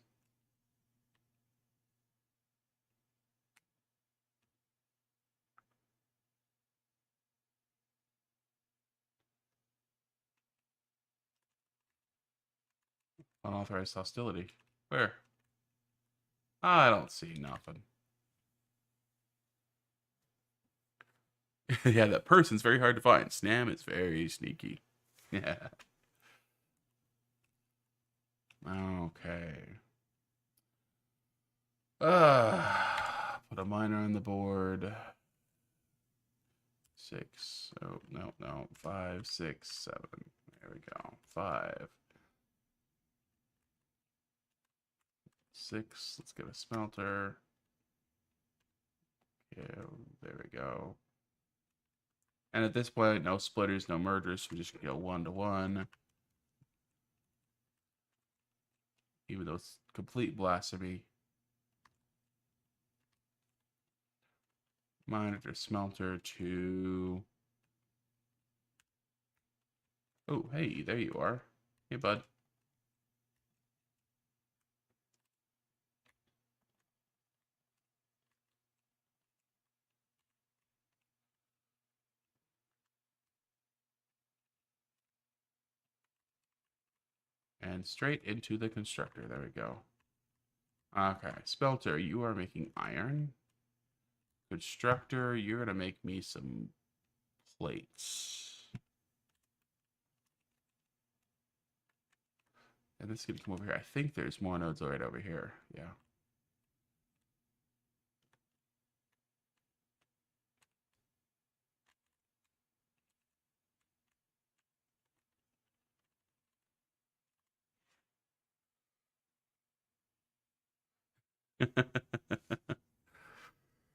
A: Unauthorized hostility. Where? I don't see nothing. Yeah, that person's very hard to find. Snam is very sneaky. Yeah. Okay. Put a miner on the board. 6. Oh, no, no. 5, 6, 7. There we go. 5. 6. Let's get a smelter. Yeah, there we go. And at this point, no splitters, no mergers. So we just go 1 to 1. Even though it's complete blasphemy. Monitor smelter to. Oh, hey, there you are. Hey, bud. And straight into the constructor. There we go. Okay, Spelter, you are making iron. Constructor, you're going to make me some plates. And this is going to come over here. I think there's more nodes right over here. Yeah.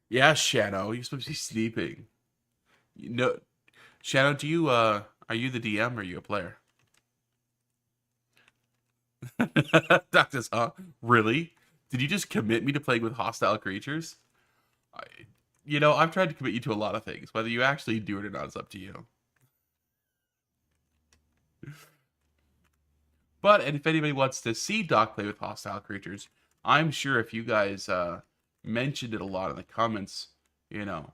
A: Yeah, Shadow, you're supposed to be sleeping. You know, Shadow, do you are you the DM or are you a player? Doctors, huh? Really? Did you just commit me to playing with hostile creatures? I, I've tried to commit you to a lot of things. Whether you actually do it or not is up to you. But and if anybody wants to see Doc play with hostile creatures, I'm sure if you guys mentioned it a lot in the comments, you know,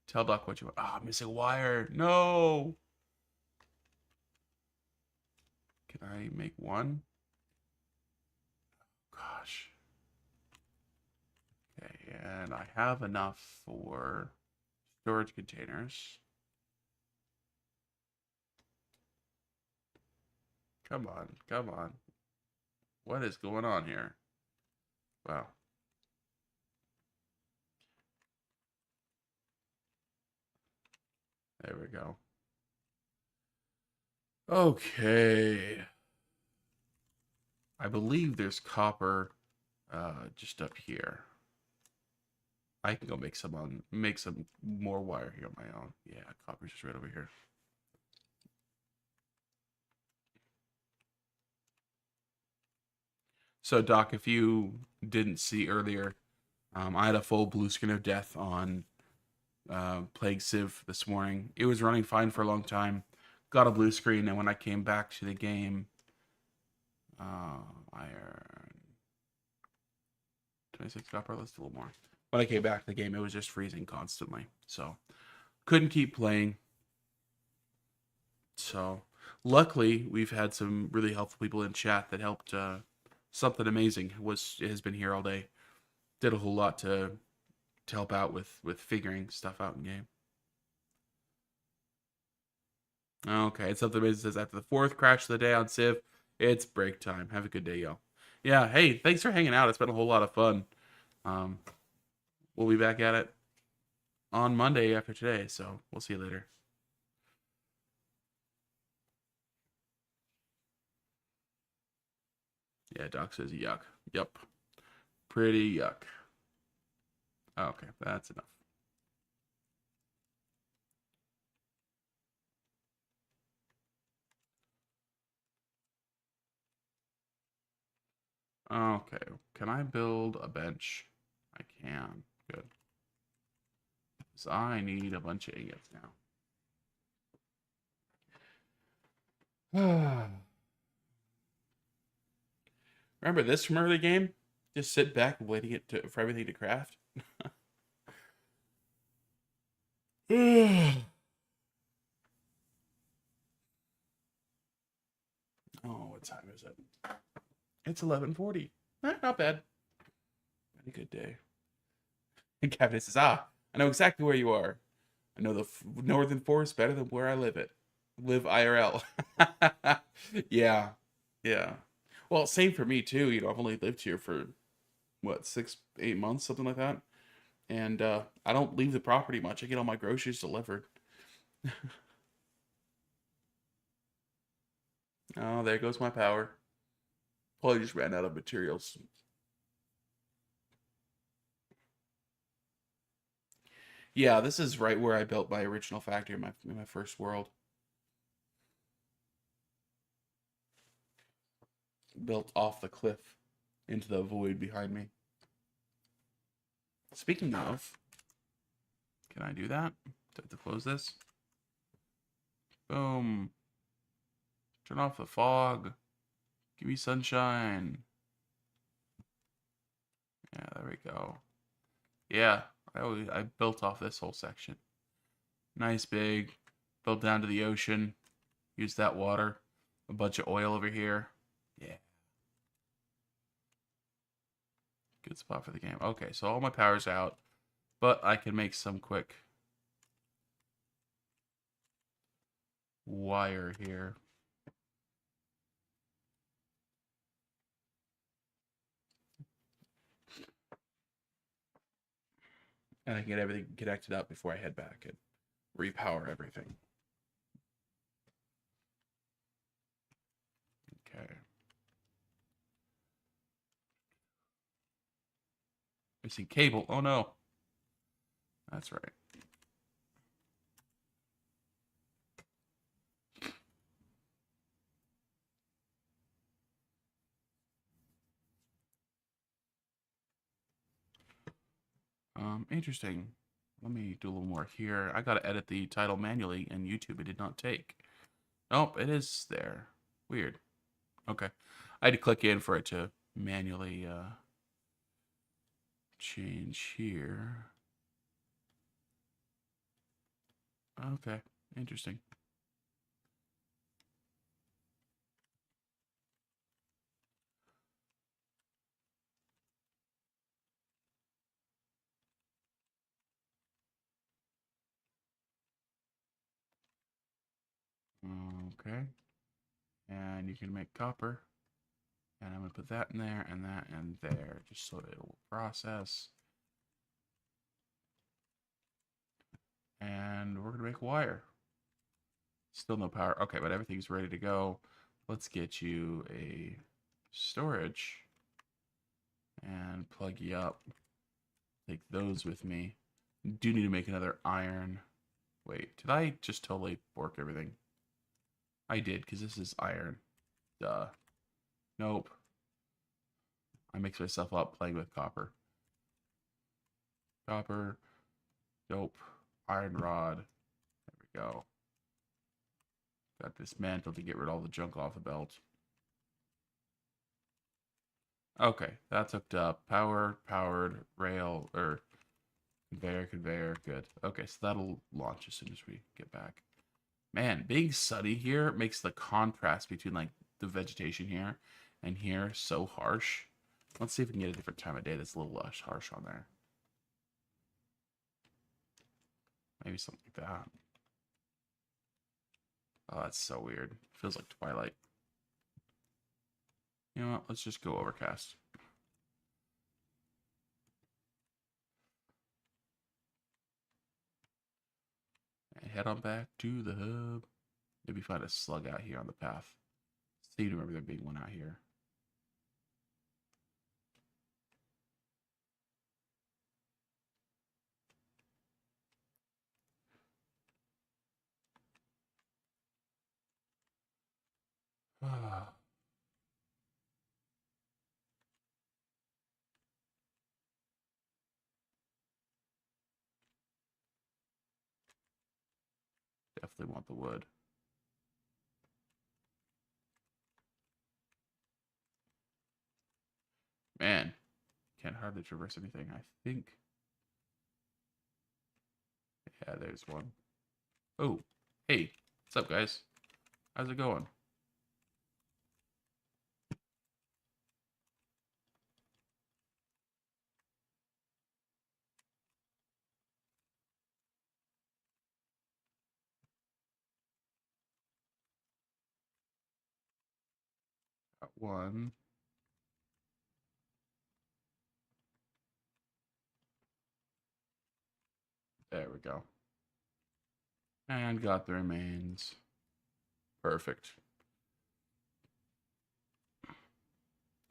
A: tell Doc what you want. Ah, missing wire. No. Can I make one? Gosh. Okay, and I have enough for storage containers. Come on, come on. What is going on here? Wow. There we go. Okay. I believe there's copper just up here. I can go make some more wire here on my own. Yeah, copper's just right over here. So Doc, if you didn't see earlier, I had a full blue screen of death on playing Civ this morning. It was running fine for a long time. Got a blue screen, and when I came back to the game, iron 26 copper. Let's do a little more. When I came back to the game, it was just freezing constantly, so couldn't keep playing. So luckily, we've had some really helpful people in chat that helped. Something amazing has been here all day. Did a whole lot to help out with figuring stuff out in game. Okay, it's something amazing says after the fourth crash of the day on Civ, it's break time. Have a good day, y'all. Yeah, hey, thanks for hanging out. It's been a whole lot of fun. Um, we'll be back at it on Monday after today, so we'll see you later. Yeah, Doc says yuck. Yup. Pretty yuck. Okay, that's enough. Okay, can I build a bench? I can. Good. So I need a bunch of ingots now. Remember this from early game? Just sit back waiting for everything to craft. Oh, what time is it? It's 11:40. Not bad. Had a good day. And Captain says, I know exactly where you are. I know the northern forest better than where I live IRL. Yeah. Yeah. Well, same for me too. I've only lived here for what, 6, 8 months, something like that. And I don't leave the property much. I get all my groceries delivered. Oh, there goes my power. Probably just ran out of materials. Yeah, this is right where I built my original factory in my first world. Built off the cliff into the void behind me. Speaking of, can I do that? Do I have to close this? Boom. Turn off the fog. Give me sunshine. Yeah, there we go. Yeah, I built off this whole section. Nice big. Built down to the ocean. Use that water. A bunch of oil over here. Yeah. Good spot for the game. Okay, so all my power's out. But I can make some quick wire here. And I can get everything connected up before I head back and repower everything. Okay. Missing cable. Oh no. That's right. Interesting. Let me do a little more here. I gotta edit the title manually, and YouTube it did not take. Nope, it is there. Weird. Okay. I had to click in for it to manually change here. Okay. Interesting. Okay. And you can make copper. And I'm going to put that in there and that in there just so it will process. And we're going to make wire. Still no power. Okay, but everything's ready to go. Let's get you a storage and plug you up. Take those with me. Do need to make another iron. Wait, did I just totally bork everything? I did, because this is iron. Duh. Nope. I mixed myself up playing with copper. Copper. Nope. Iron rod. There we go. Got this mantle to get rid of all the junk off the belt. Okay, that's hooked up. Powered, rail, or conveyor, good. Okay, so that'll launch as soon as we get back. Man, being sunny here makes the contrast between like the vegetation here and here so harsh. Let's see if we can get a different time of day that's a little less harsh on there. Maybe something like that. Oh, that's so weird. Feels like twilight. You know what? Let's just go overcast. And head on back to the hub. Maybe find a slug out here on the path. Seem to remember there being one out here. Definitely want the wood. Man, can't hardly traverse anything. I think. Yeah, there's one. Oh, hey, what's up, guys? How's it going? Got one. There we go. And got the remains. Perfect.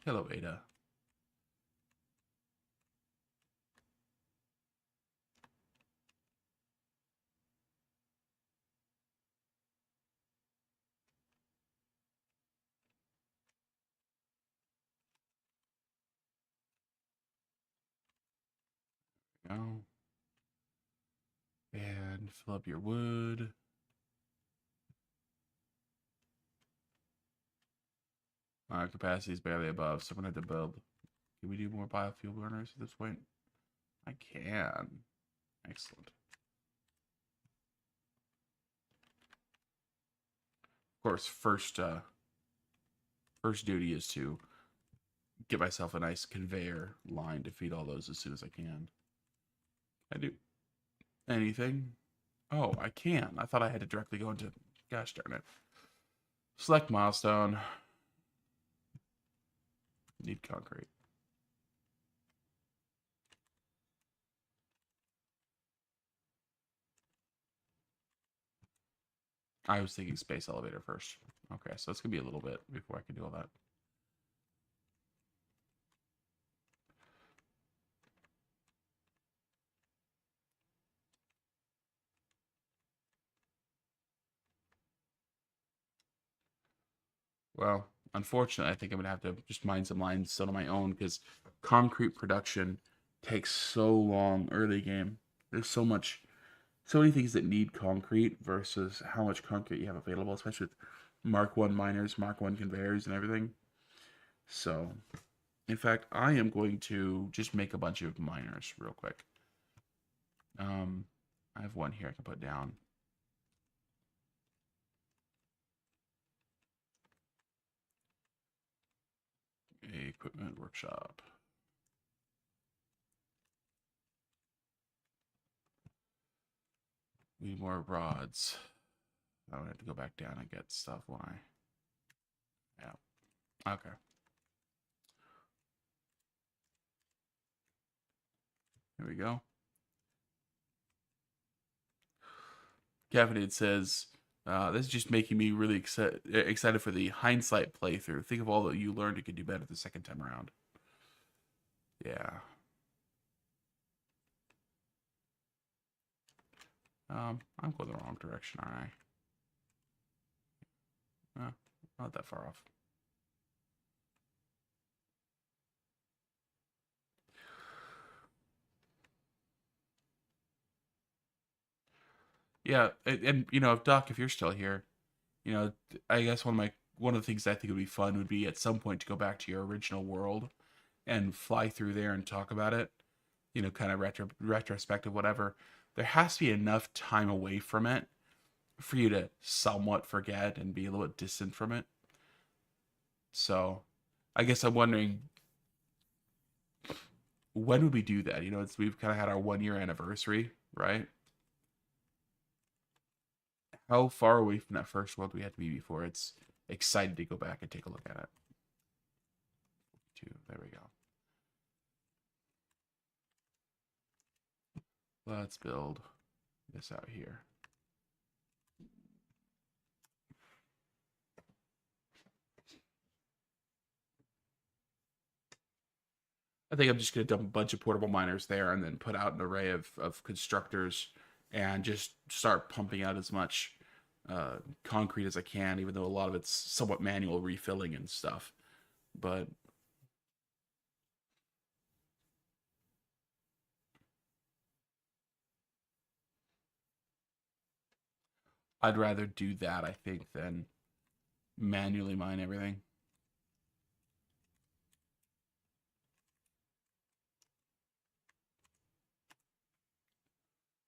A: Hello, Ada. Go. And fill up your wood. Our capacity is barely above, so I'm gonna have to build. Can we do more biofuel burners at this point? I can. Excellent. Of course, first duty is to get myself a nice conveyor line to feed all those as soon as I can. I do anything? Oh, I can. I thought I had to directly go into. Gosh darn it. Select milestone. Need concrete. I was thinking space elevator first. Okay, so it's gonna be a little bit before I can do all that. Well, unfortunately, I think I'm gonna have to just mine some limestone on my own because concrete production takes so long early game. There's so many things that need concrete versus how much concrete you have available, especially with Mark One miners, Mark One conveyors, and everything. So, in fact, I am going to just make a bunch of miners real quick. I have one here I can put down. Equipment workshop. Need more rods. I would have to go back down and get stuff when I. Yeah. Okay. Here we go. Caffeinated says, this is just making me really excited for the hindsight playthrough. Think of all that you learned you could do better the second time around. Yeah. I'm going the wrong direction, aren't I? Not that far off. Yeah, and you know, if Doc, if you're still here, you know, I guess one of the things I think would be fun would be at some point to go back to your original world and fly through there and talk about it. You know, kind of retrospective, whatever. There has to be enough time away from it for you to somewhat forget and be a little bit distant from it. So, I guess I'm wondering when would we do that? You know, we've kind of had our 1 year anniversary, right? How far away from that first world do we have to be before it's excited to go back and take a look at it? Two, there we go. Let's build this out here. I think I'm just going to dump a bunch of portable miners there and then put out an array of constructors and just start pumping out as much concrete as I can, even though a lot of it's somewhat manual refilling and stuff. But I'd rather do that, I think, than manually mine everything.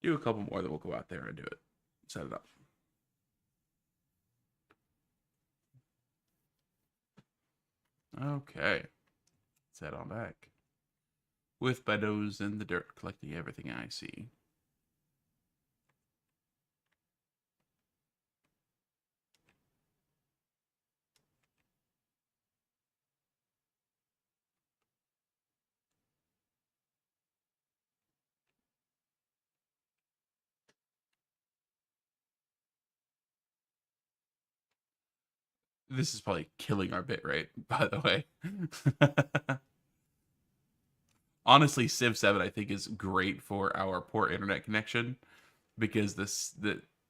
A: Do a couple more, then we'll go out there and do it. Set it up. Okay. Let's head on back. With my nose in the dirt, collecting everything I see. This is probably killing our bit rate, by the way. Honestly, Civ 7 I think is great for our poor internet connection because the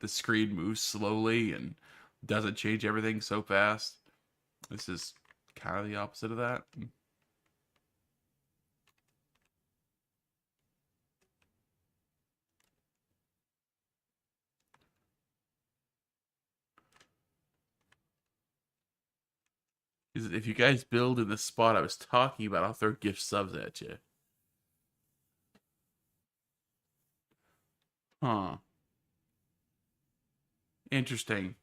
A: screen moves slowly and doesn't change everything so fast. This is kind of the opposite of that. If you guys build in the spot I was talking about, I'll throw gift subs at you. Huh. Interesting.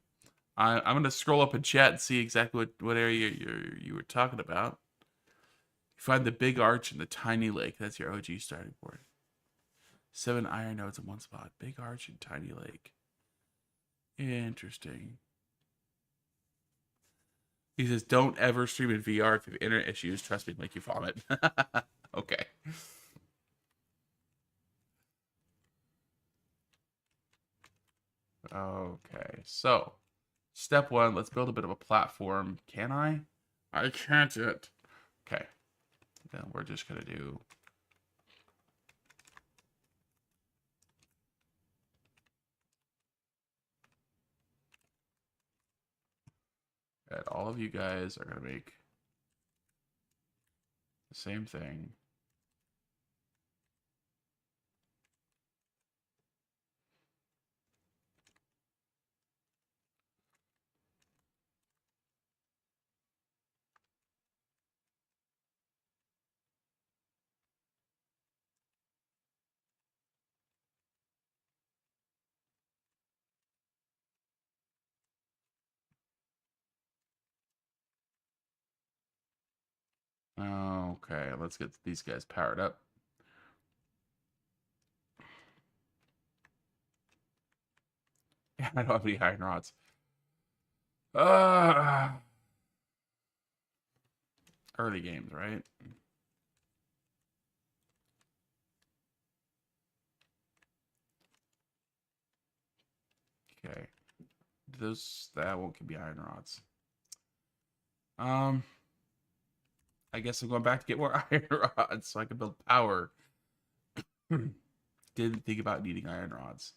A: I'm gonna scroll up in chat and see exactly what area you were talking about. You find the big arch and the tiny lake. That's your OG starting point. 7 iron nodes in one spot. Big arch and tiny lake. Interesting. He says, "Don't ever stream in VR if you have internet issues. Trust me, make you vomit." Okay. Okay. So, step one. Let's build a bit of a platform. Can I? I can't yet. Okay. Then we're just gonna do. And all of you guys are gonna make the same thing. Okay, let's get these guys powered up. I don't have any iron rods. Uh, early games, right? Okay. That won't give me iron rods. Um, I guess I'm going back to get more iron rods so I can build power. Didn't think about needing iron rods.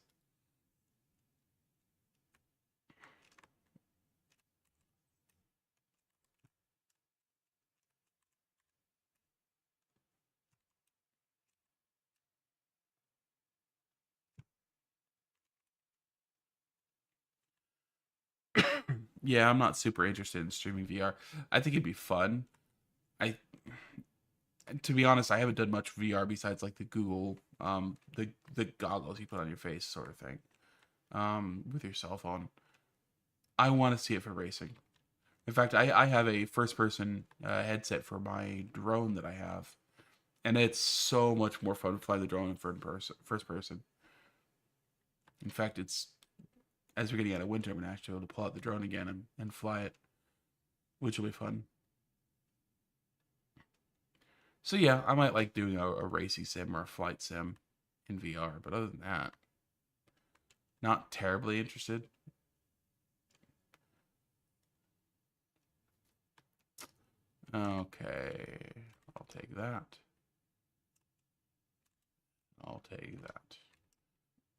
A: Yeah, I'm not super interested in streaming VR. I think it'd be fun. I To be honest, I haven't done much VR besides like the Google the goggles you put on your face sort of thing. With your cell phone. I want to see it for racing. In fact, I have a first person headset for my drone that I have, and it's so much more fun to fly the drone in first person. In fact, it's as we're getting out of winter, I'm gonna actually be able to pull out the drone again and fly it, which will be fun. So yeah, I might like doing a racing sim or a flight sim in VR, but other than that, not terribly interested. Okay, I'll take that. I'll take that.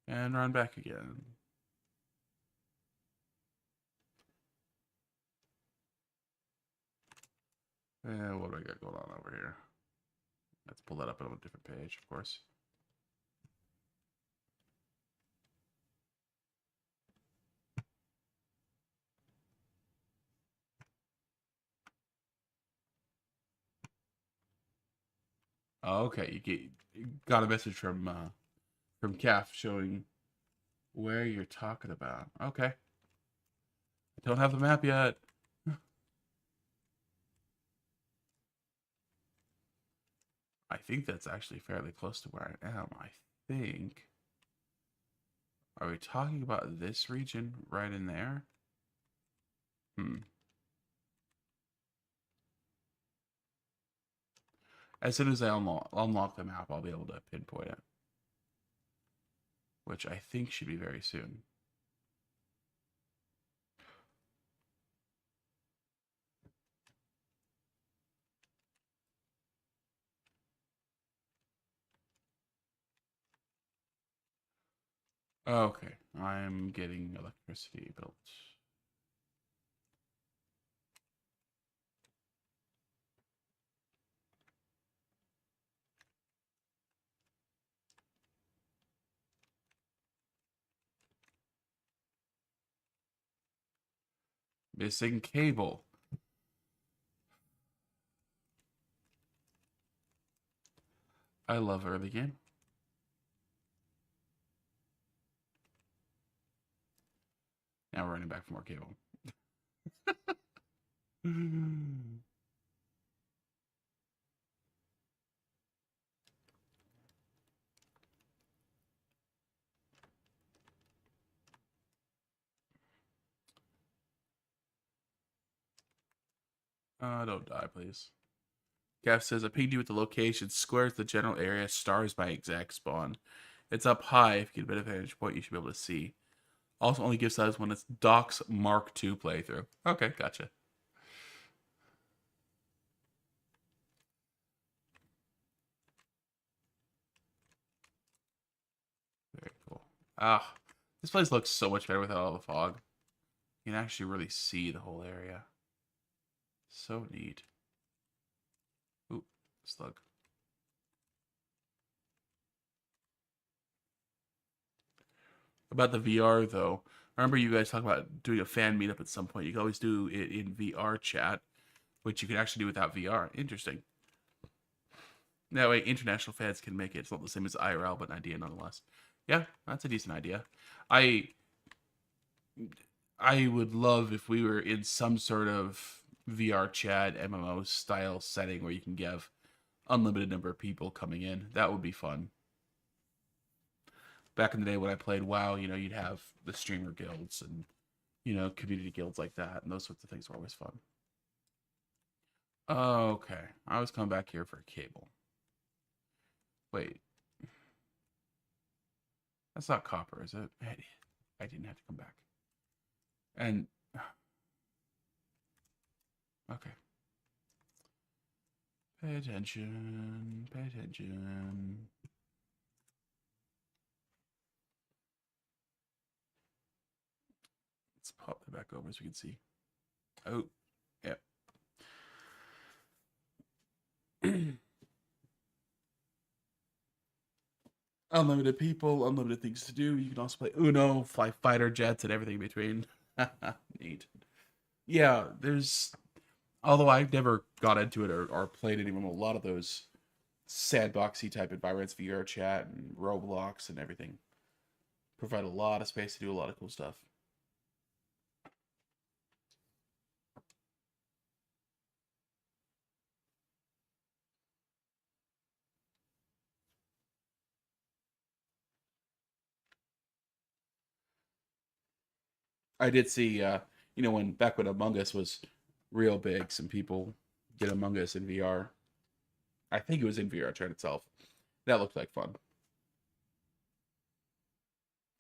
A: And run back again. And what do I got going on over here? Let's pull that up on a different page, of course. Okay, got a message from Calf showing where you're talking about. Okay, I don't have the map yet. I think that's actually fairly close to where I am. I think. Are we talking about this region right in there? Hmm. As soon as I unlock the map, I'll be able to pinpoint it, which I think should be very soon. Okay, I'm getting electricity built. Missing cable. I love early game. Now we're running back for more cable. Don't die, please. Gav says a pinged you with the location. Squares the general area. Stars my exact spawn. It's up high. If you get a better vantage point, you should be able to see. Also, only gives size when it's Doc's Mark II playthrough. Okay, gotcha. Very cool. Ah, this place looks so much better without all the fog. You can actually really see the whole area. So neat. Ooh, slug. About the VR though, I remember you guys talking about doing a fan meetup at some point. You can always do it in VR chat, which you can actually do without VR. Interesting. That way, international fans can make it. It's not the same as IRL, but an idea nonetheless. Yeah, that's a decent idea. I I would love if we were in some sort of VR chat MMO style setting where you can give unlimited number of people coming in. That would be fun. Back in the day when I played WoW, you'd have the streamer guilds and community guilds like that, and those sorts of things were always fun. Okay, I was coming back here for a cable. Wait, that's not copper, is it? I didn't have to come back. And okay, pay attention. Pay attention. Let's pop that back over so we can see. Oh, yeah. Unlimited people, unlimited things to do. You can also play Uno, fly fighter jets, and everything in between. Neat. Yeah, there's. Although I've never got into it or played anyone, a lot of those sandboxy type environments, VR chat and Roblox and everything, provide a lot of space to do a lot of cool stuff. I did see, when back when Among Us was real big, some people did Among Us in VR. I think it was in VR chat itself. That looked like fun.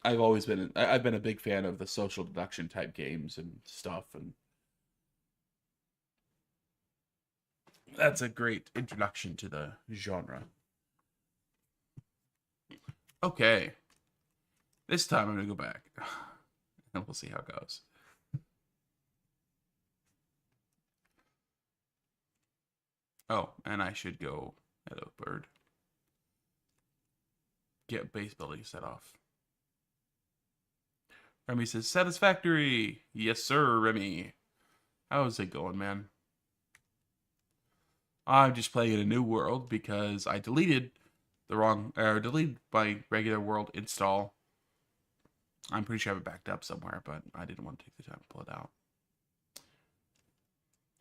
A: I've been a big fan of the social deduction type games and stuff, and that's a great introduction to the genre. Okay, this time I'm gonna go back, and we'll see how it goes. Oh, and I should go. Hello, bird. Get base building set off. Remy says satisfactory. Yes, sir, Remy. How's it going, man? I'm just playing in a new world because I deleted deleted my regular world install. I'm pretty sure I have it backed up somewhere, but I didn't want to take the time to pull it out.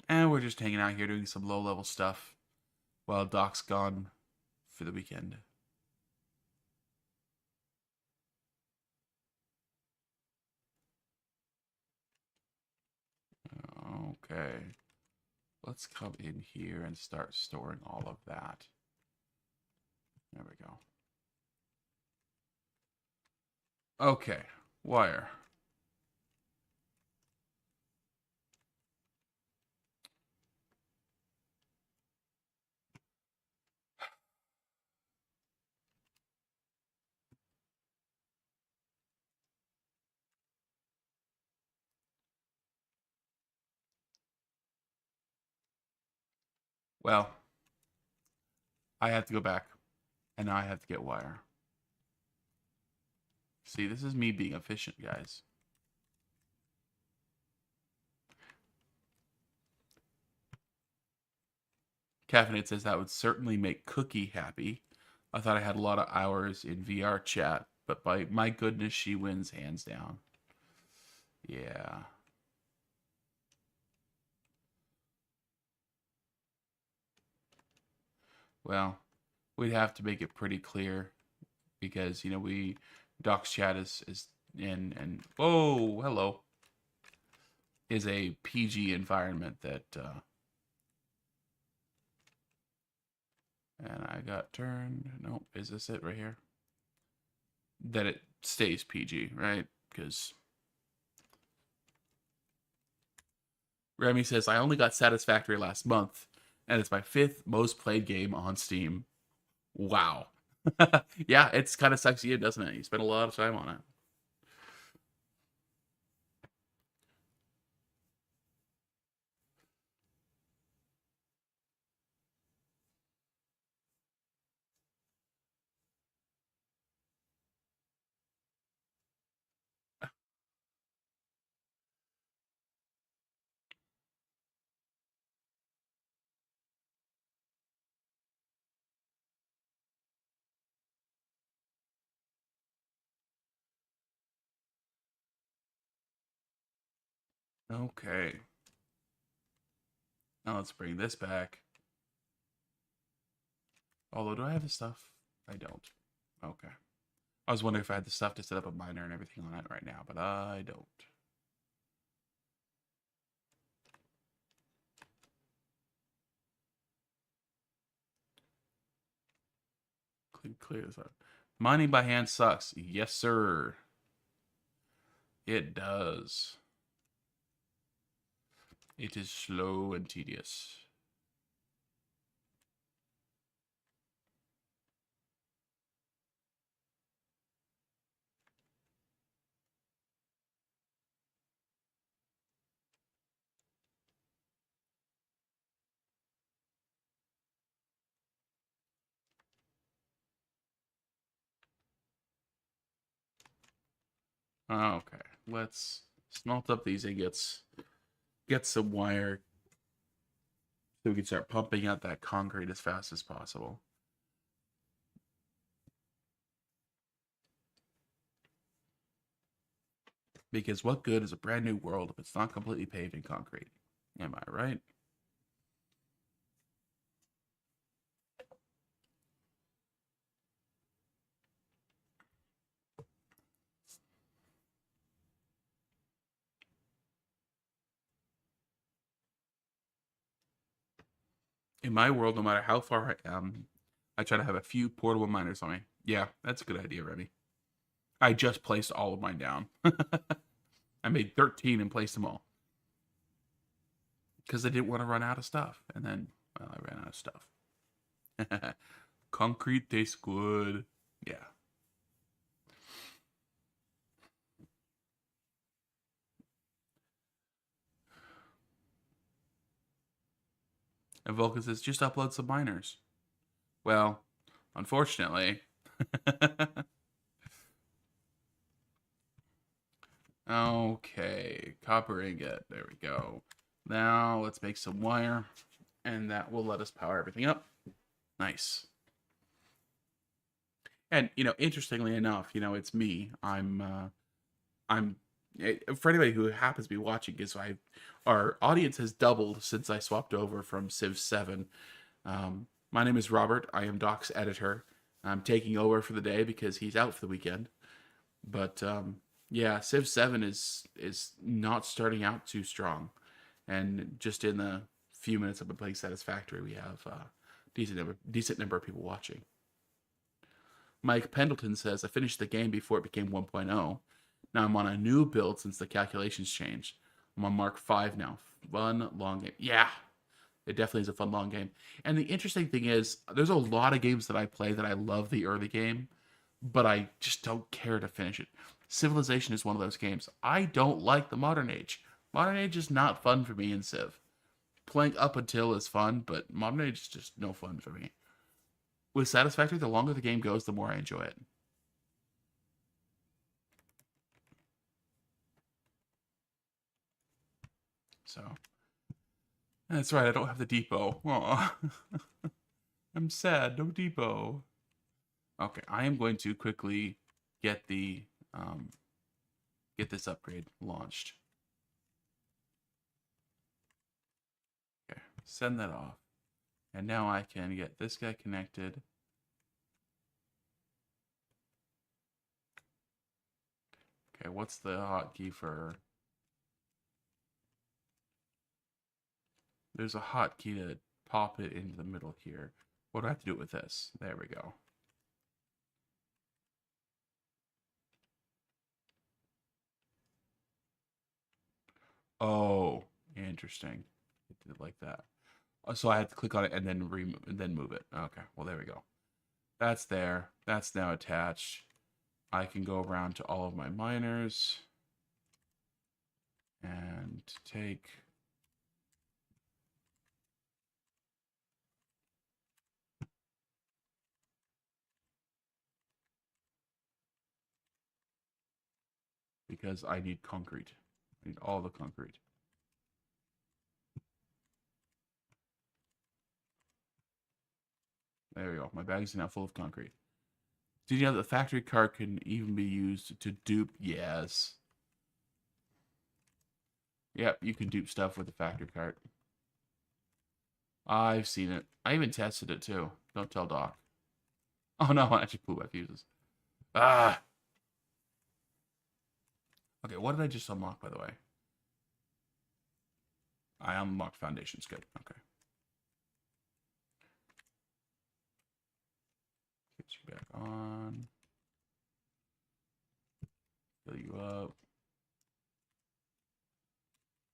A: And we're just hanging out here doing some low level stuff while Doc's gone for the weekend. Okay. Let's come in here and start storing all of that. There we go. Okay. Wire. Well, I have to go back. And now I have to get wire. See, this is me being efficient, guys. Caffeinated says that would certainly make Cookie happy. I thought I had a lot of hours in VR chat, but by my goodness, she wins hands down. Yeah. Well, we'd have to make it pretty clear because we Doc's chat is in and whoa, hello, is a PG environment that and I got turned. Nope, is this it right here? That it stays PG, right? Because Remy says I only got Satisfactory last month, and it's my 5th most played game on Steam. Wow. Yeah, it's kind of sucks you, doesn't it? You spend a lot of time on it. Okay. Now let's bring this back. Although, do I have the stuff? I don't. Okay. I was wondering if I had the stuff to set up a miner and everything on it right now, but I don't. Clear this up. Mining by hand sucks. Yes, sir. It does. It is slow and tedious. Okay, let's smelt up these ingots get some wire so we can start pumping out that concrete as fast as possible. Because what good is a brand new world if it's not completely paved in concrete? Am I right? In my world, no matter how far I am, I try to have a few portable miners on me. Yeah, that's a good idea, Remy. I just placed all of mine down. I made 13 and placed them all. Because I didn't want to run out of stuff. And then, well, I ran out of stuff. Concrete tastes good. Yeah. And Vulcan says, just upload some miners. Well, unfortunately. Okay, copper ingot. There we go. Now let's make some wire, and that will let us power everything up. Nice. And interestingly enough, it's me. I'm for anybody who happens to be watching, is our audience has doubled since I swapped over from Civ 7. My name is Robert. I am Doc's editor. I'm taking over for the day because he's out for the weekend. But yeah, Civ 7 is not starting out too strong, and just in the few minutes I've been playing Satisfactory, we have decent number of people watching. Mike Pendleton says, I finished the game before it became 1.0. Now I'm on a new build since the calculations changed. I'm on Mark 5 now. Fun, long game. Yeah, it definitely is a fun, long game. And the interesting thing is, there's a lot of games that I play that I love the early game, but I just don't care to finish it. Civilization is one of those games. I don't like the Modern Age. Modern Age is not fun for me in Civ. Playing up until is fun, but Modern Age is just no fun for me. With Satisfactory, the longer the game goes, the more I enjoy it. So, that's right, I don't have the depot. Aw. I'm sad, no depot. Okay, I am going to quickly get get this upgrade launched. Okay, send that off. And now I can get this guy connected. Okay, what's the hotkey for... There's a hotkey to pop it into the middle here. What do I have to do with this? There we go. Oh, interesting. It did it like that. So I had to click on it and then move it. Okay, well there we go. That's there. That's now attached. I can go around to all of my miners and take... because I need concrete. I need all the concrete. There we go. My bags are now full of concrete. Did you know the factory cart can even be used to dupe? Yes. Yep, you can dupe stuff with the factory cart. I've seen it. I even tested it too. Don't tell Doc. Oh no, I actually blew my fuses. Ah! Okay, what did I just unlock, by the way? I unlocked foundations. Good. Okay. Get you back on. Fill you up.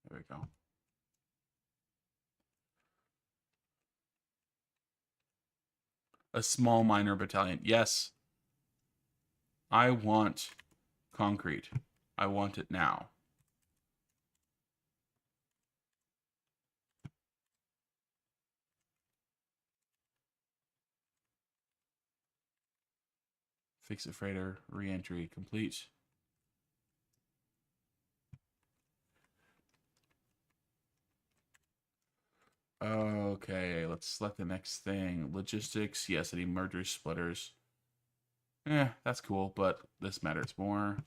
A: There we go. A small miner battalion. Yes. I want concrete. I want it now. Fix it freighter. Re-entry complete. Okay, let's select the next thing. Logistics. Yes, I need mergers, splitters. That's cool, but this matters more.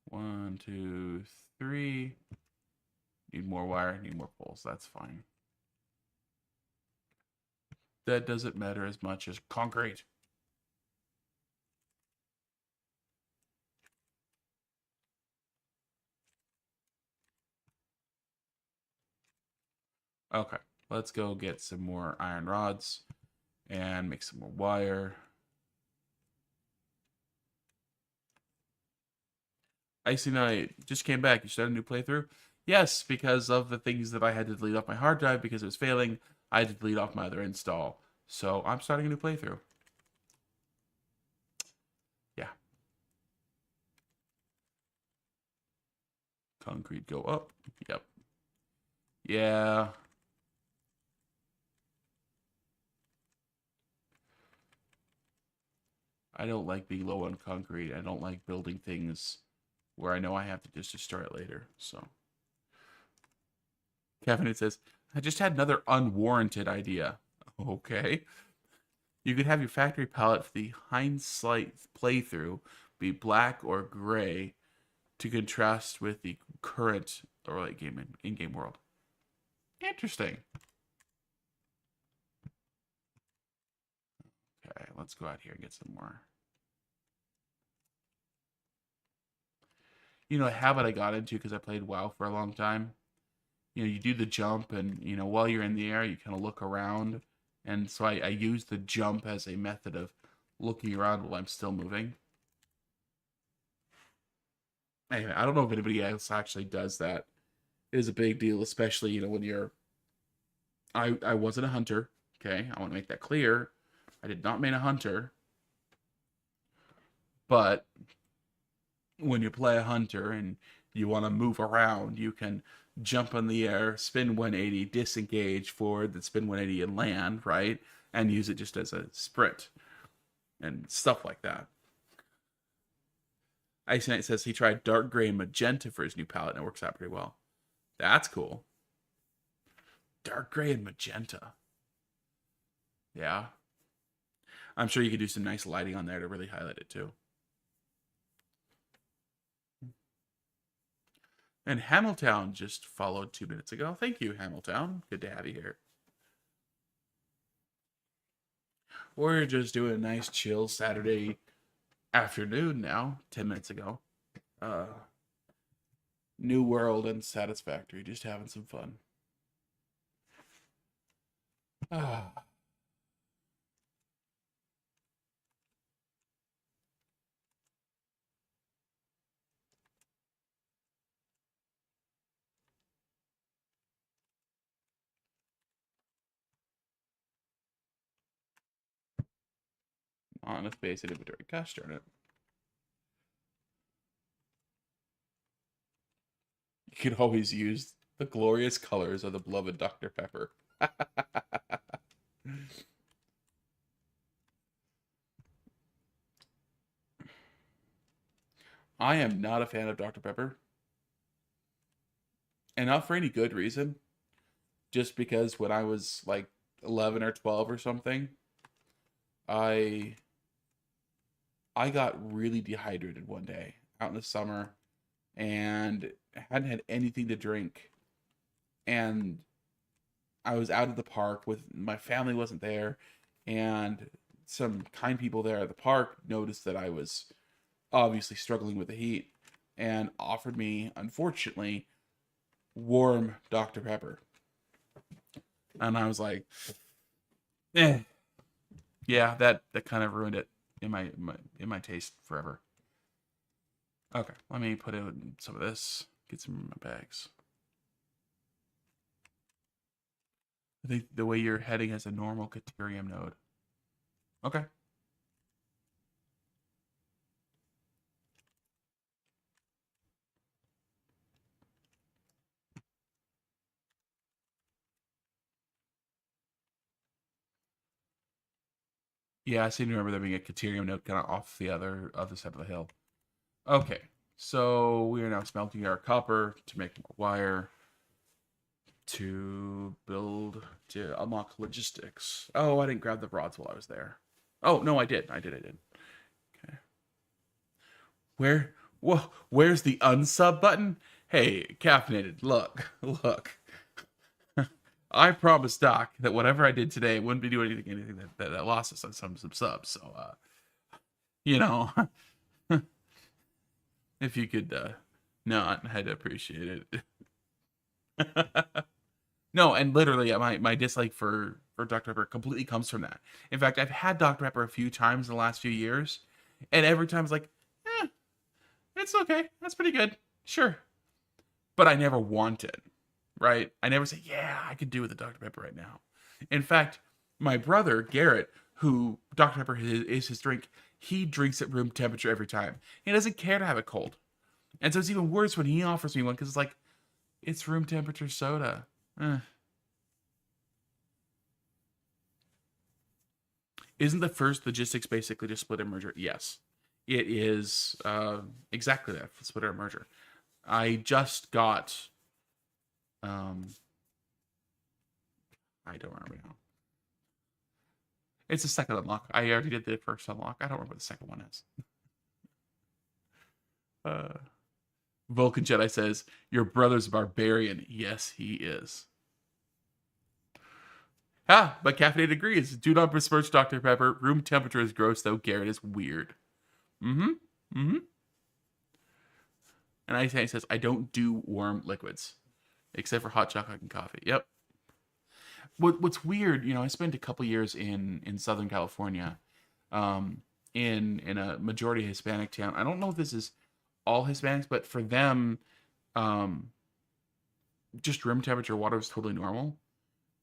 A: 1, 2, 3. Need more wire, need more poles. That's fine. That doesn't matter as much as concrete. Okay, let's go get some more iron rods and make some more wire. Icy Knight just came back. You started a new playthrough? Yes, because of the things that I had to delete off my hard drive because it was failing. I had to delete off my other install. So I'm starting a new playthrough. Yeah. Concrete go up. Yep. Yeah. I don't like being low on concrete. I don't like building things where I know I have to just destroy it later. So Kevin, it says, I just had another unwarranted idea. Okay. You could have your factory palette for the hindsight playthrough be black or gray to contrast with the current or like game in-game world. Interesting. Okay, let's go out here and get some more. You know, a habit I got into because I played WoW for a long time. You know, you do the jump, and while you're in the air, you kind of look around, and so I use the jump as a method of looking around while I'm still moving. Anyway, I don't know if anybody else actually does that. It is a big deal, especially when you're. I wasn't a hunter. Okay, I want to make that clear. I did not mean a hunter, but when you play a hunter and you want to move around, you can jump in the air, spin 180, disengage forward, then spin 180 and land, right? And use it just as a sprint and stuff like that. Ice Knight says he tried dark gray and magenta for his new palette and it works out pretty well. That's cool. Dark gray and magenta. Yeah. I'm sure you could do some nice lighting on there to really highlight it too. And Hamilton just followed 2 minutes ago. Thank you, Hamilton. Good to have you here. We're just doing a nice chill Saturday afternoon now, 10 minutes ago. New World and Satisfactory, just having some fun. On a space and inventory. Gosh darn it. You could always use the glorious colors of the beloved Dr. Pepper. I am not a fan of Dr. Pepper. And not for any good reason. Just because when I was like 11 or 12 or something, I I got really dehydrated one day out in the summer and hadn't had anything to drink. And I was out at the park with my family wasn't there, and some kind people there at the park noticed that I was obviously struggling with the heat and offered me, unfortunately, warm Dr. Pepper. And I was like, yeah, that kind of ruined it in my taste forever. Okay, let me put in some of this, get some of my bags. I think the way you're heading has a normal Caterium node. Okay. Yeah, I seem to remember there being a Caterium node kind of off the other side of the hill. Okay, so we are now smelting our copper to make more wire To build, to unlock logistics. Oh, I didn't grab the rods while I was there. Oh, no, I did. I did. Okay. Where's the unsub button? Hey, caffeinated, look. I promised Doc that whatever I did today wouldn't be doing anything that lost us some subs. So, you know, if you could not, I'd appreciate it. No, and literally, my dislike for Dr. Pepper completely comes from that. In fact, I've had Dr. Pepper a few times in the last few years, and every time it's like, eh, it's okay. That's pretty good. Sure. But I never want it, right? I never say, yeah, I could do with a Dr. Pepper right now. In fact, my brother, Garrett, who Dr. Pepper is his drink, he drinks at room temperature every time. He doesn't care to have it cold. And so it's even worse when he offers me one because it's like, it's room temperature soda. Isn't the first logistics basically just splitter merger? Yes. It is exactly that, splitter merger. I just got I don't remember now. It's the second unlock. I already did the first unlock. I don't remember what the second one is. Vulcan Jedi says, your brother's a barbarian. Yes, he is. But Caffeinated agrees. Do not besmirch Dr. Pepper. Room temperature is gross, though. Garrett is weird. And Einstein says, I don't do warm liquids, except for hot chocolate and coffee. Yep. What's weird, I spent a couple years in Southern California, in a majority Hispanic town. I don't know if this is all Hispanics, but for them, just room temperature water was totally normal.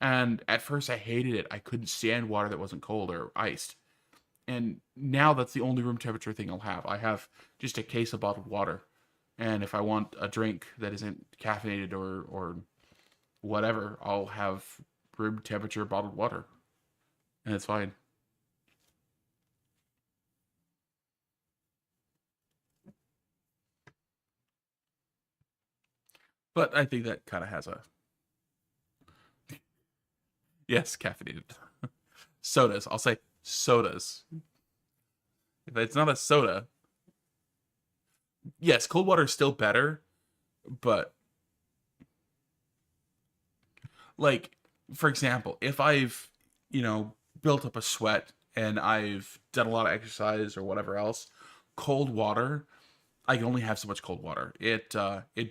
A: And at first I hated it. I couldn't stand water that wasn't cold or iced. And now that's the only room temperature thing I'll have. I have just a case of bottled water. And if I want a drink that isn't caffeinated or whatever, I'll have room temperature bottled water. And it's fine. But I think that kind of has a... Yes, caffeinated. Sodas. I'll say sodas. If it's not a soda... Yes, cold water is still better, but... Like, for example, if I've, built up a sweat and I've done a lot of exercise or whatever else, cold water, I can only have so much cold water. It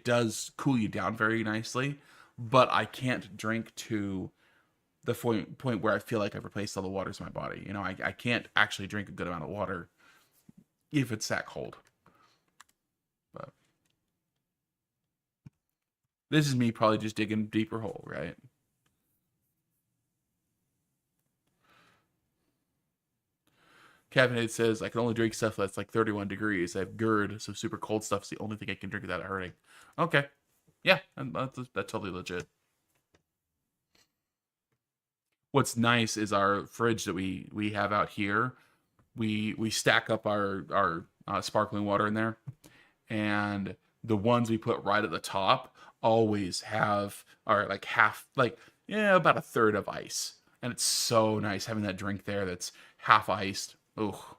A: does cool you down very nicely, but I can't drink to the point where I feel like I've replaced all the waters in my body. I can't actually drink a good amount of water if it's that cold. But this is me probably just digging a deeper hole, right? Caffeinated says, I can only drink stuff that's like 31 degrees. I have GERD, so super cold stuff's the only thing I can drink without hurting. Okay. Yeah, that's totally legit. What's nice is our fridge that we have out here. We stack up our sparkling water in there, and the ones we put right at the top always are like half, like, yeah, about a third of ice. And it's so nice having that drink there that's half iced. Oh,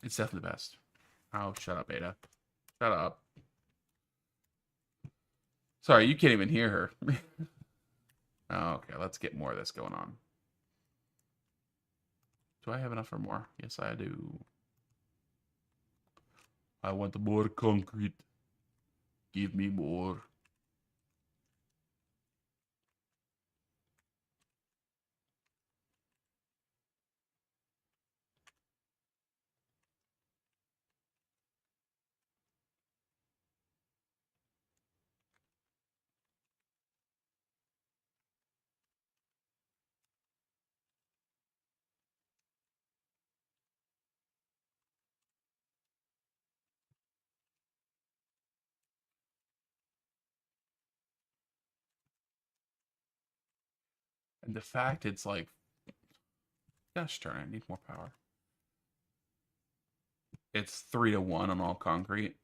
A: it's definitely the best. Oh, shut up, Ada. Shut up. Sorry, you can't even hear her. Okay, let's get more of this going on. Do I have enough for more? Yes, I do. I want more concrete. Give me more. And the fact it's like, gosh darn, I need more power. It's 3-1 on all concrete.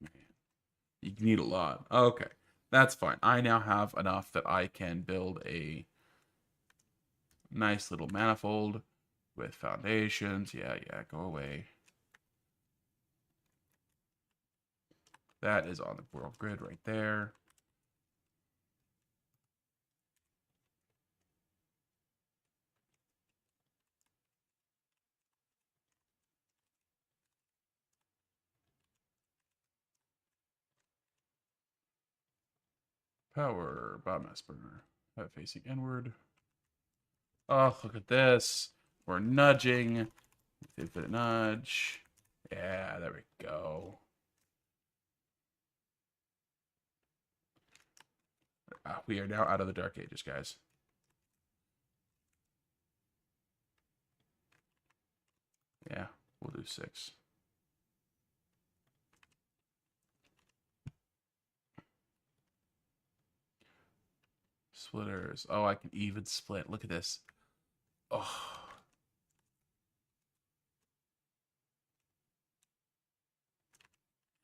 A: Man. You need a lot. Okay, that's fine. I now have enough that I can build a nice little manifold with foundations. Yeah, go away. That is on the world grid right there. Power, biomass burner. Facing inward. Oh, look at this. We're nudging. Infinite nudge. Yeah, there we go. We are now out of the Dark Ages, guys. Yeah, we'll do 6. Splitters. Oh, I can even split. Look at this. Oh.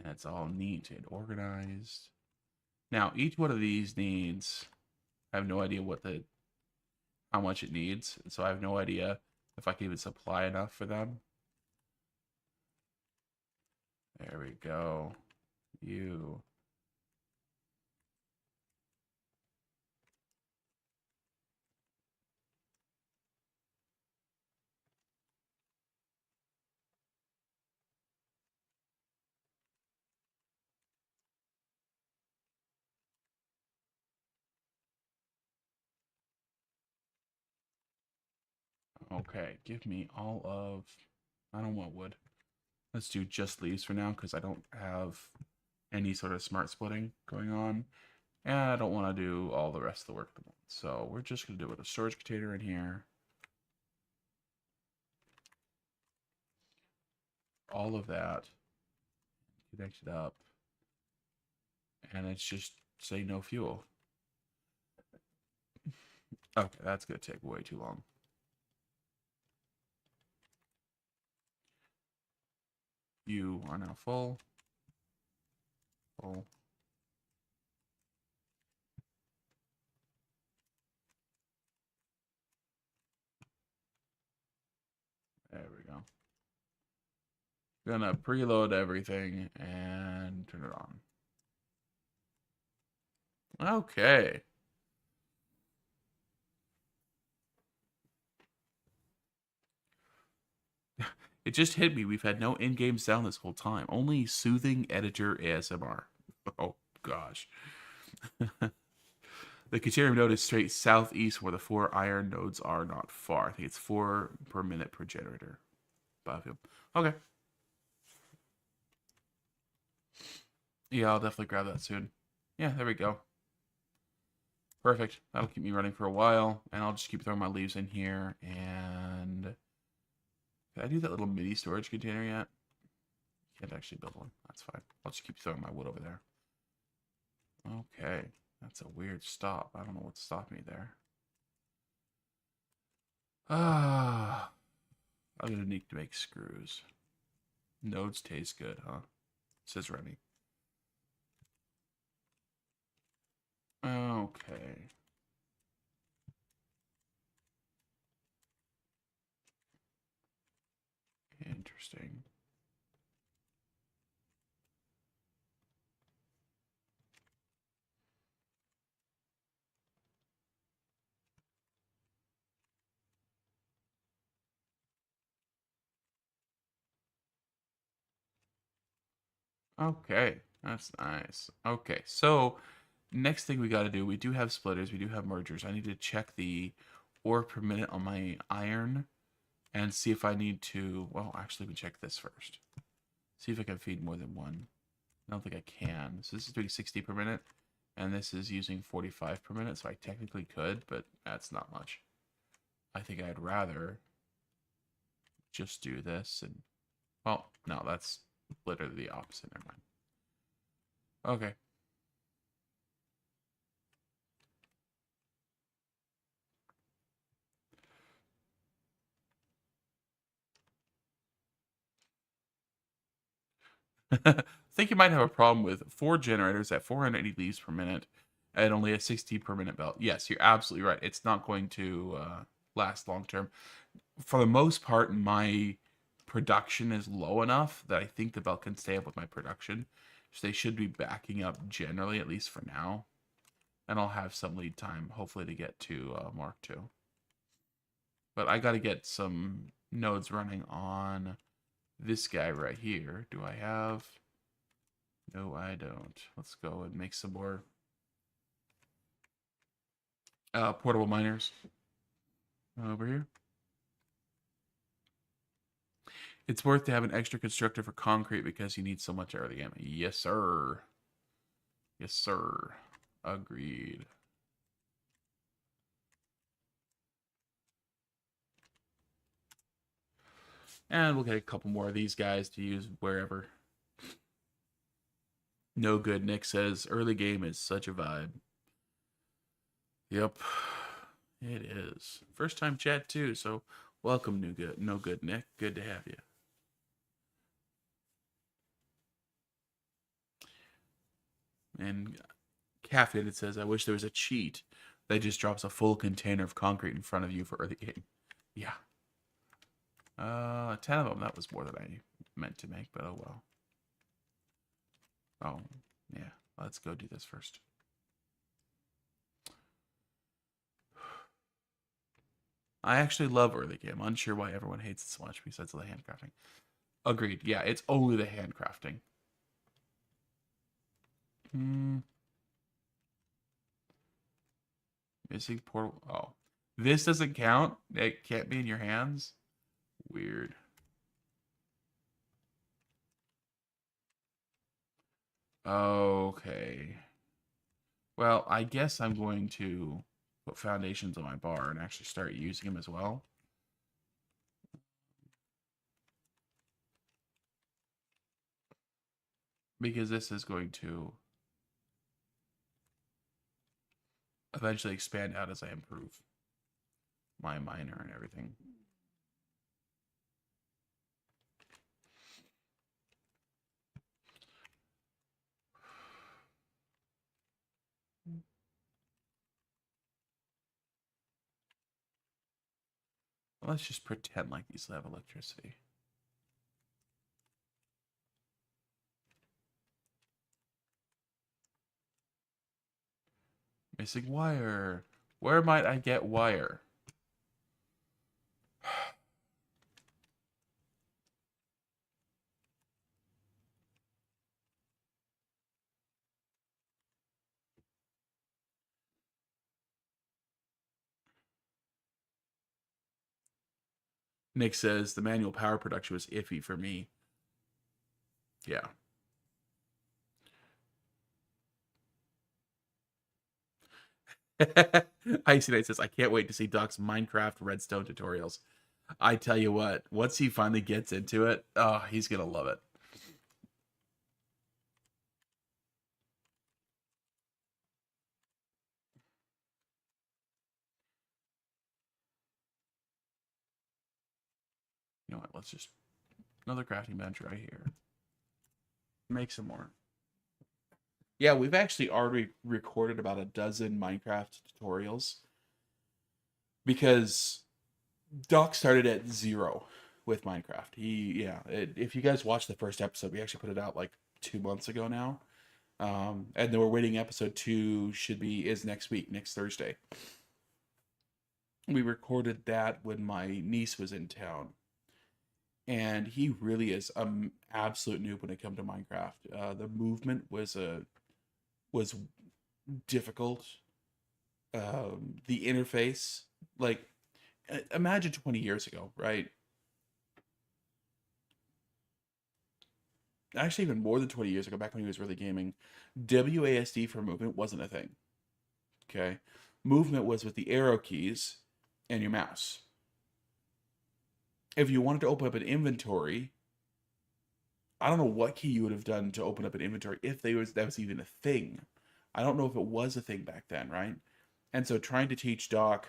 A: And it's all neat and organized. Now, each one of these needs, I have no idea how much it needs. So I have no idea if I can even supply enough for them. There we go. You. Okay, give me all of... I don't want wood. Let's do just leaves for now because I don't have any sort of smart splitting going on. And I don't want to do all the rest of the work at the moment. So we're just going to do it with a storage container in here. All of that. Connect it up. And it's just say no fuel. Okay, that's going to take way too long. You are now full. Full. There we go. Gonna preload everything and turn it on. Okay. It just hit me. We've had no in-game sound this whole time. Only soothing editor ASMR. Oh, gosh. The Caterium node is straight southeast where the 4 iron nodes are not far. I think it's 4 per minute per generator. Biofuel. Okay. Yeah, I'll definitely grab that soon. Yeah, there we go. Perfect. That'll keep me running for a while. And I'll just keep throwing my leaves in here. And... Can I do that little mini storage container yet? Can't actually build one. That's fine. I'll just keep throwing my wood over there. Okay. That's a weird stop. I don't know what stopped me there. Ah. I'm gonna need to make screws. Nodes taste good, huh? Says Remy. Okay. Interesting. Okay, that's nice. Okay, so next thing we got to do, we do have splitters, we do have mergers. I need to check the ore per minute on my iron and see if I need to, well, actually, we check this first. See if I can feed more than one. I don't think I can. So this is doing 60 per minute, and this is using 45 per minute, so I technically could, but that's not much. I think I'd rather just do this and, well, no, that's literally the opposite. Never mind. Okay. think you might have a problem with 4 generators at 480 leaves per minute and only a 60 per minute belt. Yes, you're absolutely right. It's not going to last long term. For the most part, my production is low enough that I think the belt can stay up with my production. So they should be backing up generally, at least for now. And I'll have some lead time, hopefully, to get to Mark II. But I got to get some nodes running on this guy right here. Do I have... No, I don't. Let's go and make some more portable miners over here. It's worth to have an extra constructor for concrete because you need so much early game. Yes, sir. Yes, sir. Agreed. And we'll get a couple more of these guys to use wherever. No good, Nick says. Early game is such a vibe. Yep. It is. First time chat too, so welcome, no good, Nick. Good to have you. And Caffeinated says, I wish there was a cheat that just drops a full container of concrete in front of you for early game. Yeah. 10 of them. That was more than I meant to make, but oh well. Oh, yeah. Let's go do this first. I actually love early game. Unsure why everyone hates it so much besides the handcrafting. Agreed. Yeah, it's only the handcrafting. Missing portal. Oh. This doesn't count? It can't be in your hands? Weird. Okay. Well, I guess I'm going to put foundations on my bar and actually start using them as well. Because this is going to eventually expand out as I improve my miner and everything. Let's just pretend like these have electricity. Missing wire. Where might I get wire? Nick says the manual power production was iffy for me. Yeah. Icy Knight says, I can't wait to see Doc's Minecraft Redstone tutorials. I tell you what, once he finally gets into it, oh, he's going to love it. You know what, let's just... Another crafting bench right here. Make some more. Yeah, we've actually already recorded about a dozen Minecraft tutorials. Because Doc started at 0 with Minecraft. If you guys watched the first episode, we actually put it out like 2 months ago now. And then we're waiting. Episode 2 is next week, next Thursday. We recorded that when my niece was in town. And he really is an absolute noob when it comes to Minecraft. The movement was difficult. The interface, like, imagine 20 years ago, right? Actually, even more than 20 years ago, back when he was really gaming, WASD for movement wasn't a thing. Okay? Movement was with the arrow keys and your mouse. If you wanted to open up an inventory, I don't know what key you would have done to open up an inventory if that was even a thing. I don't know if it was a thing back then, right? And so trying to teach Doc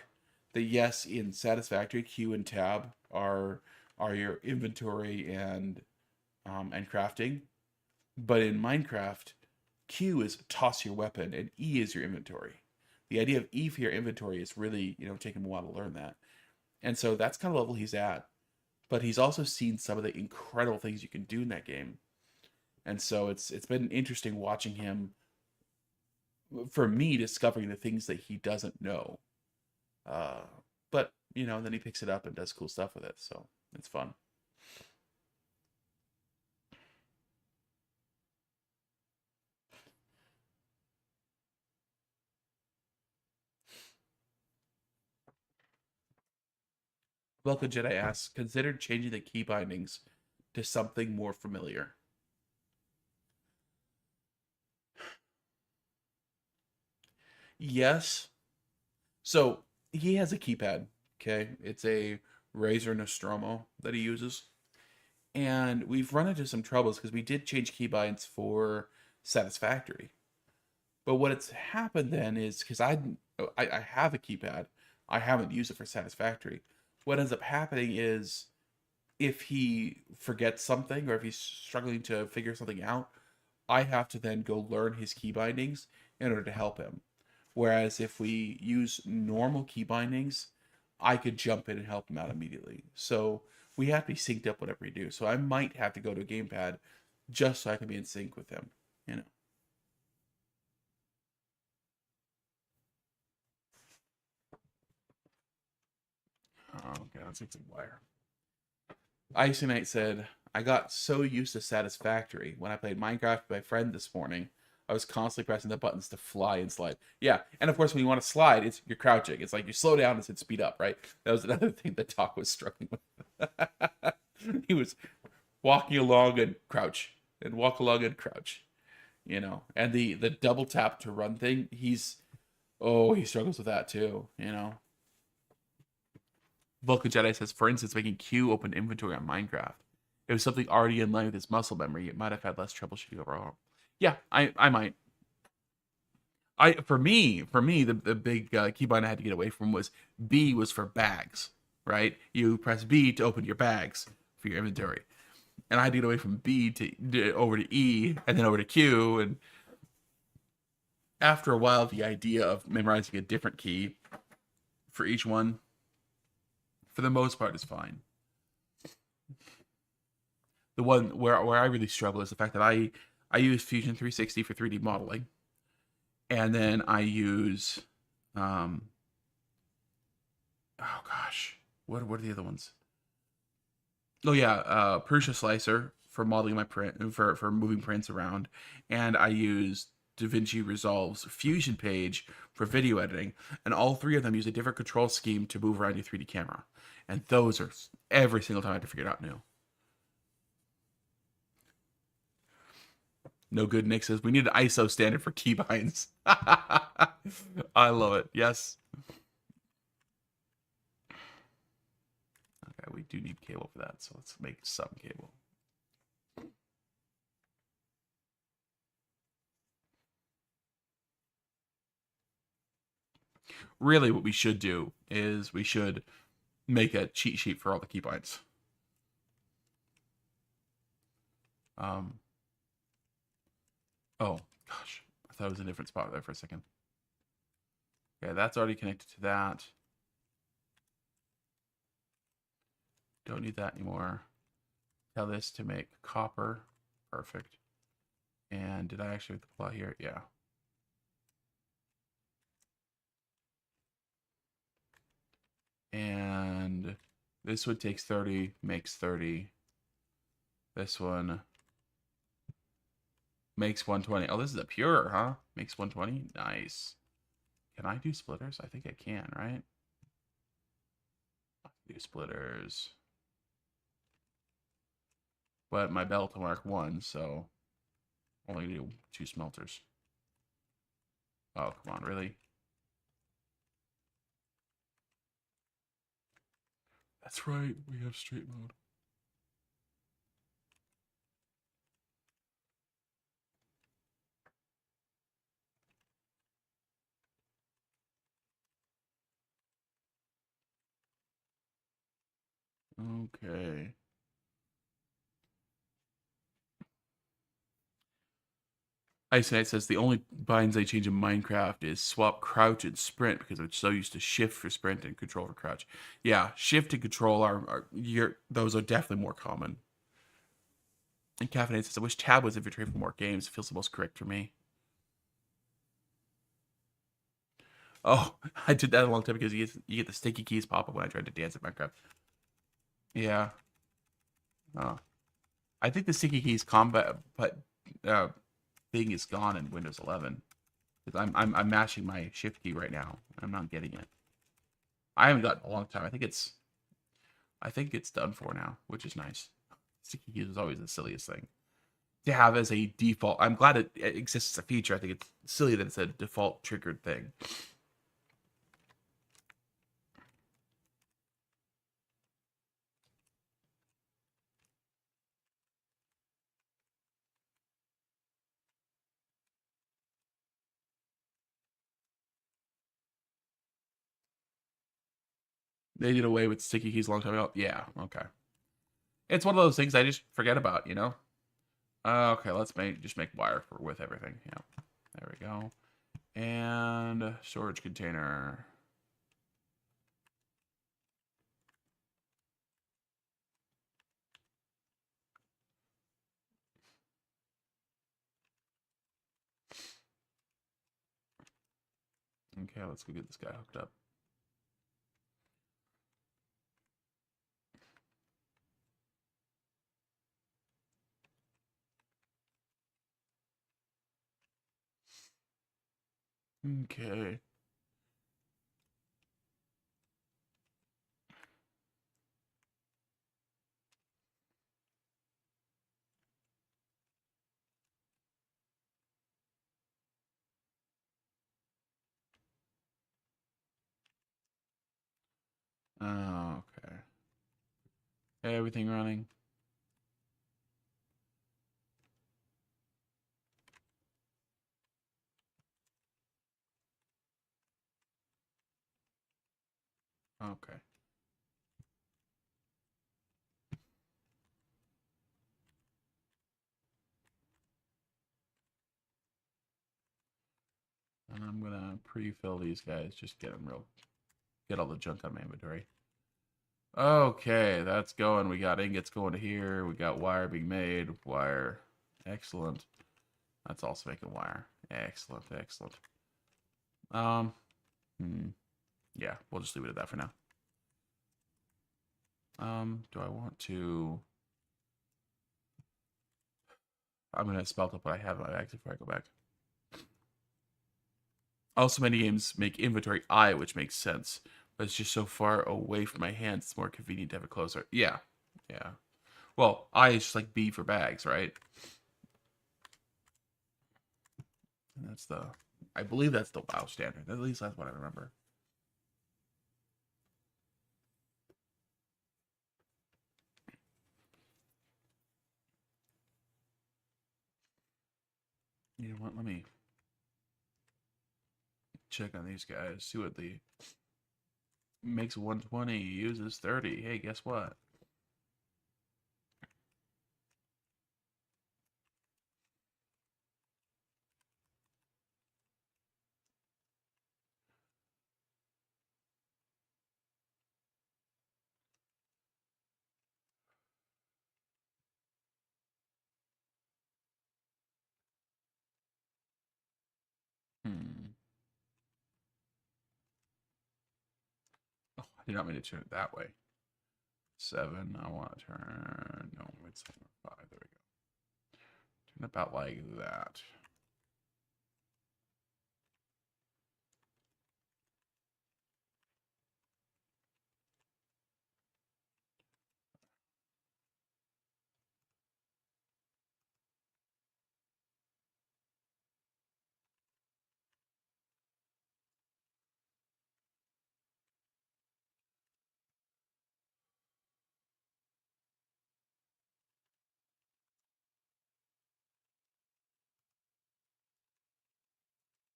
A: that yes, in Satisfactory, Q and Tab are your inventory and crafting.
B: But in Minecraft, Q is toss your weapon and E is your inventory. The idea of E for your inventory is really, taking him a while to learn that. And so that's kind of level he's at. But he's also seen some of the incredible things you can do in that game. And so it's been interesting watching him, for me, discovering the things that he doesn't know. Uh, but then he picks it up and does cool stuff with it. So it's fun. Welcome Jedi asks, considered changing the key bindings to something more familiar. Yes. So he has a keypad. Okay, it's a Razer Nostromo that he uses, and we've run into some troubles because we did change keybinds for Satisfactory. But what it's happened then is because I have a keypad, I haven't used it for Satisfactory. What ends up happening is if he forgets something or if he's struggling to figure something out, I have to then go learn his key bindings in order to help him. Whereas if we use normal key bindings, I could jump in and help him out immediately. So we have to be synced up whatever we do. So I might have to go to a gamepad just so I can be in sync with him. You know.
A: Oh, okay, let's take some wire.
B: Icy Knight said, I got so used to Satisfactory when I played Minecraft with my friend this morning. I was constantly pressing the buttons to fly and slide. Yeah, and of course, when you want to slide, you're crouching. It's like you slow down and speed up, right? That was another thing that Doc was struggling with. He was walking along and crouch, and walk along and crouch. And the double tap to run thing, he struggles with that too.
A: Vulcan Jedi says, for instance, making Q open inventory on Minecraft. It was something already in line with his muscle memory. It might have had less troubleshooting overall. Yeah, I might. For me, the big keybind I had to get away from was B was for bags, right? You press B to open your bags for your inventory, and I had to get away from B to over to E and then over to Q. And after a while, the idea of memorizing a different key for each one, for the most part, is fine. The one where I really struggle is the fact that I use Fusion 360 for 3D modeling, and then I use um oh gosh, what are the other ones? Oh yeah, Prusa Slicer for modeling my print for moving prints around, and I use DaVinci Resolve's Fusion page for video editing, and all three of them use a different control scheme to move around your 3D camera, and those are every single time I have to figure it out new. No good. Nick says we need an ISO standard for keybinds. I love it. Yes. Okay, we do need cable for that, so let's make some cable. Really, what we should do is we should make a cheat sheet for all the keybinds. Um. Oh gosh, I thought it was a different spot there for a second. Okay, that's already connected to that. Don't need that anymore. Tell this to make copper. Perfect. And did I actually apply here? Yeah. And this one takes 30, makes 30. This one makes 120. Oh, this is a pure, huh? Makes 120. Nice. Can I do splitters? I think I can, right? Do splitters. But my belt will mark one, so only do 2 smelters. Oh, come on, really? That's right, we have straight mode. Okay.
B: Ice Knight says the only binds I change in Minecraft is swap crouch and sprint because I'm so used to shift for sprint and control for crouch. Yeah, shift and control those are definitely more common. And Caffeinated says I wish tab was inventory for more games. It feels the most correct for me. Oh, I did that a long time because you get the sticky keys pop up when I tried to dance at Minecraft. Yeah. Oh. I think the sticky keys combat but uh, thing is gone in Windows 11. Because I'm mashing my shift key right now. I'm not getting it. I haven't gotten a long time. I think it's done for now, which is nice. Sticky keys is always the silliest thing to have as a default. I'm glad it exists as a feature. I think it's silly that it's a default triggered thing. They did away with sticky keys a long time ago. Yeah, okay. It's one of those things I just forget about, you know. Okay, let's just make wire for with everything. Yeah, there we go. And storage container. Okay, let's go get this guy hooked up. Okay. Okay. Everything running. Okay. And I'm gonna pre-fill these guys. Just get all the junk out of my inventory. Okay, that's going. We got ingots going to here. We got wire being made. Wire. Excellent. That's also making wire. Excellent, excellent. Um, hmm. Yeah, we'll just leave it at that for now. Do I want to... I'm gonna spelt up what I have in my bags before I go back. Also, many games make inventory I, which makes sense, but it's just so far away from my hands. It's more convenient to have it closer. Yeah, yeah. Well, I is just like B for bags, right? And that's the, I believe that's the WoW standard. At least that's what I remember. You know what? Let me check on these guys. See what the makes 120, uses 30. Hey, guess what? Hmm. Oh, I did not mean to turn it that way. 7. I want to turn. No, it's 5. There we go. Turn about like that.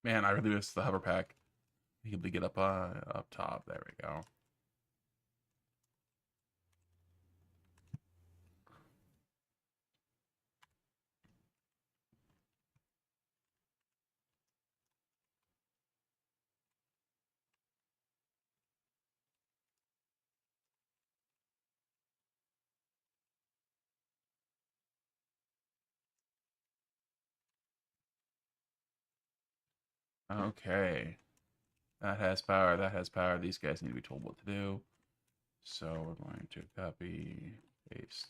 B: Man, I really miss the hover pack. You can get up top. There we go.
A: Okay. That has power. That has power. These guys need to be told what to do. So we're going to copy, paste,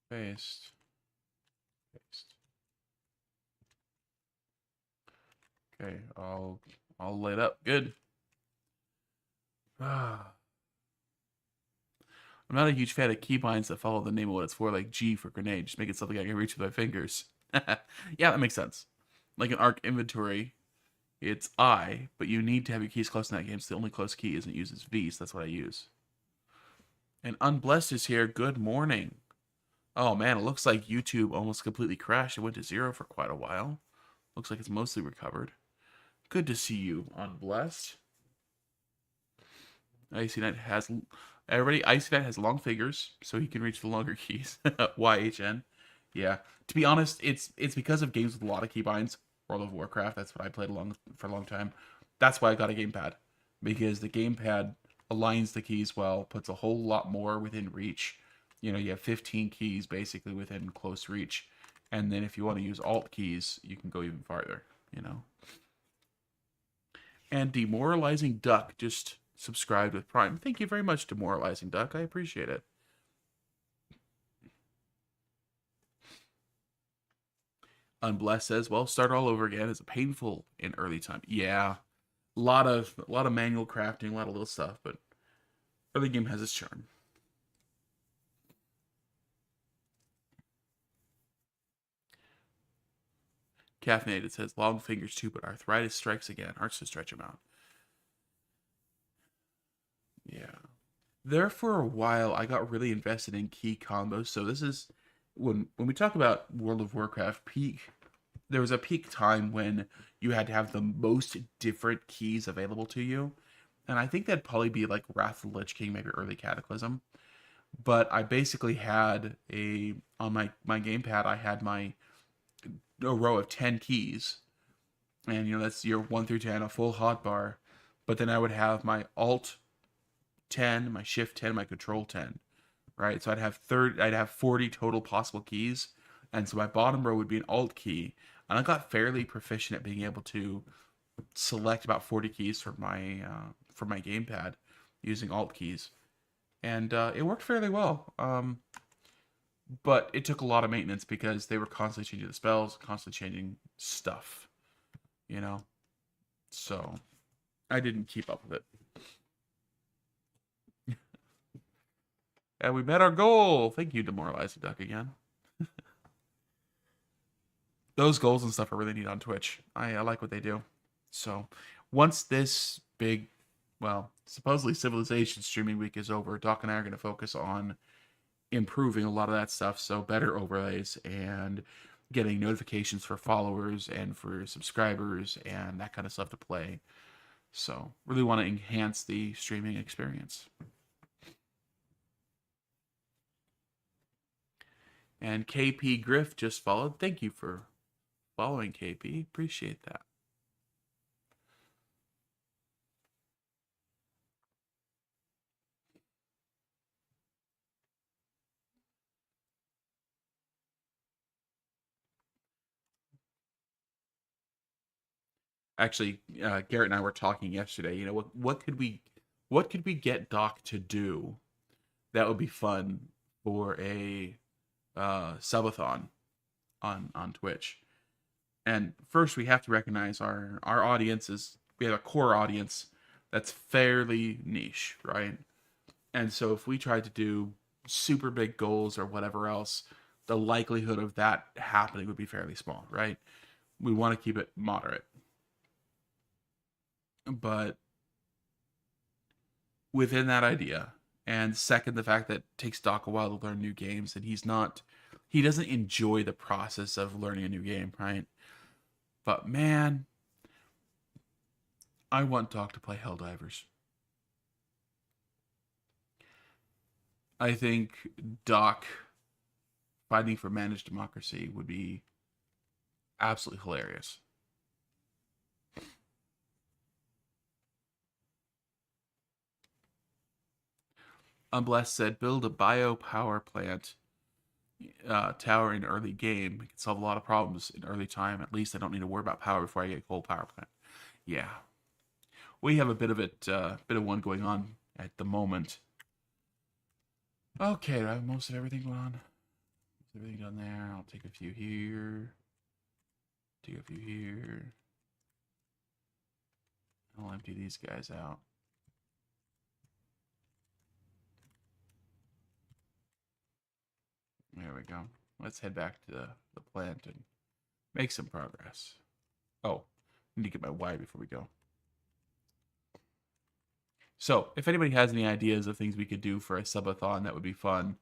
A: paste, paste. Okay, all lit up. Good. Ah. I'm not a huge fan of keybinds that follow the name of what it's for, like G for grenade. Just make it something I can reach with my fingers. Yeah, that makes sense. Like an arc inventory, it's I, but you need to have your keys close in that game, so the only close key isn't used as V, so that's what I use. And Unblessed is here. Good morning. Oh man, it looks like YouTube almost completely crashed. It went to 0 for quite a while. Looks like it's mostly recovered. Good to see you, Unblessed. Icy Knight has everybody. Icy Knight has long fingers, so he can reach the longer keys. YHN. Yeah. To be honest, it's because of games with a lot of keybinds. World of Warcraft. That's what I played for a long time. That's why I got a gamepad, because the gamepad aligns the keys well, puts a whole lot more within reach. You know, you have 15 keys basically within close reach, and then if you want to use alt keys, you can go even farther. You know. And Demoralizing Duck just subscribed with Prime. Thank you very much, Demoralizing Duck. I appreciate it. Unblessed says, "Well, start all over again is a painful in early time." Yeah, a lot of manual crafting, a lot of little stuff, but early game has its charm. Caffeinated says, "Long fingers too, but arthritis strikes again. Hurts to stretch them out." Yeah. There for a while, I got really invested in key combos. So this is when we talk about World of Warcraft peak. There was a peak time when you had to have the most different keys available to you, and I think that'd probably be like Wrath of the Lich King, maybe early Cataclysm. But I basically had a on my gamepad. I had my a row of 10 keys, and that's your 1 through 10, a full hotbar. But then I would have my Alt 10, my Shift 10, my Control 10, right? So I'd have 40 total possible keys, and so my bottom row would be an Alt key, and I got fairly proficient at being able to select about 40 keys for my gamepad using Alt keys, and it worked fairly well. But it took a lot of maintenance because they were constantly changing the spells, constantly changing stuff, you know. So I didn't keep up with it. And we met our goal. Thank you, Demoralizing Duck again. Those goals and stuff are really neat on Twitch. I like what they do. So once this big, well, supposedly Civilization streaming week is over, Doc and I are going to focus on improving a lot of that stuff. So better overlays and getting notifications for followers and for subscribers and that kind of stuff to play. So really want to enhance the streaming experience. And KP Griff just followed. Thank you for following, KP. Appreciate that. Actually, Garrett and I were talking yesterday. What could we get Doc to do that would be fun for a subathon on Twitch? And first, we have to recognize our audience is we have a core audience that's fairly niche, right? And so if we tried to do super big goals or whatever else, the likelihood of that happening would be fairly small, right? We want to keep it moderate. But within that idea, and second, the fact that it takes Doc a while to learn new games, and he doesn't enjoy the process of learning a new game, right? But man, I want Doc to play Helldivers. I think Doc fighting for managed democracy would be absolutely hilarious. Unblessed said, build a bio power plant tower in early game. It can solve a lot of problems in early time. At least I don't need to worry about power before I get a coal power plant.
B: Yeah, we have a bit of one going on at the moment. Okay, I have most of everything going on. Everything done there. I'll take a few here. Take a few here. I'll empty these guys out. There we go. Let's head back to the plant and make some progress. Oh, I need to get my Y before we go. So, if anybody has any ideas of things we could do for a subathon that would be fun,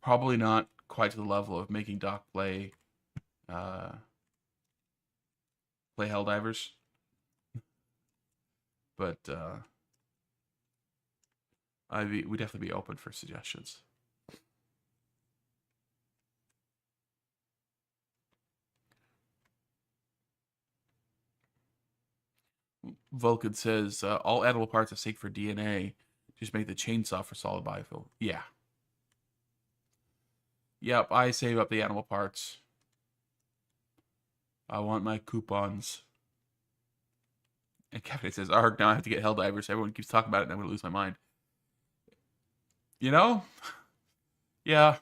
B: probably not quite to the level of making Doc play Helldivers, but we'd definitely be open for suggestions. Vulcan says all edible parts are safe for DNA. Just make the chainsaw for solid biofuel. Yeah. Yep, I save up the animal parts. I want my coupons. And Kevin says, "Arg, now I have to get Helldivers. Everyone keeps talking about it, and I'm going to lose my mind." You know? Yeah.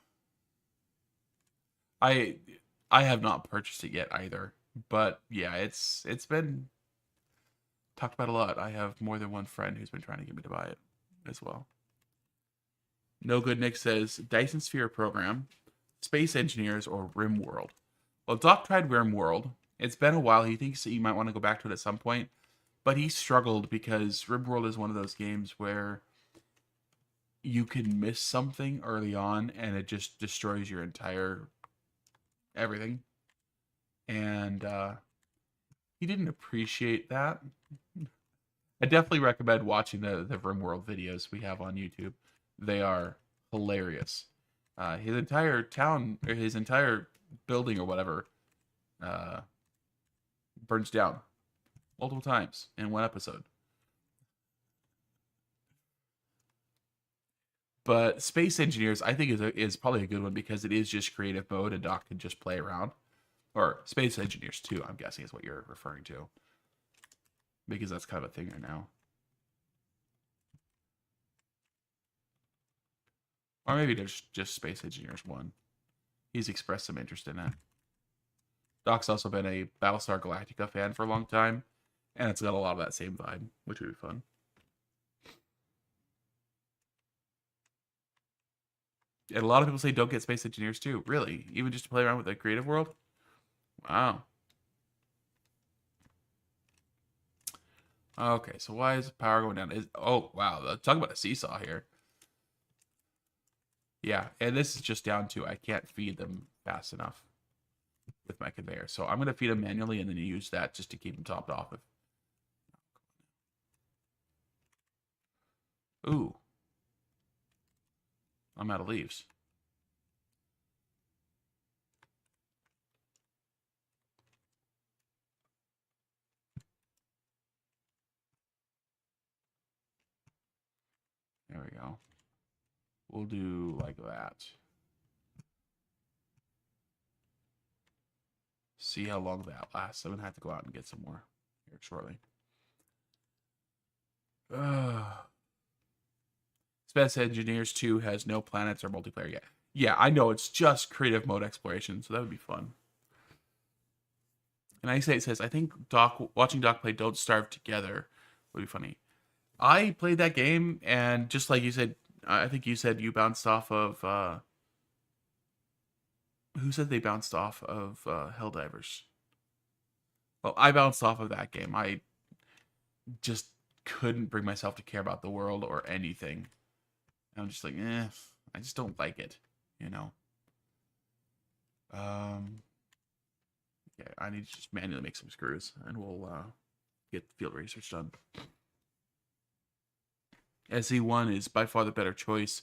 B: I have not purchased it yet either. But yeah, it's been talked about a lot. I have more than one friend who's been trying to get me to buy it as well. No Good Nick says Dyson Sphere program, Space Engineers, or RimWorld. Well, Doc tried RimWorld. It's been a while. He thinks that you might want to go back to it at some point, but he struggled because RimWorld is one of those games where you can miss something early on and it just destroys your entire everything. And he didn't appreciate that. I definitely recommend watching the RimWorld videos we have on YouTube. They are hilarious. His entire town, or his entire building or whatever, burns down multiple times in one episode. But Space Engineers, I think, is probably a good one because it is just creative mode and Doc can just play around. Or Space Engineers 2, I'm guessing is what you're referring to. Because that's kind of a thing right now. Or maybe there's just Space Engineers 1. He's expressed some interest in that. Doc's also been a Battlestar Galactica fan for a long time, and it's got a lot of that same vibe, which would be fun. And a lot of people say don't get Space Engineers 2. Really? Even just to play around with the creative world? Wow. Okay, so why is the power going down? Oh, wow. Talk about a seesaw here. Yeah, and this is just down to I can't feed them fast enough with my conveyor. So I'm going to feed them manually and then use that just to keep them topped off. Ooh. I'm out of leaves. There we go. We'll do like that. See how long that lasts. I'm going to have to go out and get some more here shortly. Space Engineers 2 has no planets or multiplayer yet. Yeah, I know. It's just creative mode exploration, so that would be fun. And I say it says, I think watching Doc play Don't Starve Together would be funny. I played that game, and just like you said, I think you said you bounced off of. Who said they bounced off of Helldivers? Well, I bounced off of that game. I just couldn't bring myself to care about the world or anything. I'm just like, I just don't like it, you know. Yeah, I need to just manually make some screws, and we'll get field research done. SE1 is by far the better choice.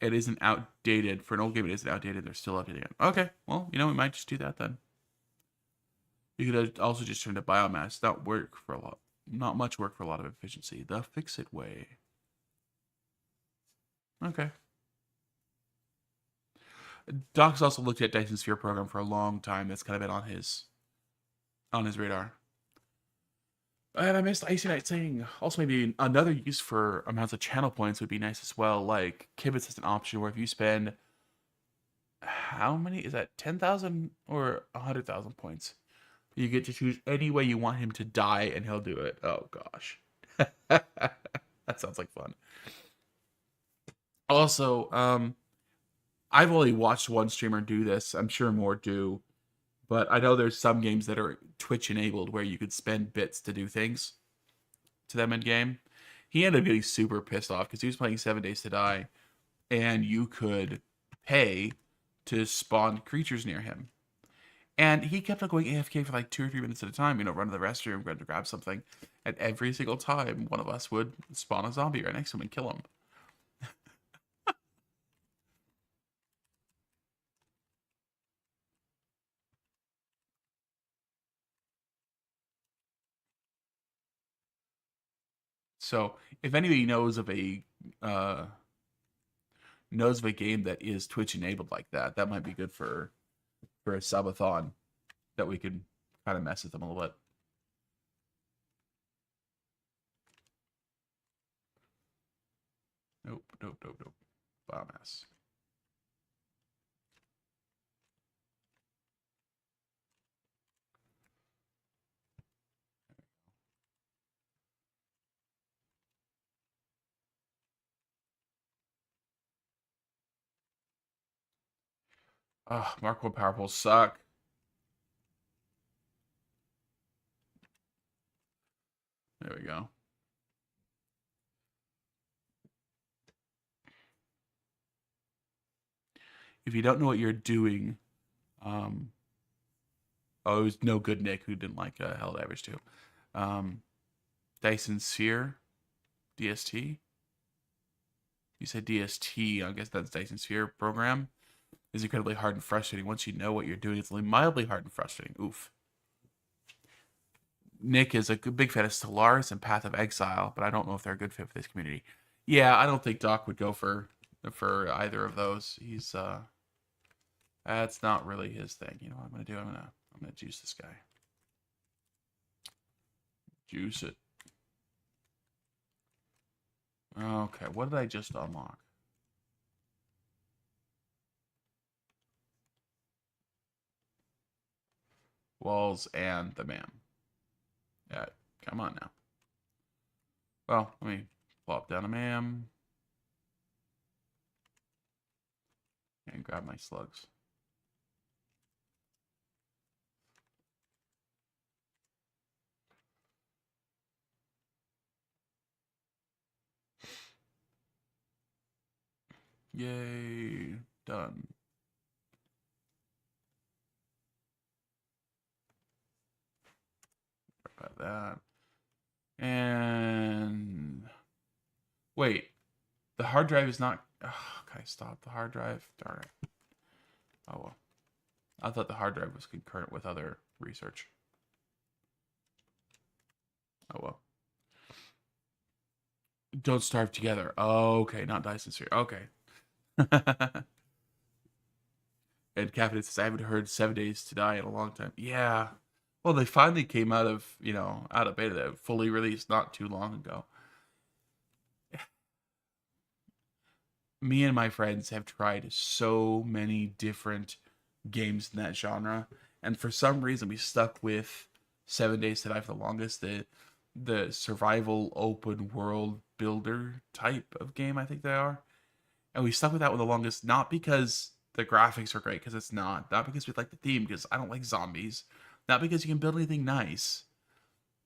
B: It isn't outdated. For an old game, it isn't outdated. They're still updating it. Okay, well, we might just do that then. You could also just turn to biomass. Not much work for a lot of efficiency. The fix-it way. Okay. Doc's also looked at Dyson Sphere program for a long time. That's kind of been on his radar. And I missed Icy Night saying also maybe another use for amounts of channel points would be nice as well. Like Kibitz is an option where if you spend how many is that 10,000 or 100,000 points, you get to choose any way you want him to die and he'll do it. Oh gosh. That sounds like fun. Also, I've only watched one streamer do this. I'm sure more do, but I know there's some games that are Twitch enabled where you could spend bits to do things to them in game. He ended up getting super pissed off because he was playing 7 Days to Die, and you could pay to spawn creatures near him. And he kept on going AFK for like 2 or 3 minutes at a time, run to the restroom, going to grab something. And every single time, one of us would spawn a zombie right next to him and kill him. So if anybody uh, knows of a game that is Twitch enabled like that, that might be good for a subathon that we could kind of mess with them a little bit. Nope, nope, nope, nope. Biomass. Oh, Mark 1 power pulls suck. There we go. If you don't know what you're doing, um, oh, it was no good Nick who didn't like Hell Average too. Dyson Sphere, DST. You said DST. I guess that's Dyson Sphere program. Is incredibly hard and frustrating. Once you know what you're doing, it's only mildly hard and frustrating. Oof. Nick is a big fan of Stellaris and Path of Exile, but I don't know if they're a good fit for this community. Yeah, I don't think Doc would go for either of those. He's that's not really his thing. You know what I'm gonna do? I'm gonna juice this guy. Juice it. Okay, what did I just unlock? Walls and the man. Yeah, come on now. Well, let me plop down a man and grab my slugs. Yay, done. About that. And wait, the hard drive is not. Oh, okay, stop the hard drive. Darn it. Oh well. I thought the hard drive was concurrent with other research. Oh well. Don't starve together. Okay, not Dyson Sphere. Okay. And Captain says, I haven't heard 7 Days to Die in a long time. Yeah. Well, they finally came out of beta. They fully released not too long ago. Me and my friends have tried so many different games in that genre, and for some reason we stuck with 7 Days to Die for the longest. The survival open world builder type of game, I think they are. And we stuck with that one the longest, not because the graphics are great, because it's not because we like the theme, because I don't like zombies, not because you can build anything nice,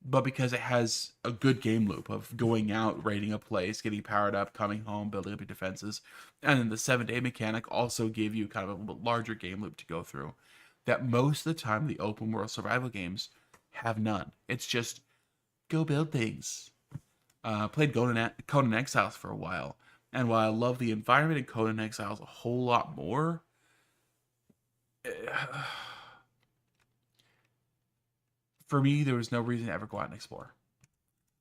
B: but because it has a good game loop of going out, raiding a place, getting powered up, coming home, building up your defenses. And then the 7 day mechanic also gave you kind of a little bit larger game loop to go through that most of the time the open world survival games have none. It's just go build things. Played Conan Exiles for a while, and while I love the environment in Conan Exiles a whole lot more, for me there was no reason to ever go out and explore,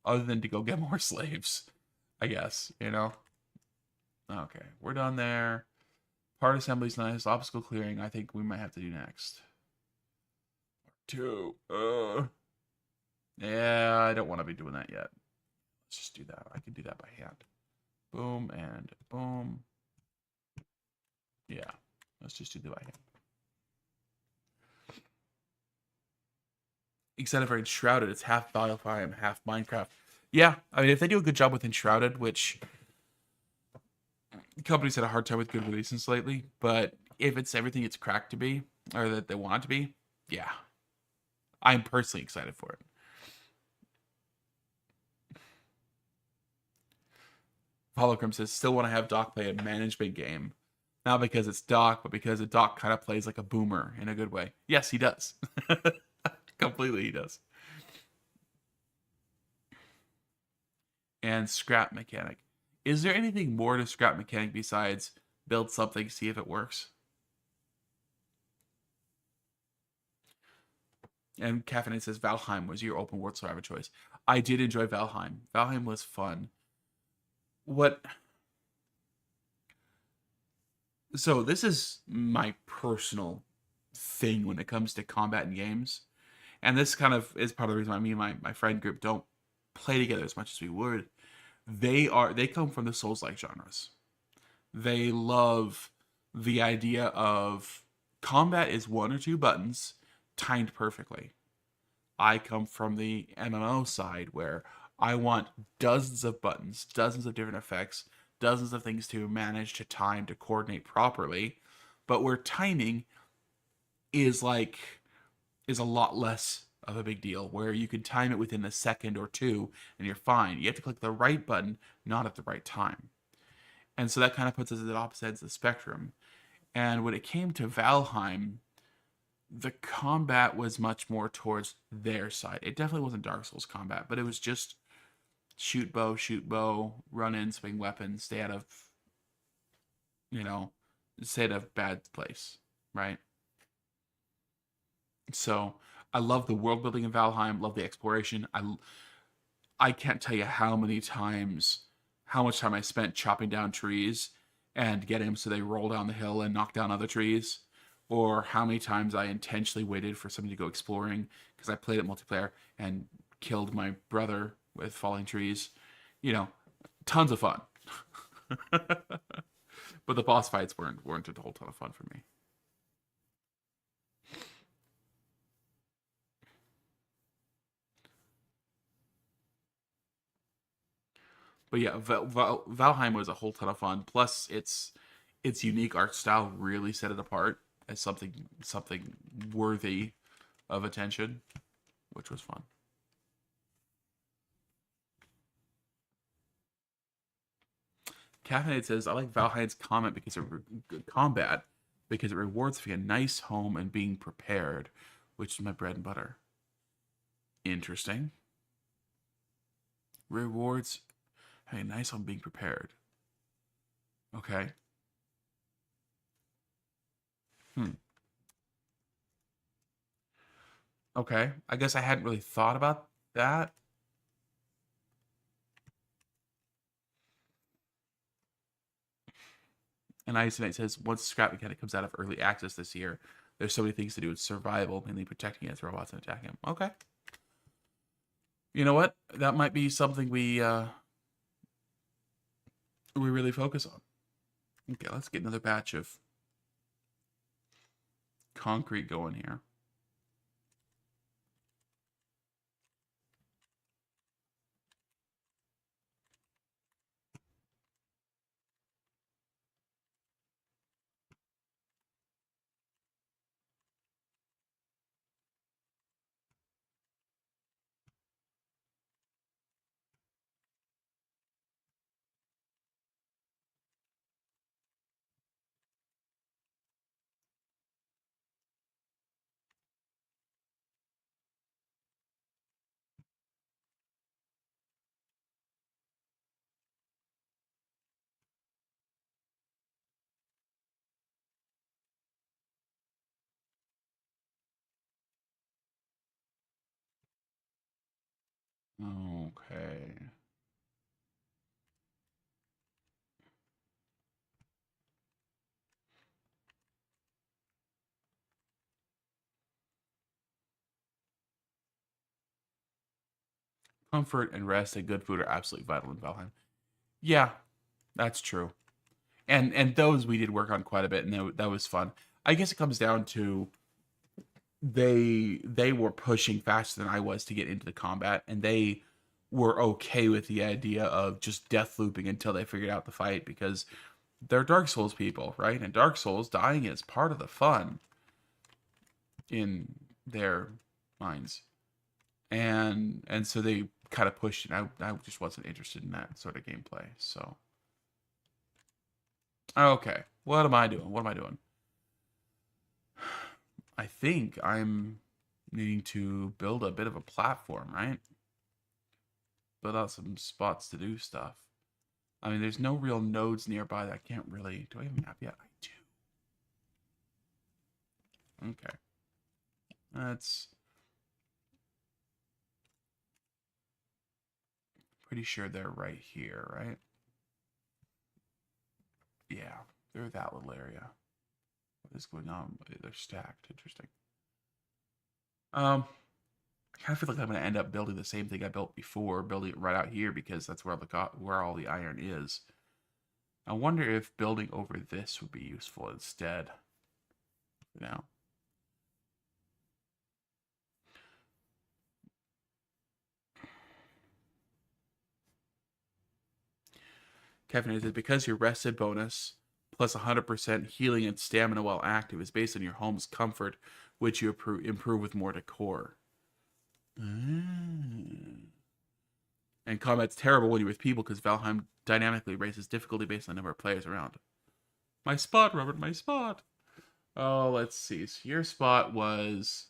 B: other than to go get more slaves, I guess. Okay, we're done there. Part assembly's nice. Obstacle clearing, I think we might have to do next. Two. Yeah, I don't want to be doing that yet. Let's just do that. I can do that by hand. Boom and boom. Yeah, let's just do that by hand. Except for Enshrouded, it's half Valheim, half Minecraft. Yeah, I mean, if they do a good job with Enshrouded, which companies had a hard time with good releases lately, but if it's everything it's cracked to be, or that they want it to be, yeah, I'm personally excited for it. Holocrum says, still want to have Doc play a management game. Not because it's Doc, but because Doc kind of plays like a boomer in a good way. Yes, he does. Completely, he does. And scrap mechanic. Is there anything more to scrap mechanic besides build something, see if it works? And Caffeine says Valheim was your open world survivor choice. I did enjoy Valheim. Valheim was fun. What? So this is my personal thing when it comes to combat in games, and this kind of is part of the reason why me and my friend group don't play together as much as we would. They come from the Souls-like genres. They love the idea of combat is one or two buttons timed perfectly. I come from the MMO side where I want dozens of buttons, dozens of different effects, dozens of things to manage to time to coordinate properly, but where timing is like is a lot less of a big deal where you can time it within a second or two and you're fine. You have to click the right button, not at the right time. And so that kind of puts us at the opposite ends of the spectrum. And when it came to Valheim, the combat was much more towards their side. It definitely wasn't Dark Souls combat, but it was just shoot bow, run in, swing weapons, you know, stay out of bad place, right? So I love the world building in Valheim, love the exploration. I can't tell you how much time I spent chopping down trees and getting them so they roll down the hill and knock down other trees, or how many times I intentionally waited for somebody to go exploring because I played it multiplayer and killed my brother with falling trees. You know, tons of fun. But the boss fights weren't a whole ton of fun for me. But yeah, Valheim was a whole ton of fun. Plus, its unique art style really set it apart as something worthy of attention, which was fun. Caffeinated says, "I like Valheim's combat because it rewards for a nice home and being prepared, which is my bread and butter." Interesting. Rewards having a nice home being prepared. Okay. Hmm. Okay. I guess I hadn't really thought about that. And Isolate says once Scrap Mechanic comes out of early access this year, there's so many things to do with survival, mainly protecting against robots and attacking them. Okay. You know what? That might be something we really focus on. Okay, let's get another batch of concrete going here. Okay. Comfort and rest and good food are absolutely vital in Valheim. Yeah, that's true. And those we did work on quite a bit, and that was fun. I guess it comes down to they were pushing faster than I was to get into the combat, and they were okay with the idea of just death looping until they figured out the fight because they're Dark Souls people, right? And Dark Souls dying is part of the fun in their minds. And so they kind of pushed it. I just wasn't interested in that sort of gameplay. So okay, what am I doing? What am I doing? I think I'm needing to build a bit of a platform, right? Build out some spots to do stuff. I mean, there's no real nodes nearby that I can't really. Do I have a map yet? I do. Okay. That's pretty sure they're right here, right? Yeah, they're that little area. What is going on? They're stacked. Interesting. I kind of feel like I'm going to end up building the same thing I built before, building it right out here because that's where all the iron is. I wonder if building over this would be useful instead. You know. Kevin says because your rested bonus plus 100% healing and stamina while active is based on your home's comfort, which you improve with more decor. Mm. And combat's terrible when you're with people because Valheim dynamically raises difficulty based on the number of players around. My spot, Robert, my spot. Oh, let's see. So your spot was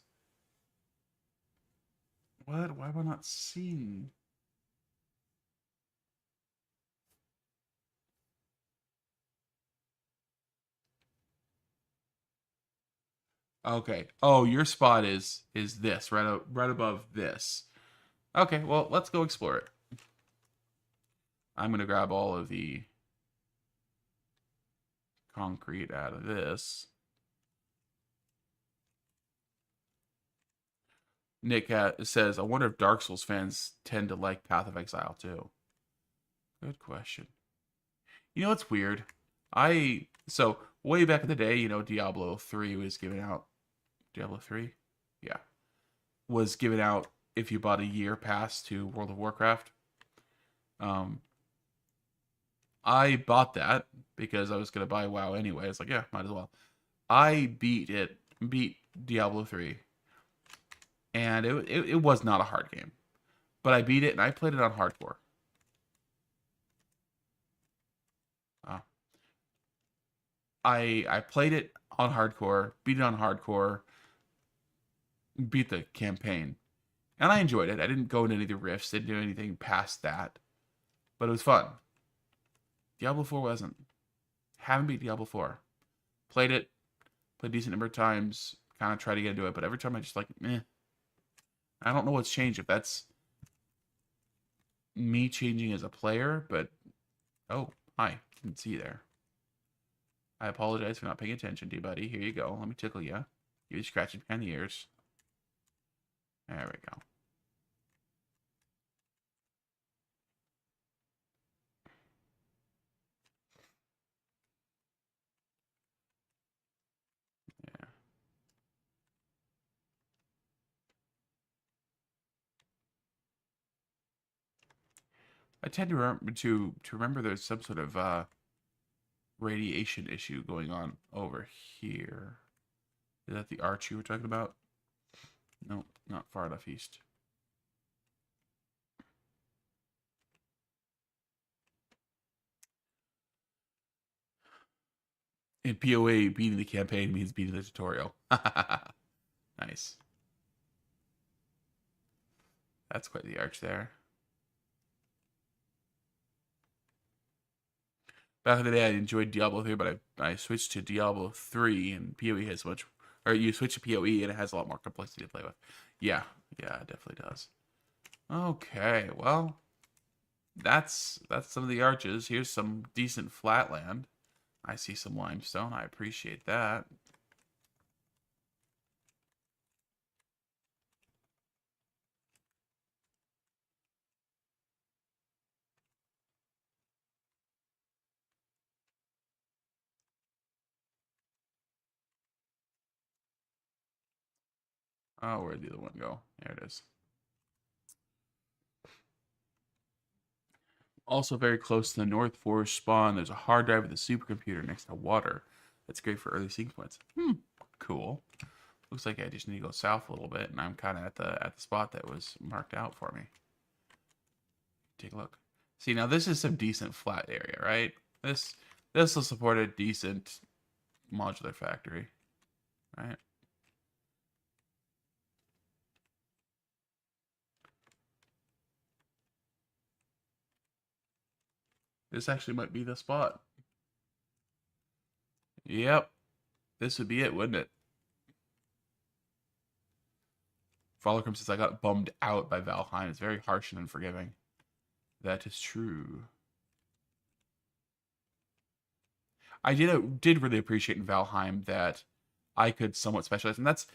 B: what? Why am I not seeing? Okay. Oh, your spot is this right above this. Okay. Well, let's go explore it. I'm gonna grab all of the concrete out of this. Nick says, "I wonder if Dark Souls fans tend to like Path of Exile too." Good question. You know what's weird? So way back in the day, Diablo 3 was given out. Diablo 3? Yeah. Was given out if you bought a year pass to World of Warcraft. Um I bought that because I was gonna buy WoW anyway. It's like, yeah, might as well. I beat Diablo 3, and it was not a hard game. But I beat it and I played it on hardcore. Uh, I played it on hardcore, beat it on hardcore, beat the campaign, and I enjoyed it. I didn't go into any of the rifts, didn't do anything past that, but it was fun. Diablo 4 wasn't. Haven't beat Diablo 4. Played it, played a decent number of times, kind of tried to get into it, but every time I just like, meh. I don't know what's changed. If that's me changing as a player, but oh, hi, didn't see you there. I apologize for not paying attention to you, buddy. Here you go. Let me tickle you. Give you scratching behind the ears. There we go. Yeah. I tend to remember there's some sort of radiation issue going on over here. Is that the arch you were talking about? No, not far enough east. In PoE, beating the campaign means beating the tutorial. Nice. That's quite the arch there. Back in the day, I enjoyed Diablo 3, but I switched to Diablo 3, and PoE has much, or you switch to PoE, and it has a lot more complexity to play with. Yeah, yeah, it definitely does. Okay, well, that's some of the arches. Here's some decent flatland. I see some limestone. I appreciate that.
A: Oh, where'd the other one go? There it is. Also very close to the North Forest spawn, there's a hard drive with a supercomputer next to water. That's great for early sequence. Cool. Looks like I just need to go south a little bit, and I'm kind of at the spot that was marked out for me. Take a look. See, now this is some decent flat area, right? This will support a decent modular factory, right? This actually might be the spot. Yep, this would be it, wouldn't it? Fallercrum says I got bummed out by Valheim. It's very harsh and unforgiving. That is true. I did really appreciate in Valheim that I could somewhat specialize, and that's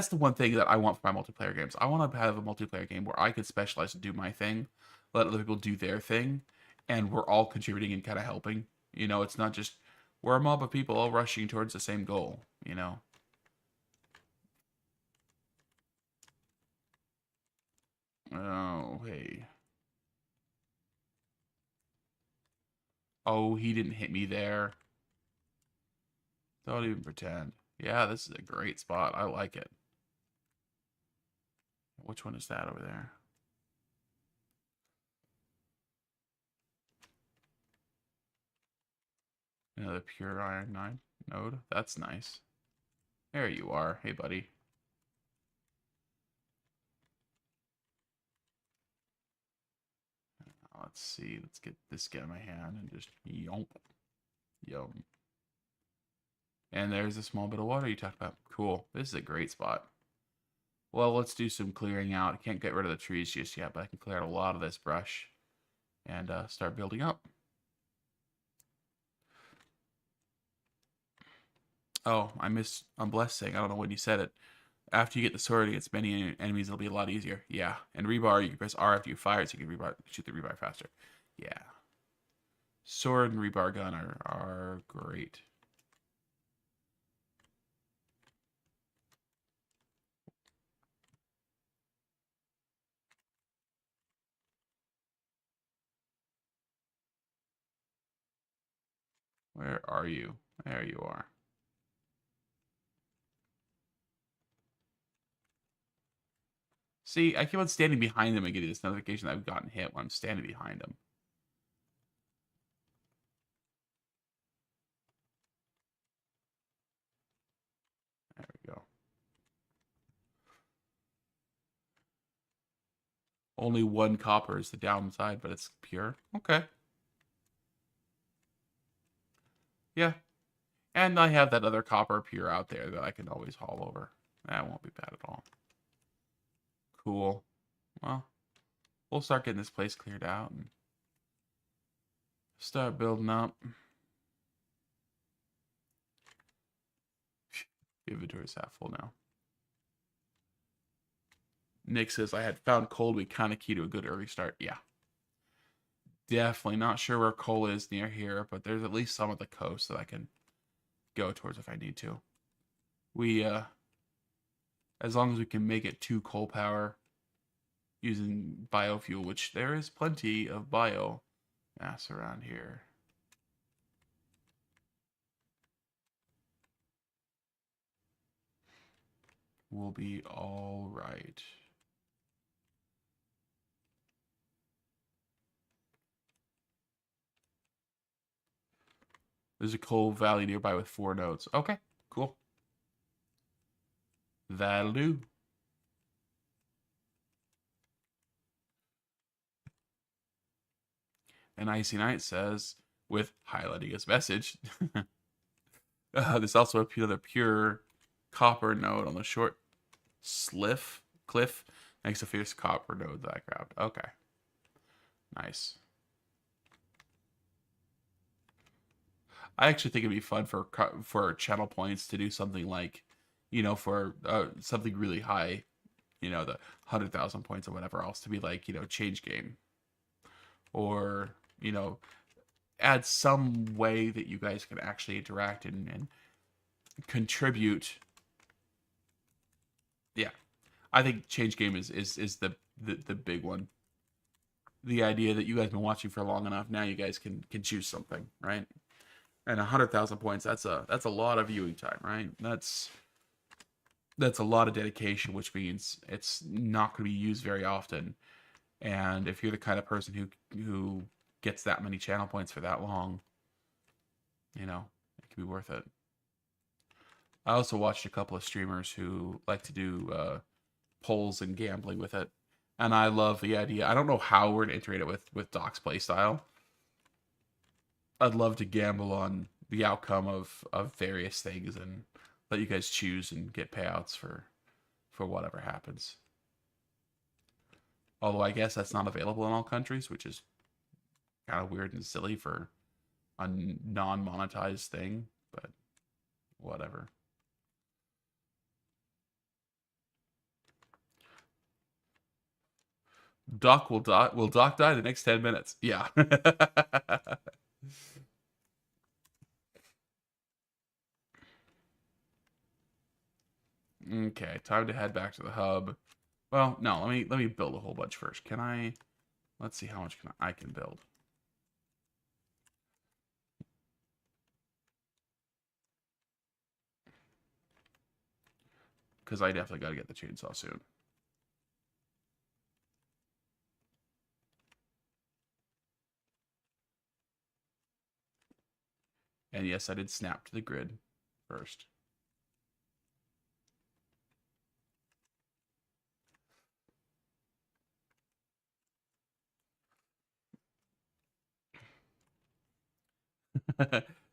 A: the one thing that I want for my multiplayer games. I want to have a multiplayer game where I could specialize and do my thing, let other people do their thing, and we're all contributing and kind of helping. You know, it's not just we're a mob of people all rushing towards the same goal. You know. Oh hey. Oh, he didn't hit me there. Don't even pretend. Yeah, this is a great spot. I like it. Which one is that over there? Another pure iron 9 node. That's nice. There you are. Hey, buddy. Let's see. Let's get this guy in my hand and just yomp. Yum. And there's a small bit of water you talked about. Cool. This is a great spot. Well, let's do some clearing out. I can't get rid of the trees just yet, but I can clear out a lot of this brush and start building up. Oh, I'm blessed saying, I don't know when you said it. After you get the sword against many enemies, it'll be a lot easier. Yeah. And rebar, you can press R after you fire it so you can shoot the rebar faster. Yeah. Sword and rebar gun are great. Where are you? There you are. See, I keep on standing behind them and getting this notification that I've gotten hit when I'm standing behind them. There we go. Only one copper is the downside, but it's pure. Okay. Yeah. And I have that other copper pure out there that I can always haul over. That won't be bad at all. Cool. Well, we'll start getting this place cleared out and start building up. Inventory's half full now. Nick says, I had found coal to be kind of key to a good early start. Yeah. Definitely not sure where coal is near here, but there's at least some at the coast that I can go towards if I need to. We, as long as we can make it to coal power using biofuel, which there is plenty of biomass around here. We'll be all right. There's a coal valley nearby with 4 nodes. Okay, cool. That'll do. And Icy Knight says, with highlighting his message, there's also another pure copper node on the short cliff next to fierce copper node that I grabbed. Okay. Nice. I actually think it'd be fun for channel points to do something like, you know, for something really high, you know, the 100,000 points or whatever else to be like, you know, change game, or you know, add some way that you guys can actually interact and contribute. Yeah, I think change game is the big one. The idea that you guys have been watching for long enough, now you guys can choose something, right? And 100,000 points, that's a lot of viewing time, right? That's a lot of dedication, which means it's not going to be used very often. And if you're the kind of person who gets that many channel points for that long, it can be worth it. I also watched a couple of streamers who like to do polls and gambling with it, and I love the idea. I don't know how we're gonna integrate it with Doc's playstyle. I'd love to gamble on the outcome of various things and let you guys choose and get payouts for whatever happens. Although I guess that's not available in all countries, which is kind of weird and silly for a non-monetized thing, but whatever. Doc die in the next 10 minutes? Yeah. Okay, time to head back to the hub. Well, no, let me build a whole bunch first. Can I? Let's see how much I can build. Because I definitely got to get the chainsaw soon. And yes, I did snap to the grid first.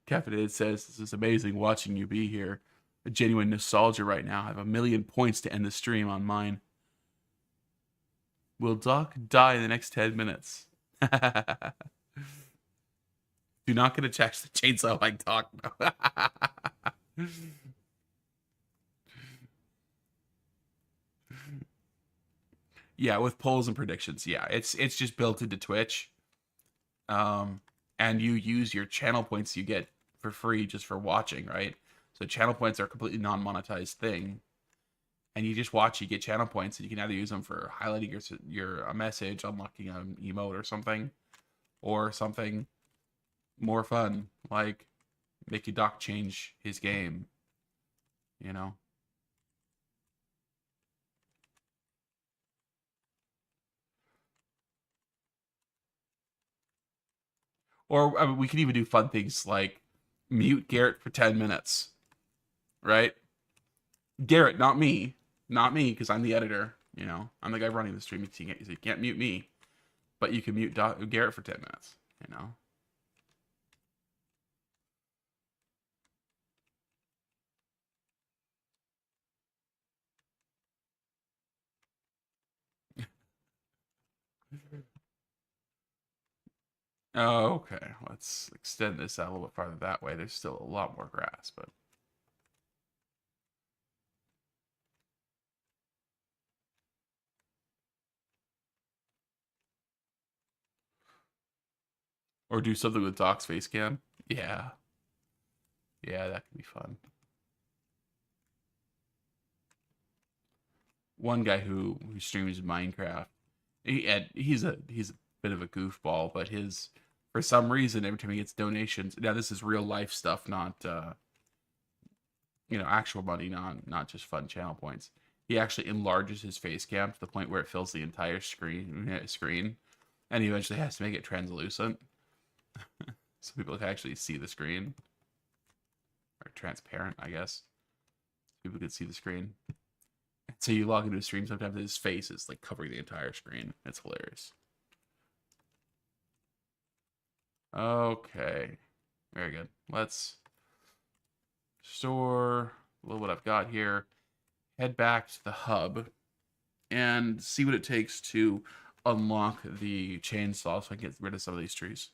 A: Captain says, "This is amazing watching you be here. A genuine nostalgia right now. I have 1,000,000 points to end the stream on mine. Will Doc die in the next 10 minutes? Do not get a check the chainsaw like Doc. Yeah, with polls and predictions. Yeah, it's just built into Twitch. And you use your channel points you get for free just for watching, right? So channel points are a completely non-monetized thing, and you just watch, you get channel points, and you can either use them for highlighting your a message, unlocking an emote or something more fun, like make your Doc change his game, you know. Or I mean, we could even do fun things like mute Garrett for 10 minutes, right? Garrett, not me, not me, because I'm the editor. I'm the guy running the stream. So you can't mute me, but you can mute Garrett for 10 minutes. You know. Oh, okay. Let's extend this out a little bit farther that way. There's still a lot more grass, but or do something with Doc's face cam. Yeah, yeah, that could be fun. One guy who streams Minecraft, he's a bit of a goofball, but his for some reason every time he gets donations, now this is real life stuff, not actual money, not just fun channel points. He actually enlarges his face cam to the point where it fills the entire screen, and he eventually has to make it translucent so people can actually see the screen, or transparent, I guess. People can see the screen. So you log into a stream, sometimes his face is like covering the entire screen. It's hilarious. Okay, very good. Let's store a little what I've got here. Head back to the hub and see what it takes to unlock the chainsaw so I can get rid of some of these trees.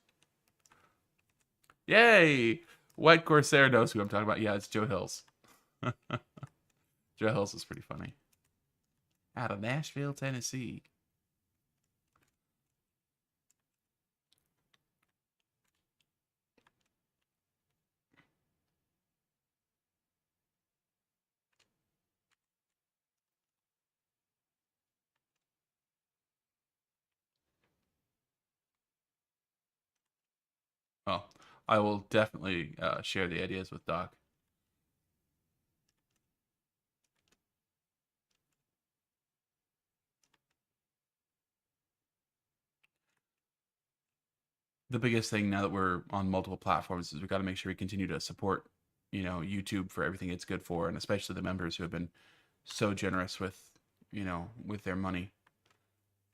A: Yay! White Corsair knows who I'm talking about. Yeah, it's Joe Hills. Joe Hills is pretty funny. Out of Nashville, Tennessee. I will definitely share the ideas with Doc. The biggest thing now that we're on multiple platforms is we got to make sure we continue to support, YouTube for everything it's good for, and especially the members who have been so generous with, with their money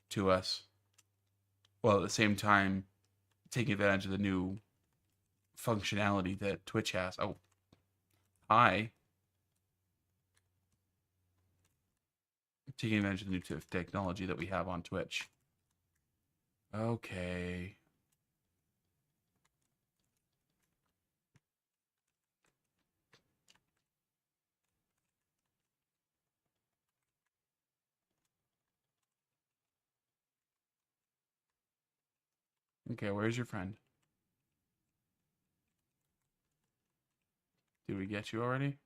A: to us. While at the same time taking advantage of the new functionality that Twitch has. Oh, hi. Taking advantage of the new technology that we have on Twitch. Okay. Okay, where's your friend? Did we get you already?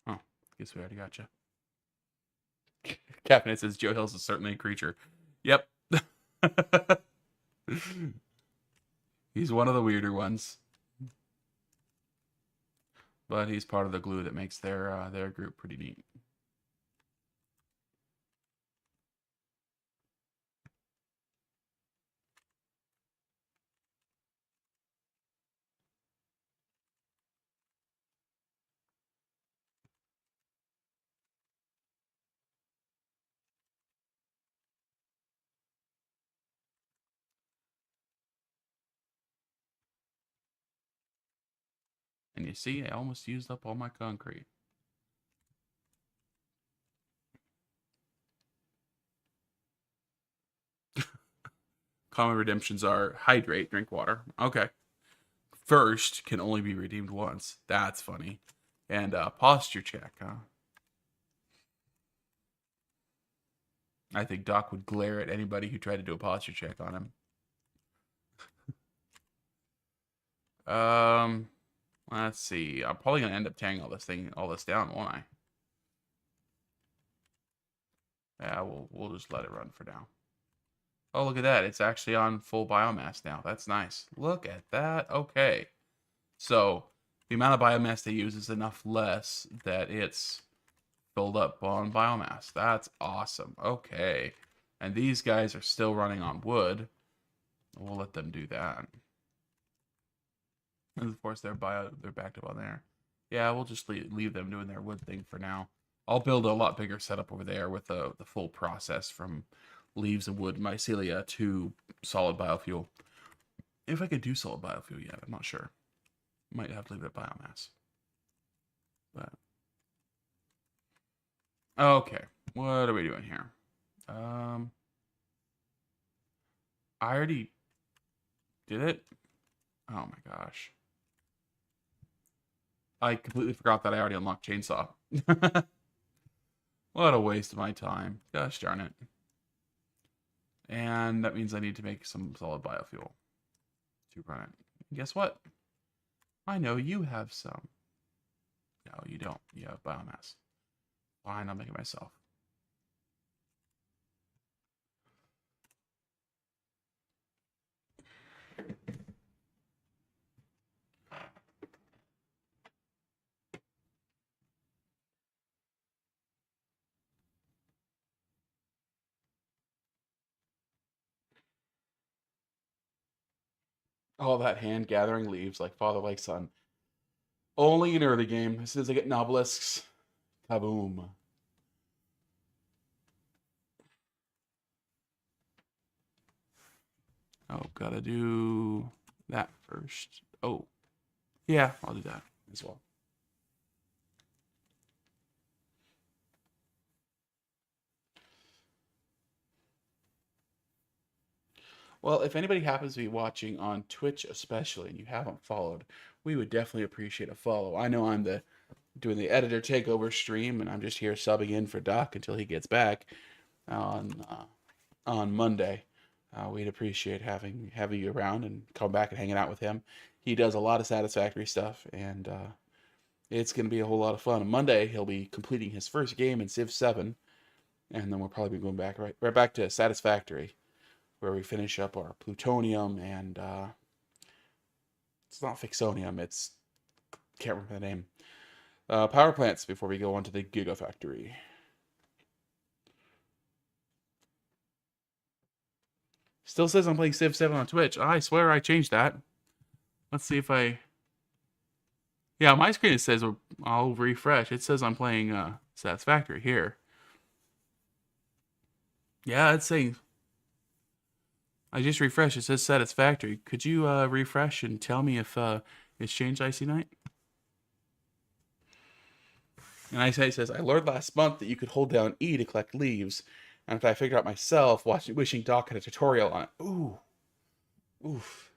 A: Oh, guess we already got you. Captain says Joe Hills is certainly a creature. Yep. He's one of the weirder ones, but he's part of the glue that makes their group pretty neat. And you see, I almost used up all my concrete. Common redemptions are hydrate, drink water. Okay. First can only be redeemed once. That's funny. And posture check, huh? I think Doc would glare at anybody who tried to do a posture check on him. Let's see. I'm probably gonna end up tearing all this down, won't I? Yeah, we'll just let it run for now. Oh, look at that. It's actually on full biomass now. That's nice. Look at that. Okay. So the amount of biomass they use is enough less that it's filled up on biomass. That's awesome. Okay. And these guys are still running on wood. We'll let them do that. And of course, they're backed up on there. Yeah, we'll just leave them doing their wood thing for now. I'll build a lot bigger setup over there with the full process from leaves and wood mycelia to solid biofuel. If I could do solid biofuel yet, I'm not sure. Might have to leave it at biomass. But okay, what are we doing here? I already did it. Oh my gosh. I completely forgot that I already unlocked chainsaw. What a waste of my time. Gosh darn it. And that means I need to make some solid biofuel to run it. And guess what? I know you have some. No, you don't. You have biomass. Fine, I'll make it myself. All that hand gathering leaves like father like son. Only in early game. As soon as I get nobelisks, kaboom. Oh, gotta do that first. Oh, yeah, I'll do that as well. Well, if anybody happens to be watching on Twitch, especially, and you haven't followed, we would definitely appreciate a follow. I know I'm doing the editor takeover stream, and I'm just here subbing in for Doc until he gets back on Monday. We'd appreciate having you around and come back and hanging out with him. He does a lot of Satisfactory stuff, and it's going to be a whole lot of fun. On Monday, he'll be completing his first game in Civ 7,
B: And then we'll probably be going back right back to Satisfactory, where we finish up our plutonium and it's not fixonium, it's can't remember the name. Power plants before we go on to the Gigafactory. Still says I'm playing Civ 7 on Twitch. I swear I changed that. Let's see if I. Yeah, my screen it says I'll refresh. It says I'm playing Satisfactory here. Yeah, it's saying I just refreshed. It says Satisfactory. Could you refresh and tell me if it's changed Icy Night? And Icy Night says I learned last month that you could hold down E to collect leaves, and if I figured out myself, wishing Doc had a tutorial on it. Ooh, oof.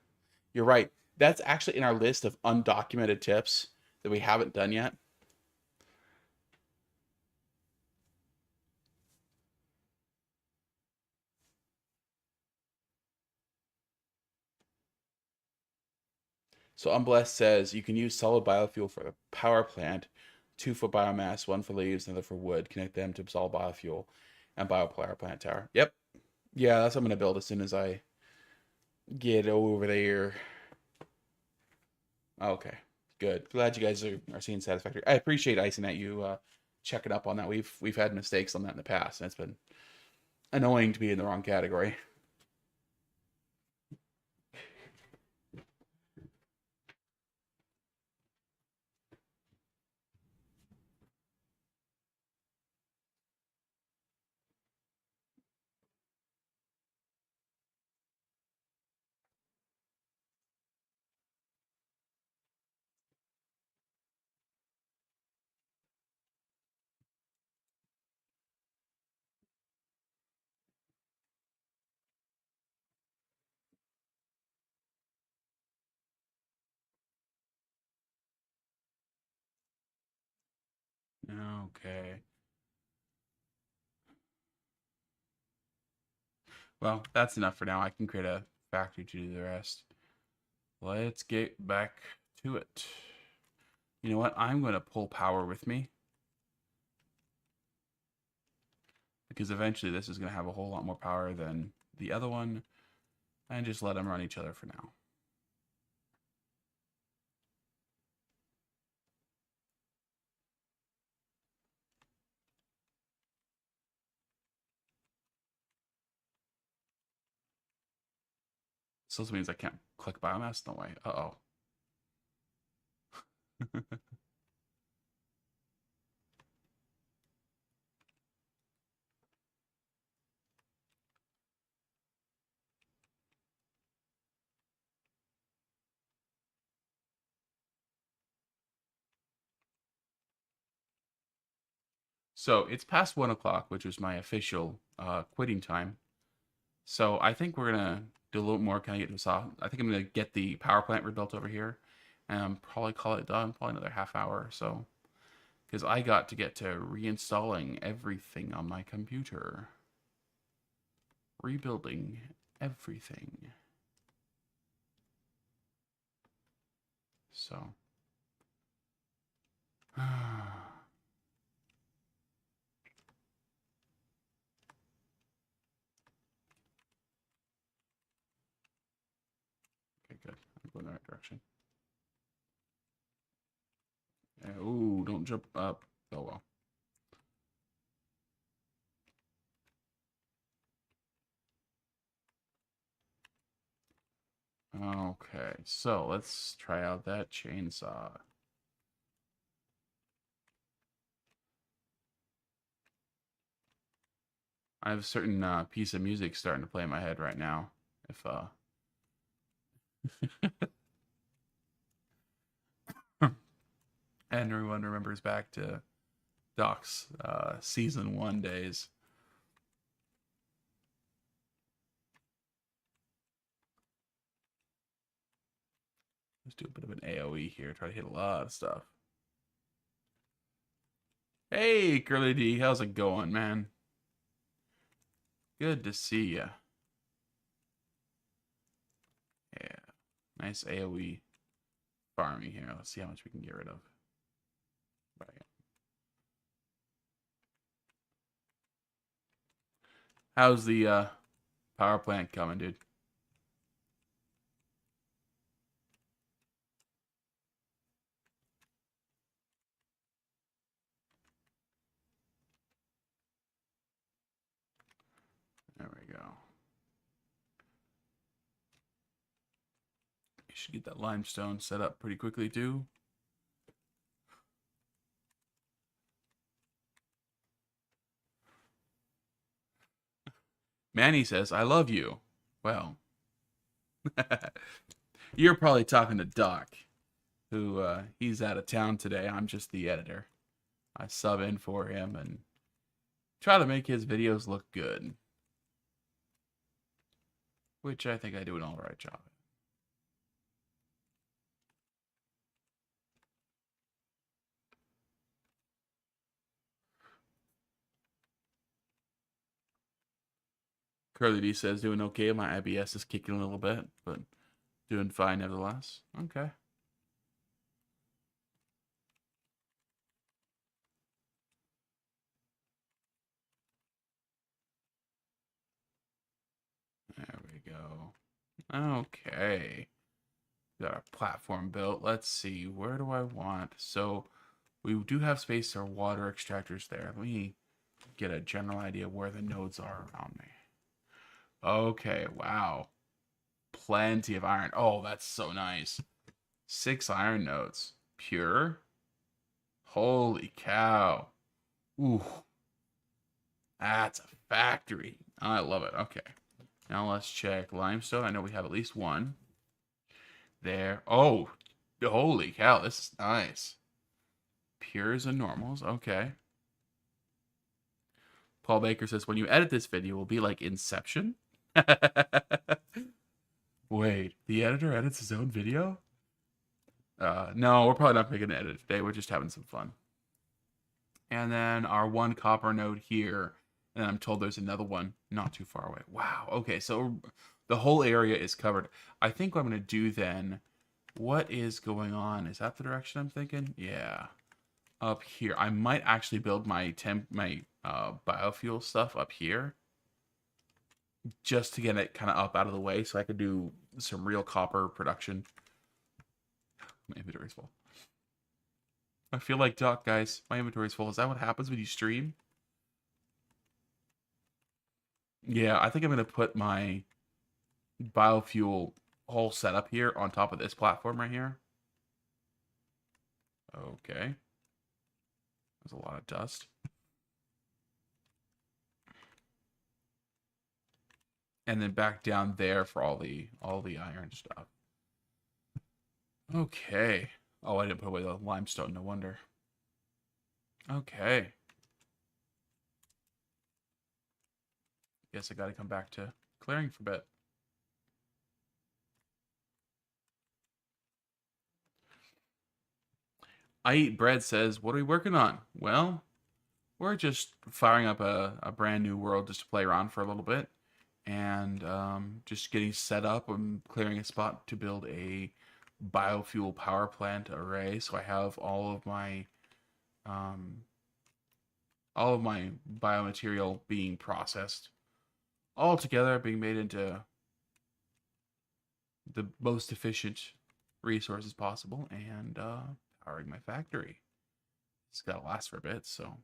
B: You're right. That's actually in our list of undocumented tips that we haven't done yet. So Unblessed says you can use solid biofuel for the power plant, two for biomass, one for leaves, another for wood. Connect them to solid biofuel and biopower plant tower. Yep. Yeah, that's what I'm gonna build as soon as I get over there. Okay. Good. Glad you guys are seeing Satisfactory. I appreciate Icing at you checking up on that. We've had mistakes on that in the past, and it's been annoying to be in the wrong category. Okay. Well, that's enough for now. I can create a factory to do the rest. Let's get back to it. You know what? I'm going to pull power with me because eventually this is going to have a whole lot more power than the other one, and just let them run each other for now. So this means I can't click biomass? No way. Uh-oh. So it's past 1 o'clock, which was my official quitting time. So I think we're gonna do a little more. Kind of get this off. I think I'm gonna get the power plant rebuilt over here, and probably call it done. Probably another half hour or so, because I got to get to reinstalling everything on my computer, rebuilding everything. So. Okay, good. I'm going the right direction. Ooh, don't jump up. Oh well. Okay, so let's try out that chainsaw. I have a certain piece of music starting to play in my head right now. If and everyone remembers back to Doc's season 1 days. Let's do a bit of an AoE here. Try to hit a lot of stuff. Hey, Curly D, how's it going, man? Good to see ya. Yeah, nice AoE farming here. Let's see how much we can get rid of. Right.
A: How's the power plant coming, dude? There we go. You should get that limestone set up pretty quickly too. Manny says, I love you. Well, you're probably talking to Doc, who he's out of town today. I'm just the editor. I sub in for him and try to make his videos look good, which I think I do an all right job. Curly D says, doing okay. My IBS is kicking a little bit, but doing fine nevertheless. Okay. There we go. Okay. Got our platform built. Let's see. Where do I want? So we do have space for water extractors there. Let me get a general idea where the nodes are around me. Okay. Wow. Plenty of iron. Oh, that's so nice. 6 iron nodes. Pure. Holy cow. Ooh. That's a factory. I love it. Okay. Now let's check limestone. I know we have at least one. There. Oh, holy cow. This is nice. Pures and normals. Okay. Paul Baker says, when you edit this video, it will be like Inception. Wait, the editor edits his own video? No, we're probably not making an edit today. We're just having some fun. And then our 1 copper node here. And I'm told there's another one not too far away. Wow. Okay, so the whole area is covered. I think what I'm going to do then, what is going on? Is that the direction I'm thinking? Yeah. Up here. I might actually build my biofuel stuff up here. Just to get it kind of up out of the way so I could do some real copper production. My inventory's full. I feel like Doc, guys. My inventory's full. Is that what happens when you stream? Yeah, I think I'm going to put my biofuel whole setup here on top of this platform right here. Okay. There's a lot of dust. And then back down there for all the iron stuff. Okay. Oh, I didn't put away the limestone, no wonder. Okay. Guess I gotta come back to clearing for a bit. I Eat Bread says, what are we working on? Well, we're just firing up a brand new world just to play around for a little bit. And just getting set up and clearing a spot to build a biofuel power plant array. So I have all of my biomaterial being processed all together, being made into the most efficient resources possible, and powering my factory. It's got to last for a bit, so.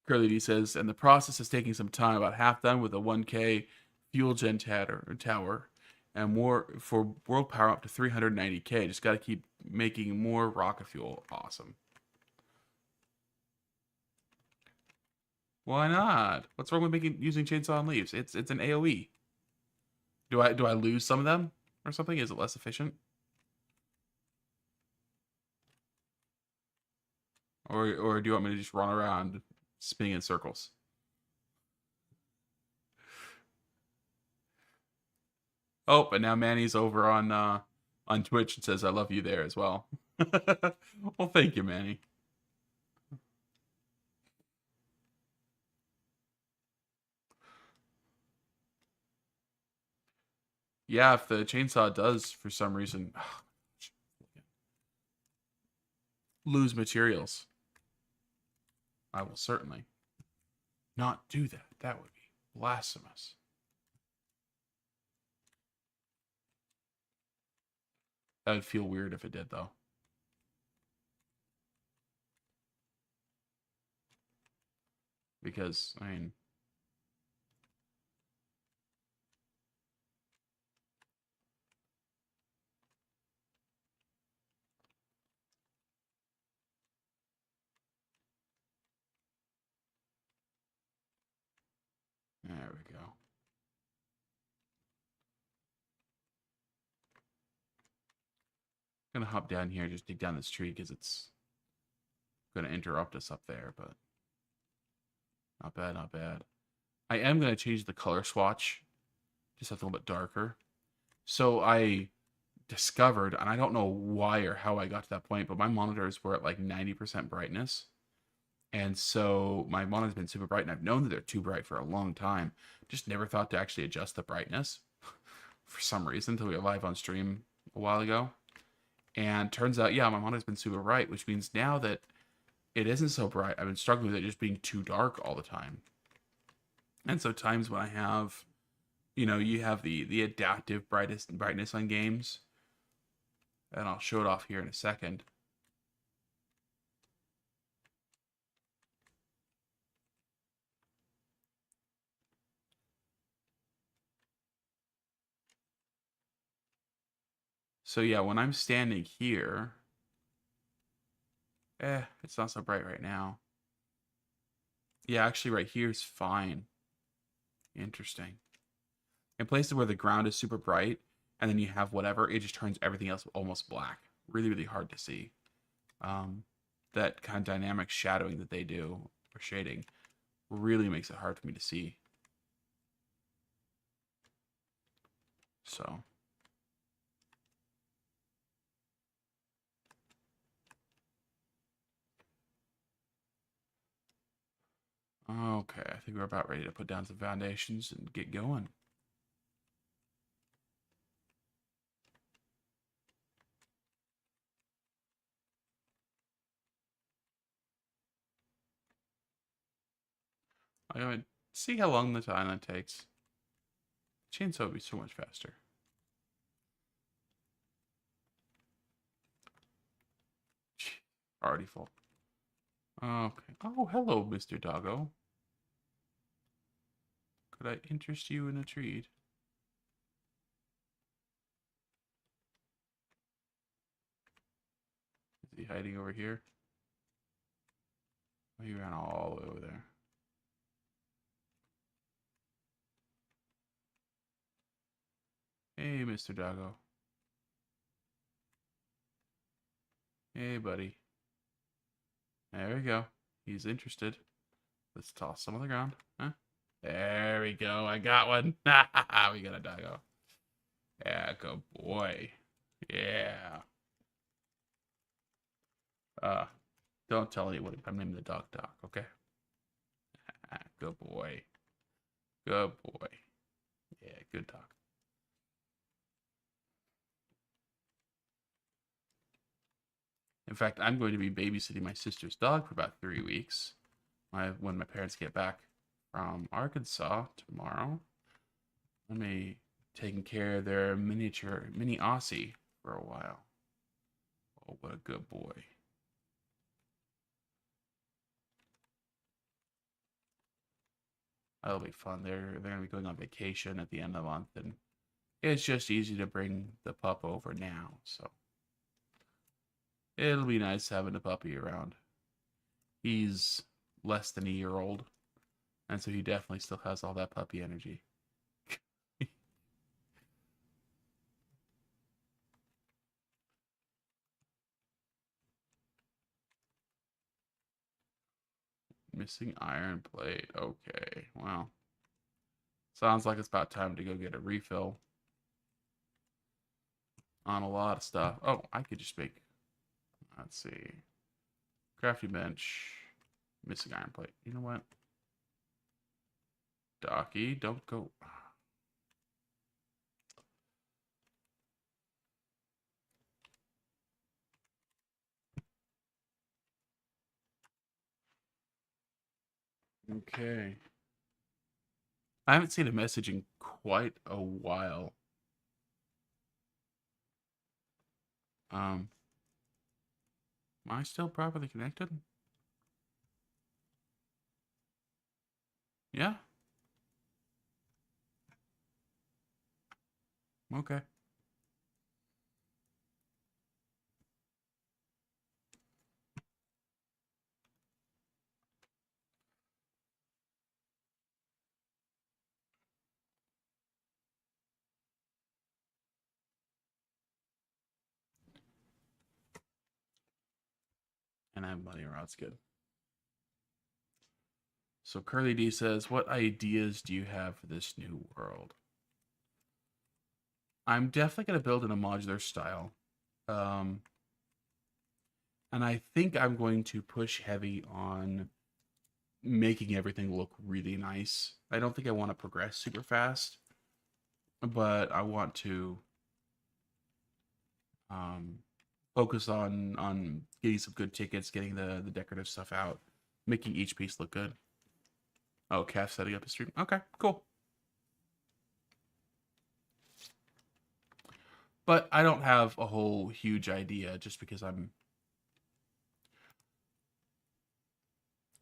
A: Curly D says, and the process is taking some time, about half done with a 1K fuel gen tower, and more for world power up to 390K. Just got to keep making more rocket fuel. Awesome. Why not? What's wrong with using chainsaw and leaves? It's an AOE. Do I lose some of them or something? Is it less efficient? Or do you want me to just run around spinning in circles? Oh, but now Manny's over on Twitch and says I love you there as well. Well, thank you, Manny. Yeah, if the chainsaw does for some reason lose materials, I will certainly not do that. That would be blasphemous. That would feel weird if it did, though. Because, I mean, there we go. Gonna hop down here, just dig down this tree because it's gonna interrupt us up there, but not bad, not bad. I am gonna change the color swatch, just a little bit darker. So I discovered, and I don't know why or how I got to that point, but my monitors were at like 90% brightness. And so my monitor's been super bright, and I've known that they're too bright for a long time. Just never thought to actually adjust the brightness for some reason until we were live on stream a while ago. And turns out, yeah, my monitor's been super bright, which means now that it isn't so bright, I've been struggling with it just being too dark all the time. And so times when I have, you have the adaptive brightness on games, and I'll show it off here in a second. So yeah, when I'm standing here, it's not so bright right now. Yeah, actually right here is fine. Interesting. In places where the ground is super bright and then you have whatever, it just turns everything else almost black. Really, really hard to see. That kind of dynamic shadowing that they do, or shading, really makes it hard for me to see. So. Okay, I think we're about ready to put down some foundations and get going. I'm gonna see how long this island takes. Chainsaw would be so much faster. Already full. Okay. Oh, hello, Mr. Doggo. Could I interest you in a treat? Is he hiding over here? Oh, he ran all the way over there. Hey, Mr. Doggo. Hey, buddy. There we go. He's interested. Let's toss some on the ground. Huh? There we go. I got one. We got a doggo. Yeah, good boy. Yeah. Uh, don't tell anyone I'm naming the dog Doc, okay? Good boy. Good boy. Yeah, good dog. In fact, I'm going to be babysitting my sister's dog for about 3 weeks. When my parents get back from Arkansas tomorrow, I'm going to be taking care of their mini Aussie for a while. Oh, what a good boy. That'll be fun. They're going to be going on vacation at the end of the month, and it's just easy to bring the pup over now, so it'll be nice having a puppy around. He's less than a year old, and so he definitely still has all that puppy energy. Missing iron plate. Okay, well, sounds like it's about time to go get a refill on a lot of stuff. Oh, I could just make, let's see, crafting bench, missing iron plate. You know what? Docky, don't go. Okay. I haven't seen a message in quite a while. Am I still properly connected? Yeah. Okay. And I have money around. It's good. So Curly D says, "What ideas do you have for this new world?" I'm definitely gonna build in a modular style, um, and I think I'm going to push heavy on making everything look really nice. I don't think I want to progress super fast, but I want to um, focus on getting some good tickets, getting the decorative stuff out, making each piece look good. Oh, Calf setting up a stream. Okay, cool. But I don't have a whole huge idea just because I'm.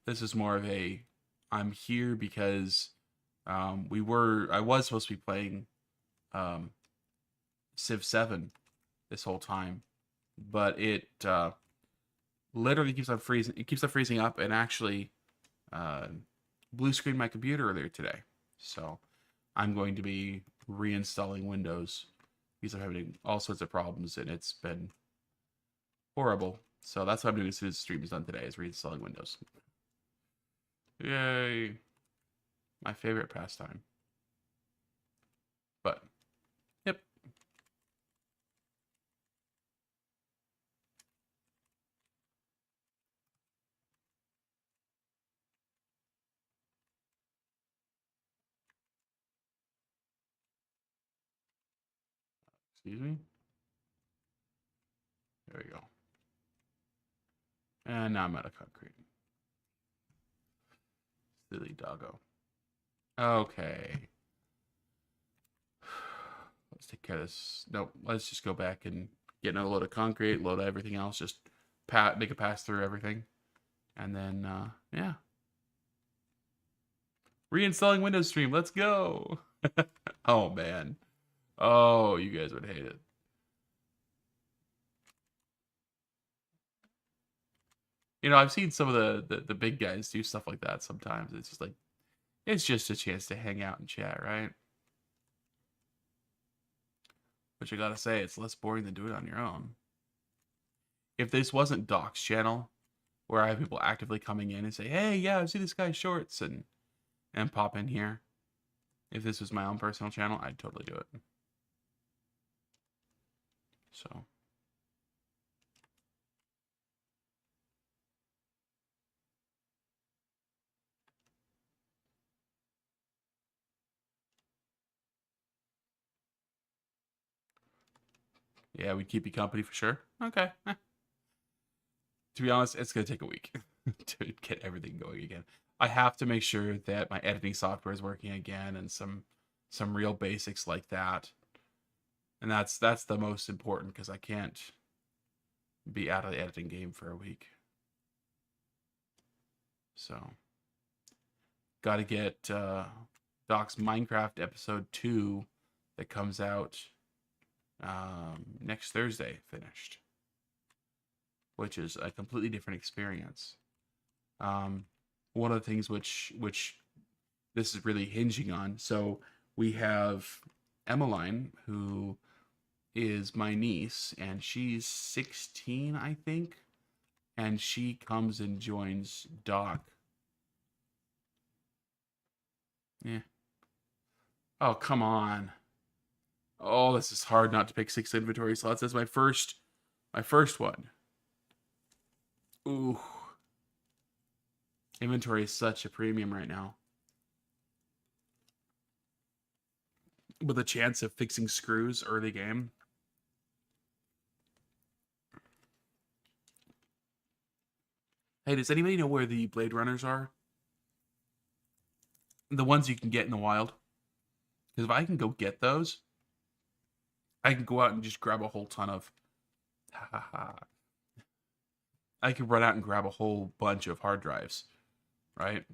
A: This is more of a. I'm here because I was supposed to be playing um, Civ 7 this whole time, but it literally keeps on freezing. It keeps on freezing up, and actually uh, blue screened my computer earlier today. So I'm going to be reinstalling Windows because I'm having all sorts of problems, and it's been horrible. So that's what I'm doing as soon as the stream is done today, is reinstalling Windows. Yay! My favorite pastime. But yep. Excuse me. There we go. And now I'm out of concrete. Silly doggo. Okay. Let's take care of this. Nope. Let's just go back and get another load of concrete, load everything else, just make a pass through everything. And then, yeah. Reinstalling Windows Stream. Let's go. Oh, man. Oh, you guys would hate it. I've seen some of the big guys do stuff like that sometimes. It's just like, it's just a chance to hang out and chat, right? But you gotta say, it's less boring than doing it on your own. If this wasn't Doc's channel, where I have people actively coming in and say, "Hey, yeah, I've seen this guy's shorts," and pop in here. If this was my own personal channel, I'd totally do it. So yeah, we'd keep you company for sure. Okay. To be honest, it's gonna take a week to get everything going again. I have to make sure that my editing software is working again and some real basics like that. And that's the most important because I can't be out of the editing game for a week. So got to get Doc's Minecraft episode 2 that comes out next Thursday finished, which is a completely different experience. One of the things which this is really hinging on. So we have Emmeline, who is my niece, and she's 16, I think, and she comes and joins Doc. Yeah. Oh, come on. Oh, this is hard not to pick 6 inventory slots. That's my first one. Ooh. Inventory is such a premium right now. With a chance of fixing screws early game. Hey, does anybody know where the Blade Runners are? The ones you can get in the wild. Because if I can go get those, I can go out and just grab a whole ton of. Ha ha ha. I could run out and grab a whole bunch of hard drives, right?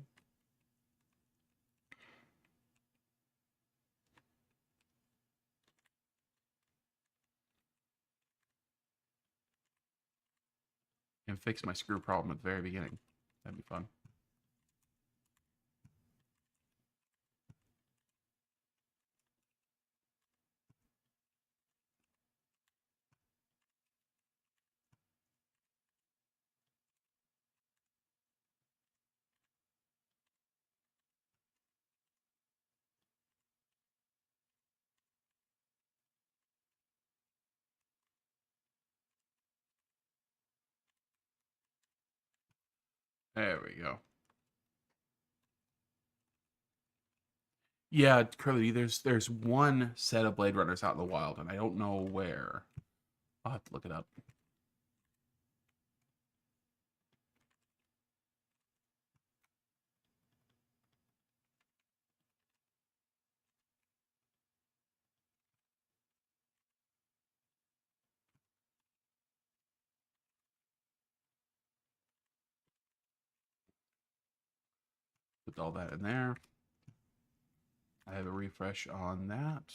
A: And fix my screw problem at the very beginning. That'd be fun. There we go. Yeah, Curly, there's one set of Blade Runners out in the wild, and I don't know where. I'll have to look it up. Put all that in there. I have a refresh on that.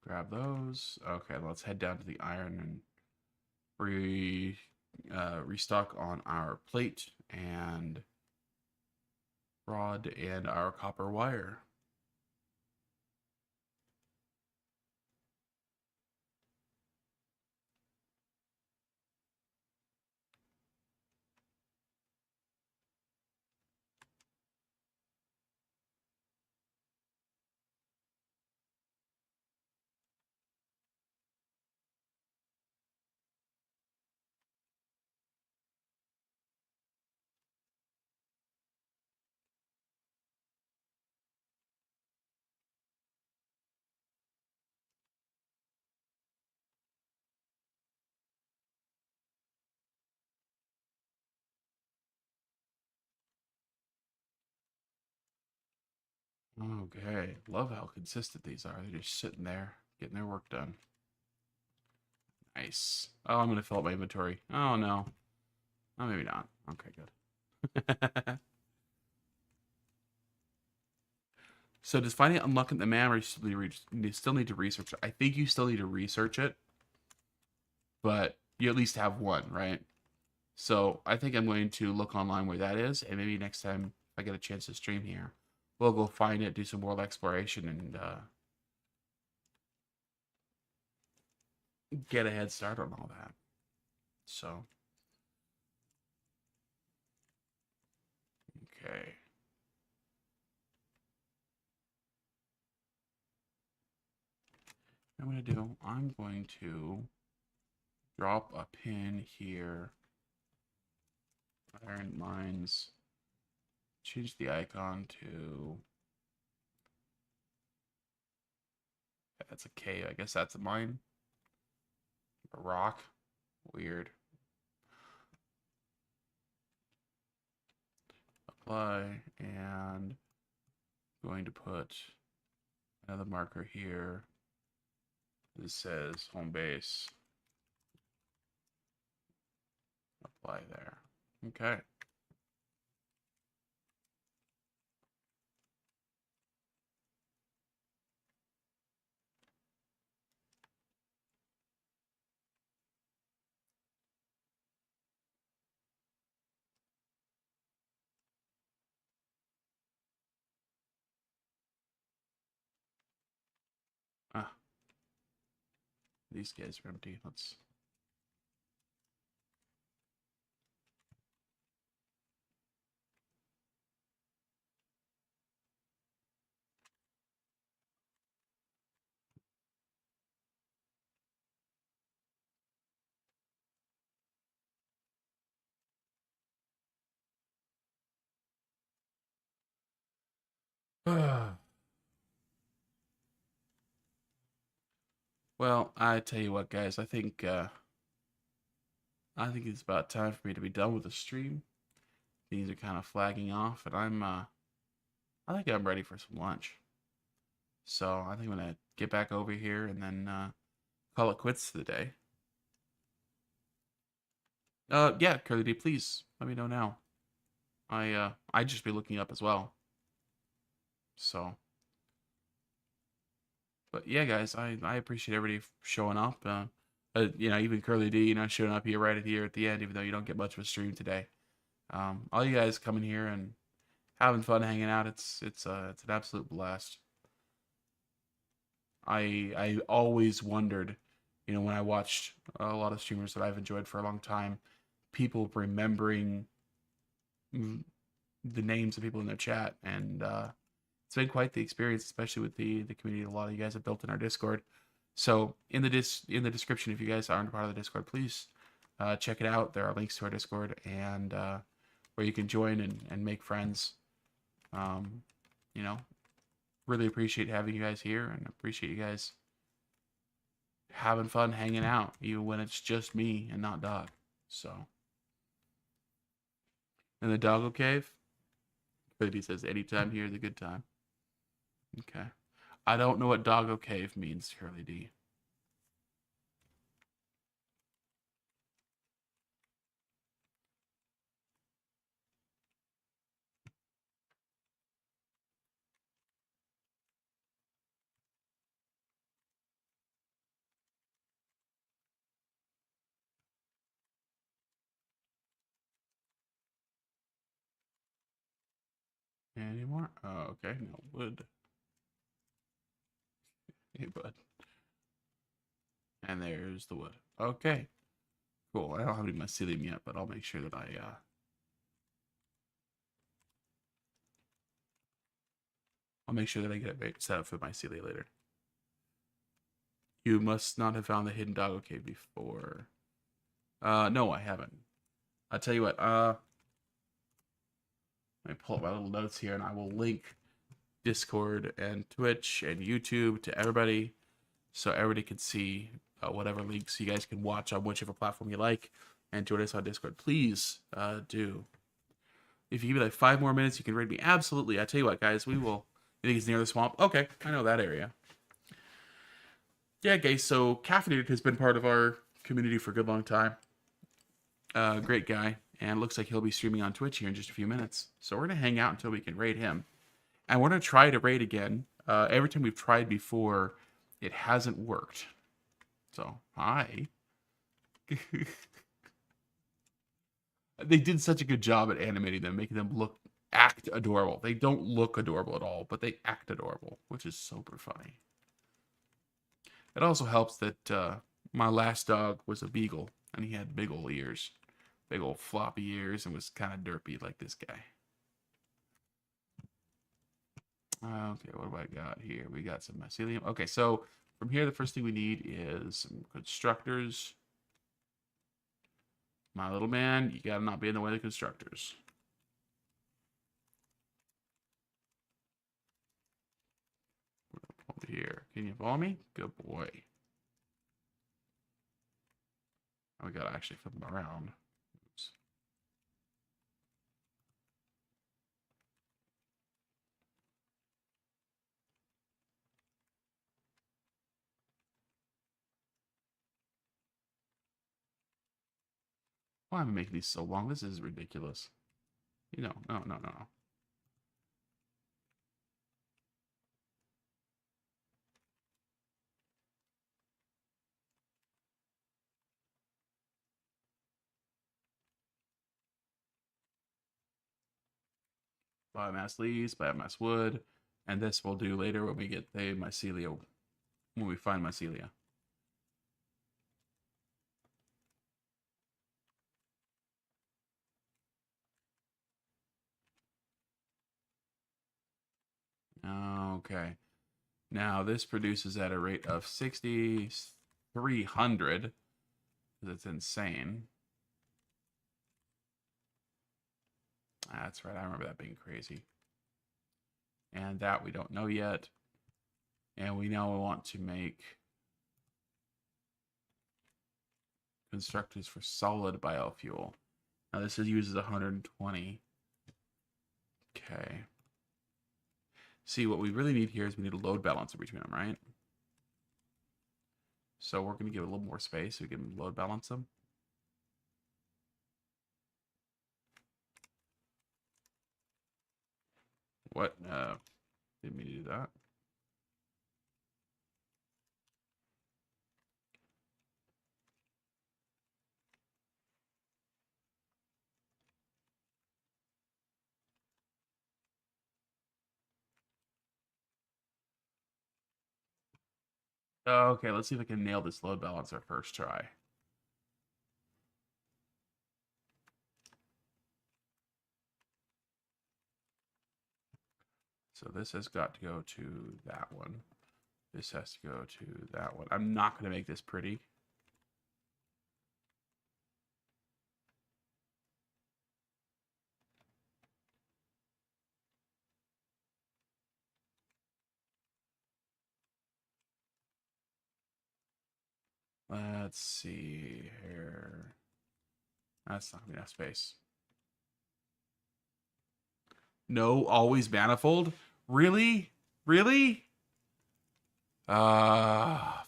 A: Grab those. Okay, let's head down to the iron and restock on our plate and rod and our copper wire. Okay, love how consistent these are. They're just sitting there, getting their work done. Nice. Oh, I'm gonna fill up my inventory. Oh no. Oh, maybe not. Okay, good. So does finding it unlocking the map, or you still need to research it? I think you still need to research it, but you at least have one, right? So I think I'm going to look online where that is, and maybe next time if I get a chance to stream here, we'll go find it, do some world exploration, and get a head start on all that. So, okay. What I'm going to do, I'm going to drop a pin here. Iron mines. Change the icon to. That's a cave. I guess that's a mine. A rock. Weird. Apply. And I'm going to put another marker here. This says home base. Apply there. Okay. Ah, these guys are empty. Let's. Well, I tell you what, guys. I think I think it's about time for me to be done with the stream. Things are kind of flagging off, and I think I'm ready for some lunch. So I think I'm gonna get back over here and then call it quits for the day. Yeah, Curly D, please let me know now. I'd just be looking up as well. So, but yeah, guys, I appreciate everybody showing up. Even Curly D, showing up here right here at the end, even though you don't get much of a stream today. All you guys coming here and having fun hanging out. It's an absolute blast. I always wondered, when I watched a lot of streamers that I've enjoyed for a long time, people remembering the names of people in their chat, and it's been quite the experience, especially with the community a lot of you guys have built in our Discord. So in the description, if you guys aren't part of the Discord, please check it out. There are links to our Discord and where you can join and make friends. Um, you know, really appreciate having you guys here and appreciate you guys having fun hanging out, even when it's just me and not Dog. So, in the Doggo Cave, Cody says anytime here is a good time. Okay. I don't know what Doggo Cave means, Curly D. Any more? Oh, okay. No wood. Hey, bud. And there's the wood. Okay. Cool. I don't have any mycelium yet, but I'll make sure that I get it set up for mycelia later. You must not have found the hidden Doggo Cave before. No, I haven't. I'll tell you what, let me pull up my little notes here and I will link Discord and Twitch and YouTube to everybody so everybody can see whatever links you guys can watch on whichever platform you like and join us on Discord. Please do. If you give me like 5 more minutes, you can raid me. Absolutely. I tell you what, guys, we will. You think it's near the swamp? Okay, I know that area. Yeah, guys, so Caffeinated has been part of our community for a good long time. Great guy, and looks like he'll be streaming on Twitch here in just a few minutes. So we're gonna hang out until we can raid him, and we're gonna try to raid again. Every time we've tried before, it hasn't worked. So hi. They did such a good job at animating them, making them act adorable. They don't look adorable at all, but they act adorable, which is super funny. It also helps that my last dog was a beagle, and he had big old ears. Big old floppy ears and was kind of derpy like this guy. Okay, what do I got here? We got some mycelium. Okay, so from here, the first thing we need is some constructors. My little man, you gotta not be in the way of the constructors. Over here. Can you follow me? Good boy. Oh, we gotta actually flip them around. Oops. Why am I making these so long? This is ridiculous. No. Biomass leaves, biomass wood, and this we'll do later when we get the mycelia, when we find mycelia. Okay. Now this produces at a rate of 6,300. That's insane. That's right. I remember that being crazy. And that we don't know yet. And we now want to make instructions for solid biofuel. Now this uses 120. Okay. See, what we really need here is we need a load balancer between them, right? So we're going to give it a little more space so we can load balance them. What? Didn't mean to do that. Okay, let's see if I can nail this load balancer first try. So this has got to go to that one. This has to go to that one. I'm not going to make this pretty. Let's see here. That's not going to be enough space. No, always manifold? Really? Really? Fine.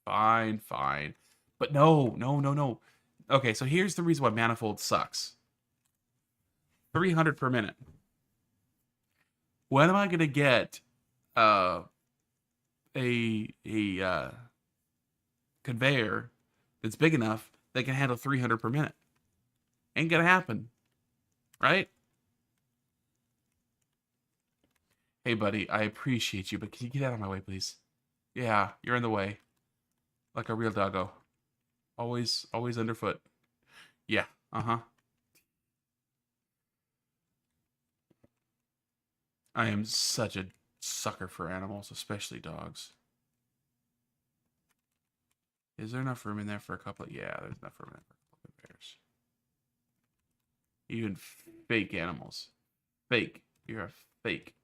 A: Fine, fine. But no, no, no, no. Okay, so here's the reason why manifold sucks. 300 per minute. When am I gonna get uh a conveyor that's big enough that can handle 300 per minute? Ain't gonna happen, right? Hey, buddy, I appreciate you, but can you get out of my way, please? Yeah, you're in the way, like a real doggo. Always underfoot. Yeah, uh-huh. I am such a sucker for animals, especially dogs. Is there enough room in there for a couple? Yeah, there's enough room in there for a couple of bears. Even fake animals. Fake. You're a fake.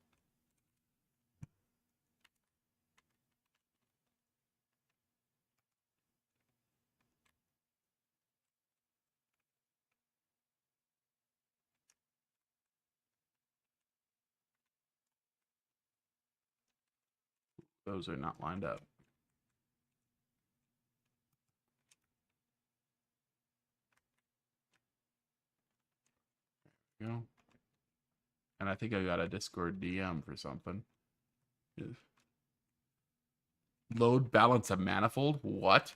A: Those are not lined up. You know? And I think I got a Discord DM for something. Load balance a manifold? What?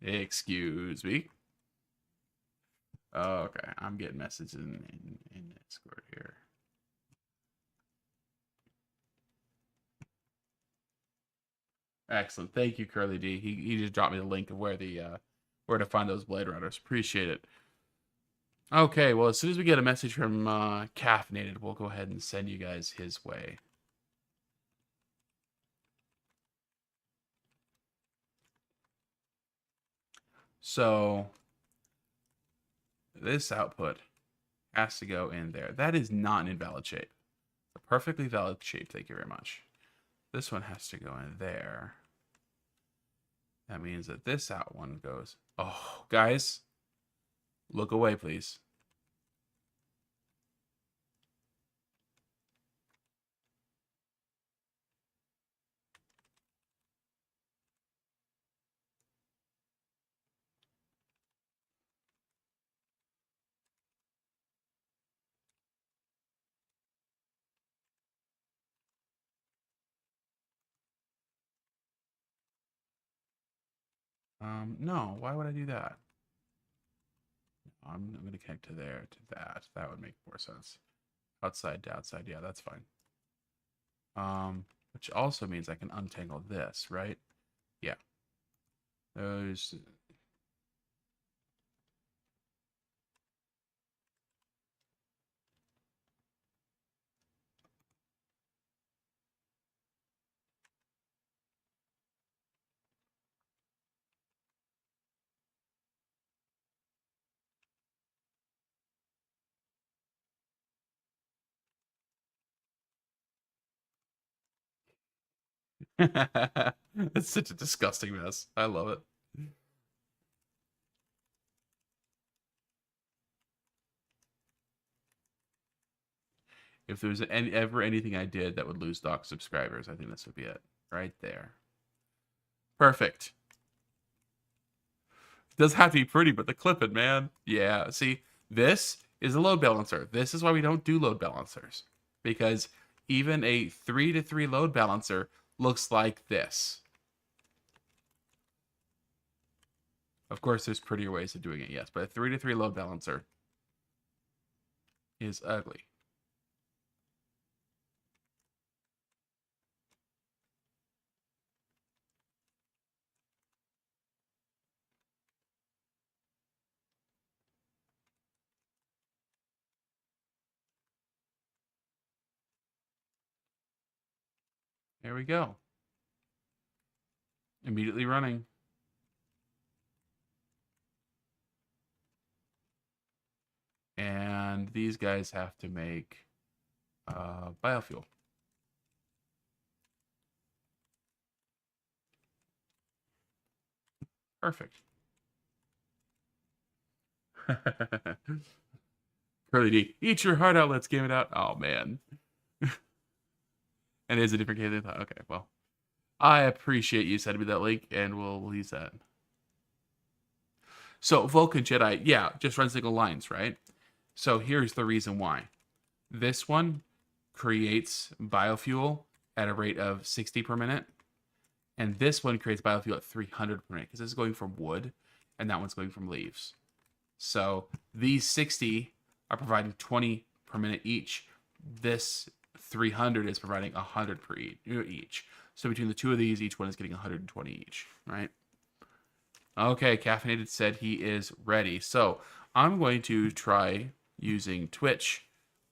A: Excuse me. Okay, I'm getting messages in Discord here. Excellent. Thank you, Curly D. He just dropped me the link of where to find those Blade Runners. Appreciate it. Okay, well, as soon as we get a message from Caffeinated, we'll go ahead and send you guys his way. So this output has to go in there. That is not an invalid shape. A perfectly valid shape, thank you very much. This one has to go in there. That means that this out one goes. Oh, guys, look away, please. No, why would I do that? I'm going to connect to there, to that. That would make more sense. Outside to outside, yeah, that's fine. Which also means I can untangle this, right? Yeah. Those. It's such a disgusting mess. I love it. If there was ever anything I did that would lose dock subscribers, I think this would be it. Right there. Perfect. Does have to be pretty, but the clipping, man. Yeah, see, this is a load balancer. This is why we don't do load balancers. Because even a 3-to-3 load balancer looks like this. Of course, there's prettier ways of doing it, yes. But a 3-to-3 load balancer is ugly. There we go. Immediately running. And these guys have to make biofuel. Perfect. Curly D, eat your heart out. Let's game it out. Oh, man. And is a different game than I thought. Okay, well. I appreciate you sending me that link, and we'll use that. So, Vulcan Jedi, yeah, just run single lines, right? So, here's the reason why. This one creates biofuel at a rate of 60 per minute, and this one creates biofuel at 300 per minute, because this is going from wood, and that one's going from leaves. So, these 60 are providing 20 per minute each. This 300 is providing 100 per each. So between the two of these, each one is getting 120 each, right? Okay, Caffeinated said he is ready. So I'm going to try using Twitch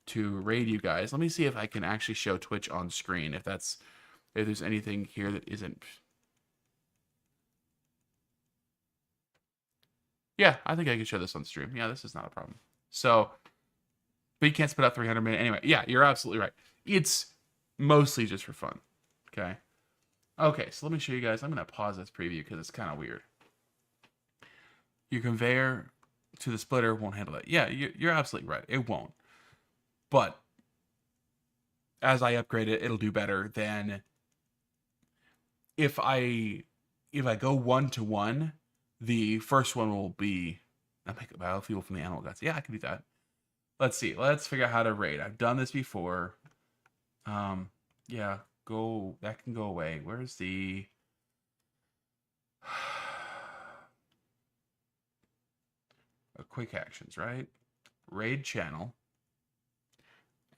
A: to raid you guys. Let me see if I can actually show Twitch on screen. If there's anything here that isn't. Yeah, I think I can show this on stream. Yeah, this is not a problem. So, but you can't spit out 300 minutes. Anyway, yeah, you're absolutely right. It's mostly just for fun. Okay. Okay, so let me show you guys. I'm going to pause this preview because it's kind of weird. Your conveyor to the splitter won't handle it. Yeah, you're absolutely right. It won't. But as I upgrade it, it'll do better than if I go 1-to-1, the first one will be I make a biofuel from the animal guts. Yeah, I can do that. Let's see. Let's figure out how to raid. I've done this before. Yeah, that can go away. Where's the quick actions, right? Raid channel.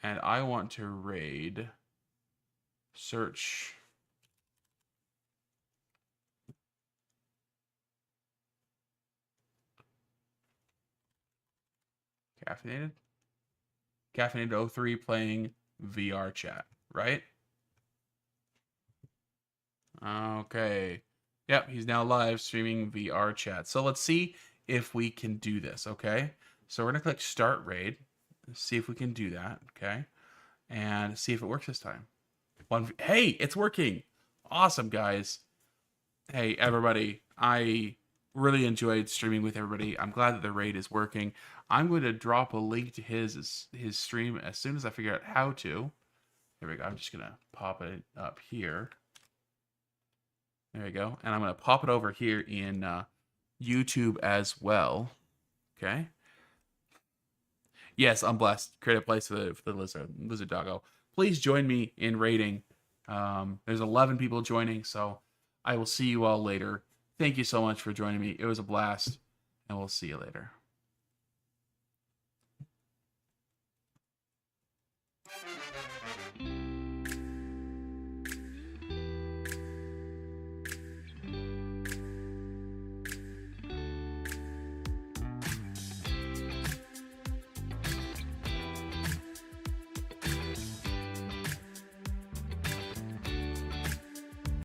A: And I want to raid search Caffeinated 03 playing VR chat, right? Okay. Yep, he's now live streaming VR chat. So let's see if we can do this, okay? So we're going to click Start Raid. Let's see if we can do that, okay? And see if it works this time. Hey, it's working. Awesome, guys. Hey, everybody. I really enjoyed streaming with everybody. I'm glad that the raid is working. I'm going to drop a link to his stream as soon as I figure out how to. Here we go. I'm just going to pop it up here. There you go. And I'm going to pop it over here in YouTube as well. Okay. Yes, I'm blessed. Create a place for the lizard doggo. Please join me in raiding. There's 11 people joining, so I will see you all later. Thank you so much for joining me. It was a blast, and we'll see you later.